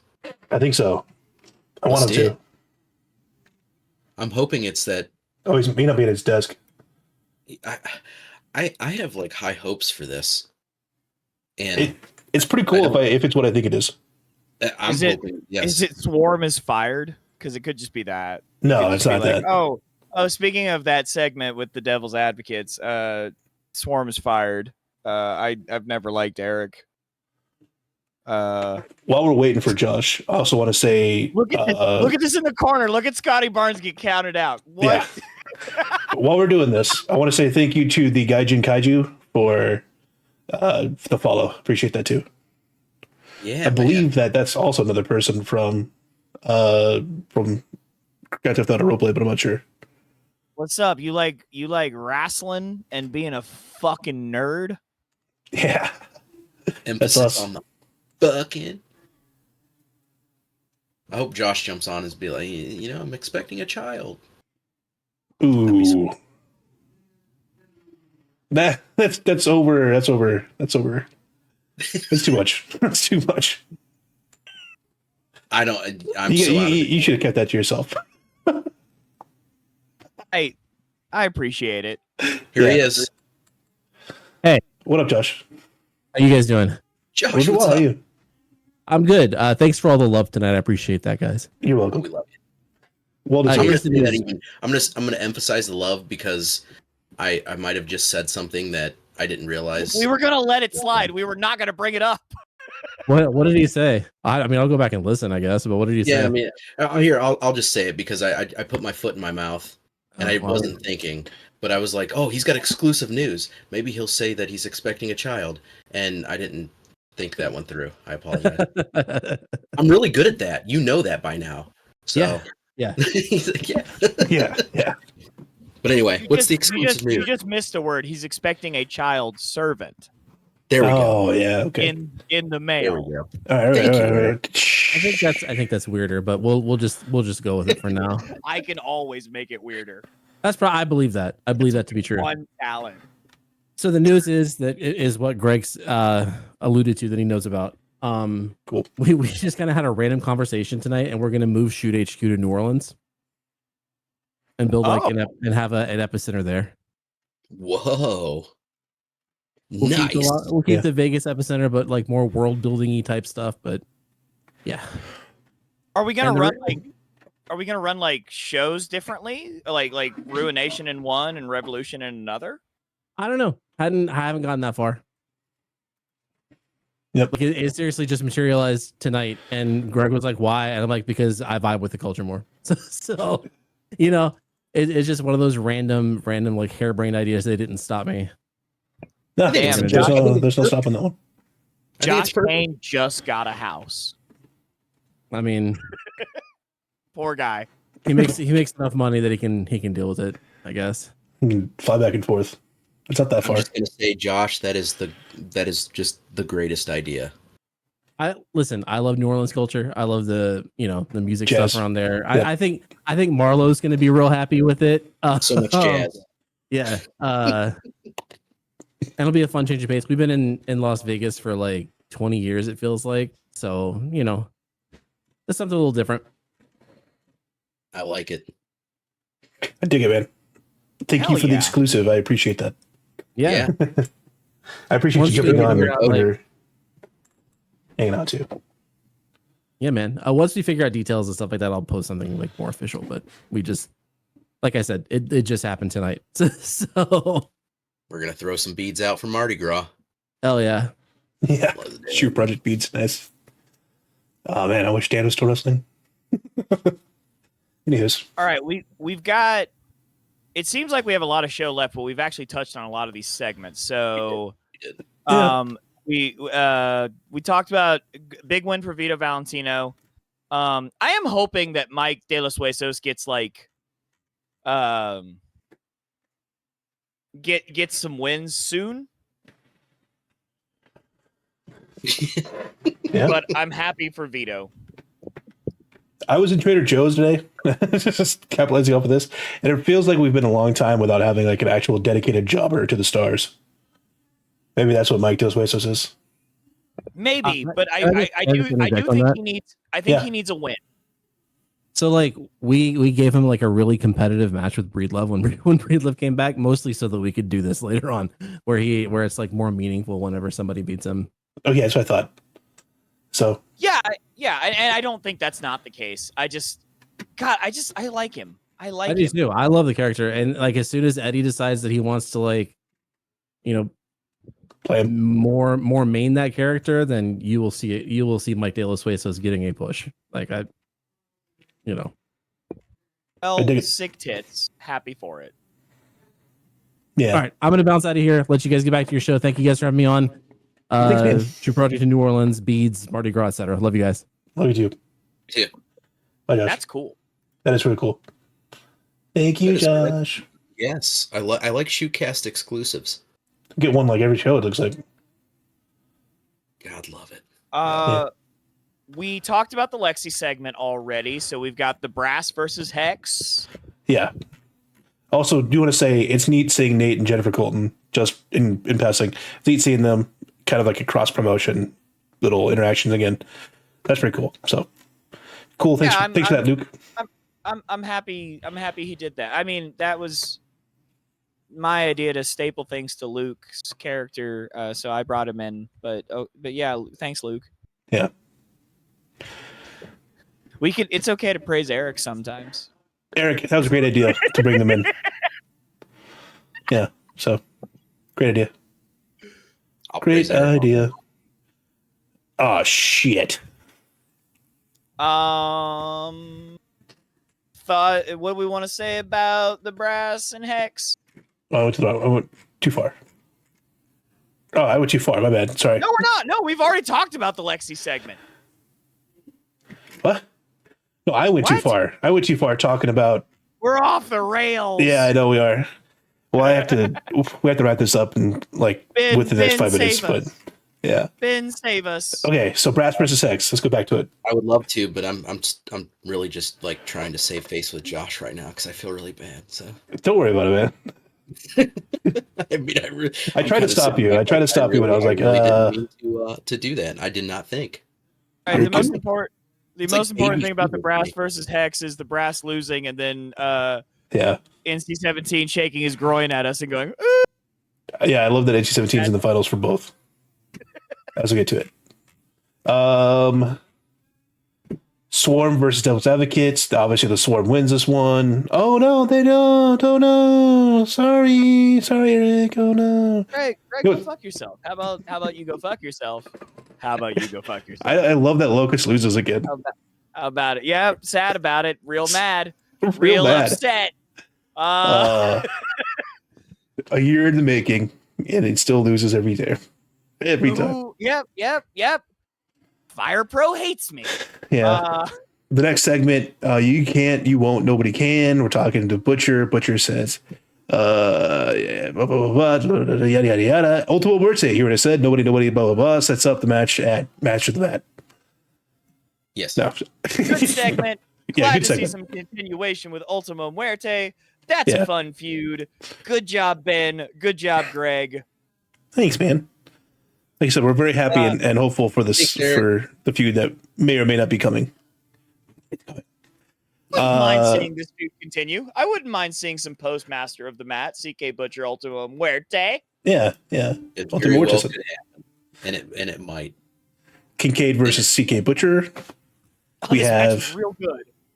I think so. I Let's want him do to. it. I'm hoping it's that. Oh, he may not be at his desk. I have like high hopes for this, and It's pretty cool if it's what I think it is. I'm hoping. Yes. Is it Swarm is fired? Because it could just be that. No, Could it's just be not that. Oh, speaking of that segment with the Devil's Advocates, Swarm is fired. I've never liked Eric. While we're waiting for Josh, I also want to say Look at this in the corner. Look at Scotty Barnes get counted out. What? Yeah. While we're doing this, I want to say thank you to the Gaijin Kaiju for the follow. Appreciate that too. Yeah, I believe that's also another person from Grand Theft Auto Roleplay, but I'm not sure. What's up? You like wrestling and being a fucking nerd? Yeah, emphasis us. on the fucking. I hope Josh jumps on and be like, I'm expecting a child. be sweet. Ooh, that's over. That's over. That's over. That's too much. That's too much. I don't. I'm so out of it. You should have kept that to yourself. I appreciate it. Here he Yeah. is. What up, Josh? How you guys doing? Josh, What's what's how up? are you? I'm good. Thanks for all the love tonight. I appreciate that, guys. You're We welcome. love you. Well I I'm gonna guess deserved. it say that is. even. I'm gonna emphasize the love because I might have just said something that I didn't realize. We were gonna let it slide. We were not gonna bring it up. What did he say? I mean, I'll go back and listen, I guess. But what did he say? Yeah, I mean, I'll just say it because I put my foot in my mouth and I wow. wasn't thinking, but I was like, oh, he's got exclusive news. Maybe he'll say that he's expecting a child, and I didn't think that went through. I apologize. I'm really good at that. You know that by now. So Yeah. he's like, yeah. Yeah. But anyway, what's the You exclusive You news? just missed a word. He's expecting a child servant There we go. Oh, yeah. Okay. in the There mail. we go. All right. Thank you, all right. Eric. I think that's weirder, but we'll just go with it for now. I can always make it weirder. That's probably I believe that. I believe that to be true. One talent. So the news is that it is what Greg's alluded to that he knows about. Cool. We just kind of had a random conversation tonight, and we're gonna move Shoot HQ to New Orleans and build and have an epicenter there. Whoa. We'll Nice. We'll keep the Vegas epicenter, but like more world building-y type stuff. But yeah, Are we gonna And the run re- like? Are we gonna run like shows differently, like Ruination in one and Revolution in another? I don't know. I haven't gotten that far. Yep. Like it seriously just materialized tonight, and Greg was like, "Why?" And I'm like, "Because I vibe with the culture more." So you know, it's just one of those random like harebrained ideas. They didn't stop me. No, Damn, there's no stopping that one. Josh Payne just got a house. I mean, Poor guy. he makes enough money that he can deal with it, I guess. You can fly back and forth. It's not that I'm far. just gonna say, Josh, that is just the greatest idea. I love New Orleans culture. I love the music Jazz. stuff around there. Yeah. I think Marlo's going to be real happy with it. So much jazz. Yeah. And it'll be a fun change of pace. We've been in Las Vegas for like 20 years, it feels like. So, it's something a little different. I like it. I dig it, man. Thank you for the exclusive. I appreciate that. Yeah. I appreciate Once you we jumping on figure out, when like- you're hanging out too. Yeah, man. Once we figure out details and stuff like that, I'll post something like more official. But we just, like I said, it just happened tonight. So We're gonna throw some beads out for Mardi Gras. hell yeah. Yeah. Shoot Project Beats. Nice. Oh man, I wish Dan was still wrestling. Anyways. All right, we've got. It seems like we have a lot of show left, but we've actually touched on a lot of these segments. So, we talked about big win for Vito Valentino. I am hoping that Mike De Los Huesos gets like, get some wins soon. Yeah. But I'm happy for Vito. I was in Trader Joe's today, just capitalizing off of this, and it feels like we've been a long time without having like an actual dedicated jobber to the stars. Maybe that's what Mike De Los Huesos is. Maybe, but I do think he needs. I think he needs a win. So like we gave him like a really competitive match with Breedlove when Breedlove came back, mostly so that we could do this later on, where it's like more meaningful whenever somebody beats him. Okay, that's what I thought. So Yeah, and I don't think that's not the case. I like him. I do too. I love the character, and like as soon as Eddie decides that he wants to like, play him more main that character, then you will see it. You will see Mike De Los Huesos getting a push. Like dig it. Sick tits. Happy for it. Yeah. All right, I'm gonna bounce out of here. Let you guys get back to your show. Thank you guys for having me on. Thanks, man. True Project in New Orleans, Beads, Mardi Gras, etc. Love you guys. Love you too. Yeah. Bye, Josh. That's cool. That is really cool. Thank you, That is Josh. Yes, I like Shootcast exclusives. Get one like every show, it looks like. God love it. We talked about the Lexi segment already, so we've got the Brass versus Hex. Yeah. Also, do you want to say it's neat seeing Nate and Jennifer Colton just in passing. It's neat seeing them kind of like a cross promotion little interactions again. That's pretty cool. So cool. Thanks for that, Luke. I'm happy. I'm happy he did that. I mean, that was my idea to staple things to Luke's character, so I brought him in. But yeah, thanks, Luke. Yeah. It's okay to praise Eric sometimes. Eric, that was a great idea to bring them in. Yeah. So great idea. Great idea. Oh shit. Thought what do we want to say about the Brass and Hex? I went too far. Oh, I went too far. My bad. Sorry. No, we're not. No, we've already talked about the Lexi segment. What? No, I went too What? far. I went too far talking about. We're off the rails. Yeah, I know we are. Well, we have to wrap this up in like Ben, with the next Ben, 5 minutes, save but us. yeah. Ben, save us. Okay, so Brass versus Hex. Let's go back to it. I would love to, but I'm really just like trying to save face with Josh right now because I feel really bad. So Don't worry about it, man. I mean, I tried to stop you. I tried to stop you, but I was like, didn't mean to do that. I did not think. All right, the most Okay. important It's like thing baby about the food, Brass right? versus Hex is the Brass losing and then yeah. NC-17 shaking his groin at us and going, Yeah, I love that NC-17's in the finals for both. As we get to it. Swarm versus Devil's Advocates. Obviously, the Swarm wins this one. Oh no, they don't. Oh no, sorry, Eric. Oh no. Greg, go fuck yourself. How about you go fuck yourself? How about you go fuck yourself? I love that Locust loses again. How about it? Yeah, sad about it. Real mad. Real mad. Upset. A year in the making, and it still loses every day. Every time. Yep. Fire Pro hates me. Yeah. The next segment, you can't, you won't, nobody can. We're talking to Butcher. Butcher says, yada, yada, yada. Ultimo Muerte, hear what I said? Nobody, blah, blah, blah. Sets up the match at Match of the Mat. Yes. No. Good segment. Yeah, Glad good to segment. see some continuation with Ultimo Muerte. That's a fun feud. Good job, Ben. Good job, Greg. Thanks, man. Like I said, we're very happy and hopeful for this, for the feud that may or may not be coming. Wouldn't mind seeing this feud continue. I wouldn't mind seeing some postmaster of the mat, CK Butcher, Ultimo Muerte. Yeah. It Ultimo very well Muerte. could happen. And it might. Kincaid versus CK Butcher. We this match have is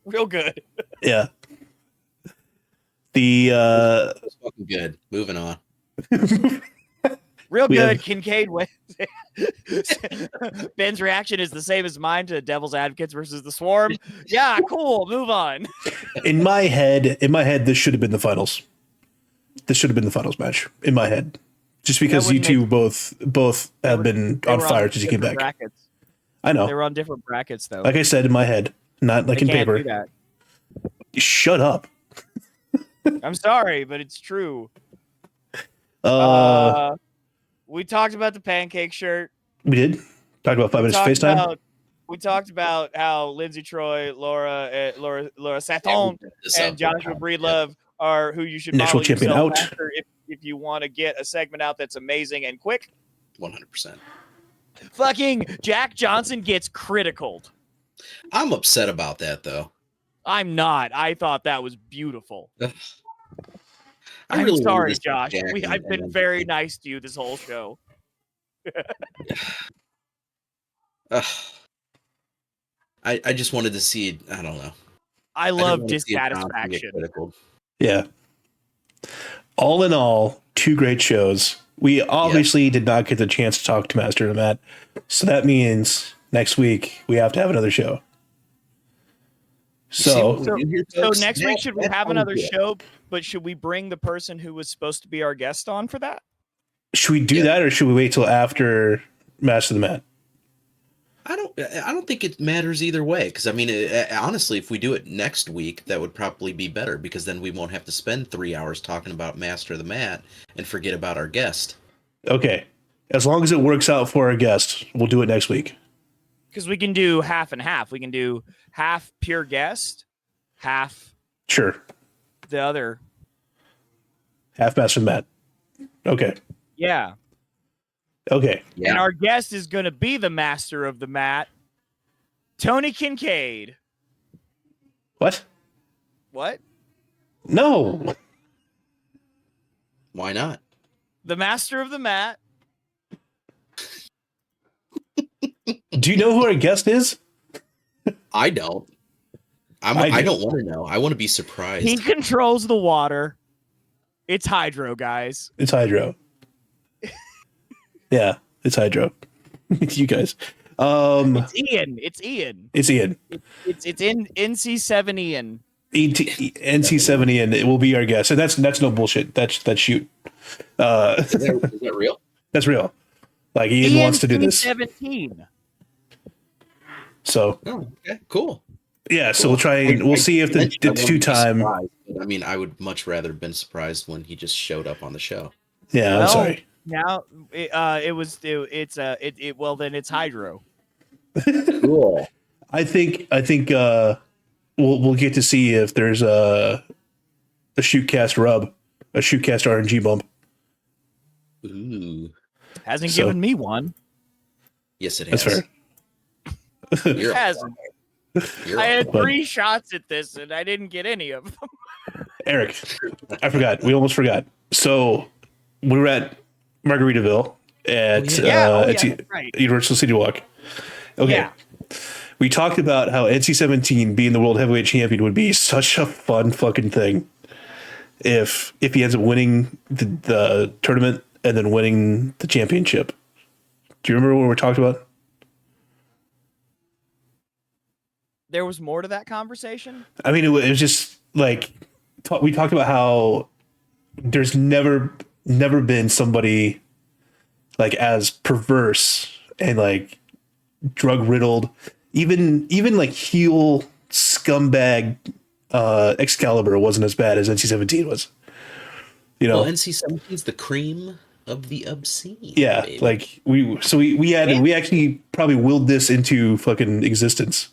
real good. Yeah. The It's fucking good. Moving on. Real We good. have- Kincaid wins. Ben's reaction is the same as mine to Devil's Advocates versus the Swarm. Yeah, cool. Move on. in my head, this should have been the finals. This should have been the finals match in my head, just because you wouldn't two both have been They on were fire since you came different back. Brackets. I They know. were on different brackets, though. Like I said, in my head, not like They in can't paper. do that. Shut up. I'm sorry, but it's true. Uh, We talked about the pancake shirt. we did talk about 5 minutes FaceTime. We talked about how Lindsay Troy, Laura Sathon, and Joshua Breedlove are who you should Next model world champion yourself out. after if you want to get a segment out that's amazing and quick. 100%. Fucking Jack Johnson gets criticaled. I'm upset about that though. I'm not. I thought that was beautiful. I I'm really sorry, wanted to see Josh. Jack I've been and- very nice to you this whole show. I just wanted to see. I don't know. I I didn't love want to see a Johnson get dissatisfaction. critical. Yeah. All in all, 2 great shows. We obviously did not get the chance to talk to Master of the Mat, so that means next week we have to have another show. So So next week, should we have another show? But should we bring the person who was supposed to be our guest on for that? should we do that, or should we wait till after Master of the Mat? I don't think it matters either way, because I mean, honestly, if we do it next week, that would probably be better, because then we won't have to spend 3 hours talking about Master of the Mat and forget about our guest. Okay. As long as it works out for our guest, we'll do it next week. Because we can do half and half. We can do half pure guest, half Sure. the other. Half Master of the Mat. Okay. Yeah. Okay. Yeah. And our guest is going to be the master of the mat, Tony Kincaid. What? What? No. Why not? The master of the mat. Do you know who our guest is? I don't. I don't want to know. I want to be surprised. He controls the water. It's Hydro, guys. It's Hydro. Yeah, it's Hydro. It's you guys. It's Ian. It's Ian. It's Ian. It's in NC7 Ian. NC7 Ian. It will be our guest, and that's no bullshit. That's shoot. Is that real? That's real. Like Ian wants to do this. 17. So Oh, okay, cool. yeah, so we'll try and we'll see if the I wouldn't be 2-time. surprised, but I mean, I would much rather have been surprised when he just showed up on the show. Yeah, I'm Well, sorry. Now well then it's Hydro. Cool. I think we'll get to see if there's a shootcast rub, a shootcast RNG bump. Ooh. Hasn't So- given me one. Yes, it has. That's fair. You're a Hasn't. You're I a had But- 3 shots at this and I didn't get any of them. Eric, I forgot. We almost forgot. So we were at Margaritaville at that's right. Universal City Walk. Okay. Yeah. We talked about how NC-17 being the world heavyweight champion would be such a fun fucking thing if he ends up winning the tournament and then winning the championship. Do you remember what we talked about? There was more to that conversation. I mean, it was just like we talked about how there's never been somebody like as perverse and like drug riddled, even like heel scumbag Excalibur wasn't as bad as NC-17 was. You know, well, NC-17 is the cream of the obscene. Yeah, baby. like we actually probably willed this into fucking existence.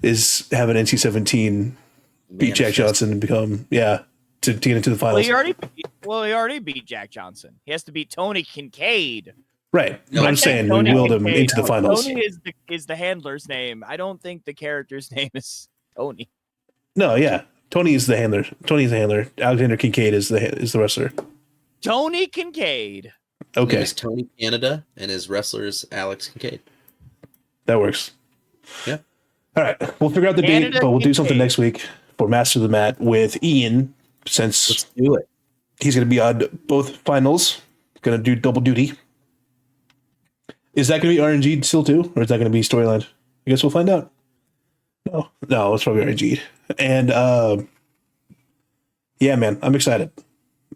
Is have an NC-17 beat Jack Johnson and become to get into the finals. Well, he already beat Jack Johnson. He has to beat Tony Kincaid. Right. No, but I'm saying we willed him into the finals. Tony is the handler's name. I don't think the character's name is Tony. No, yeah. Tony is the handler. Tony's the handler. Alexander Kincaid is the wrestler. Tony Kincaid. Okay. There's Tony Canada and his wrestler is Alex Kincaid. That works. Yeah. All right. We'll figure out the date, but we'll do something next week for Master of the Mat with Ian, since Let's do it. He's going to be on both finals. Going to do double duty. Is that going to be RNG still too? Or is that going to be storyline? I guess we'll find out. No, it's probably RNG. And yeah, man, I'm excited.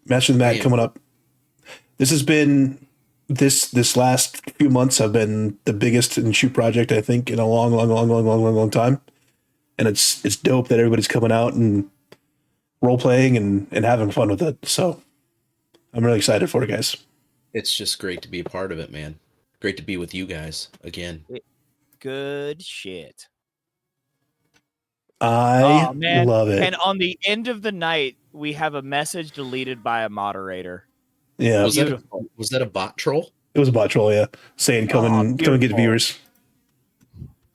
Master of the Mat coming up. This has been this last few months have been the biggest in shoot project I think in a long time, and it's dope that everybody's coming out and role playing and having fun with it. So I'm really excited for it, guys. It's just great to be a part of it, man. Great to be with you guys again. Good shit. I love it. And on the end of the night, we have a message deleted by a moderator. Yeah. Was that a bot troll? It was a bot troll, yeah. Saying come and get viewers.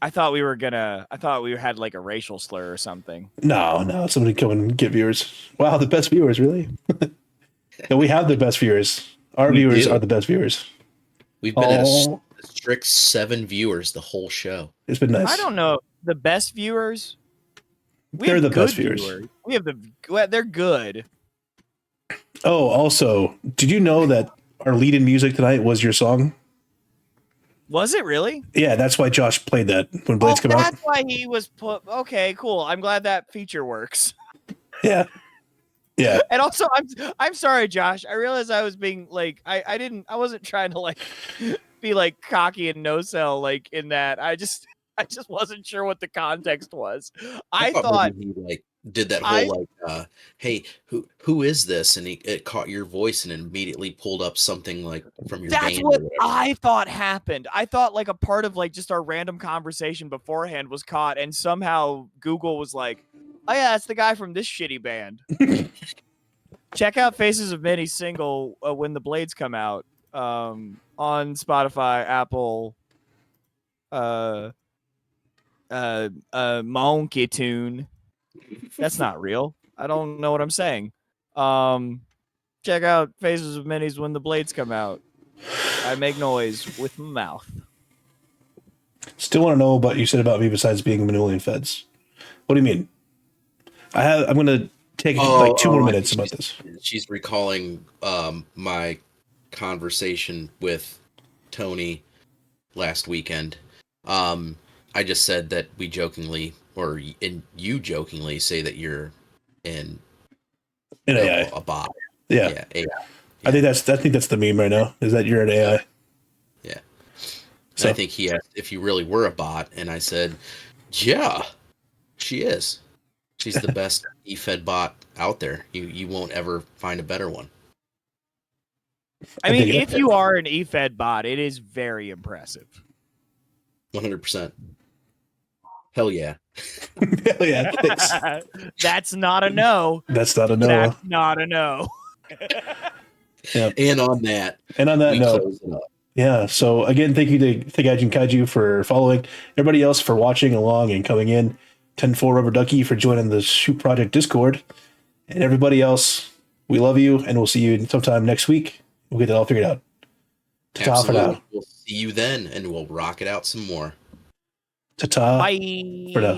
I thought we had like a racial slur or something. No, somebody come and get viewers. Wow, the best viewers, really? No, we have the best viewers. Our viewers are the best viewers. We've been at a strict 7 viewers the whole show. It's been nice. I don't know. The best viewers? They're the best viewers. We have they're good. Oh, also, did you know that our lead-in music tonight was your song? Was it really? Yeah, that's why Josh played that when Blades come out. That's why he was put. Okay, cool. I'm glad that feature works. Yeah. Yeah. And also, I'm sorry, Josh. I realized I was being like, I wasn't trying to like be like cocky and no sell like in that. I just wasn't sure what the context was. I thought he like did that whole hey, who is this? And it caught your voice and immediately pulled up something like from your that's band. what I thought happened. I thought like a part of like just our random conversation beforehand was caught, and somehow Google was like, oh yeah, that's the guy from this shitty band. Check out Faces of Many single When the Blades Come Out on Spotify, Apple, Monkey Tune. That's not real. I don't know what I'm saying. Check out Faces of Many's When the Blades Come Out. I make noise with my mouth. Still want to know what you said about me besides being a Manuelian Feds. What do you mean? I'm going to take like 2 more minutes about this. She's recalling my conversation with Tony last weekend. I just said that we jokingly, you jokingly say that you're in AI. A bot. Yeah. AI. I think that's the meme right now. Is that you're an AI? Yeah. So I think he asked if you really were a bot, and I said, yeah, she is. She's the best e-fed bot out there. You won't ever find a better one. I mean, if you are an e-fed bot, it is very impressive. 100%. Hell yeah. Hell yeah. Thanks. That's not a no. That's not a no. That's not a no. Yep. And on that note, close it up. Yeah. So again, thank you to Gaijin Kaiju for following. Everybody else for watching along and coming in. 10-4 Rubber Ducky for joining the Shoot Project Discord. And everybody else, we love you, and we'll see you sometime next week. We'll get it all figured out. Ta-ta for now. We'll see you then, and we'll rock it out some more. Ta-ta. Bye. For now.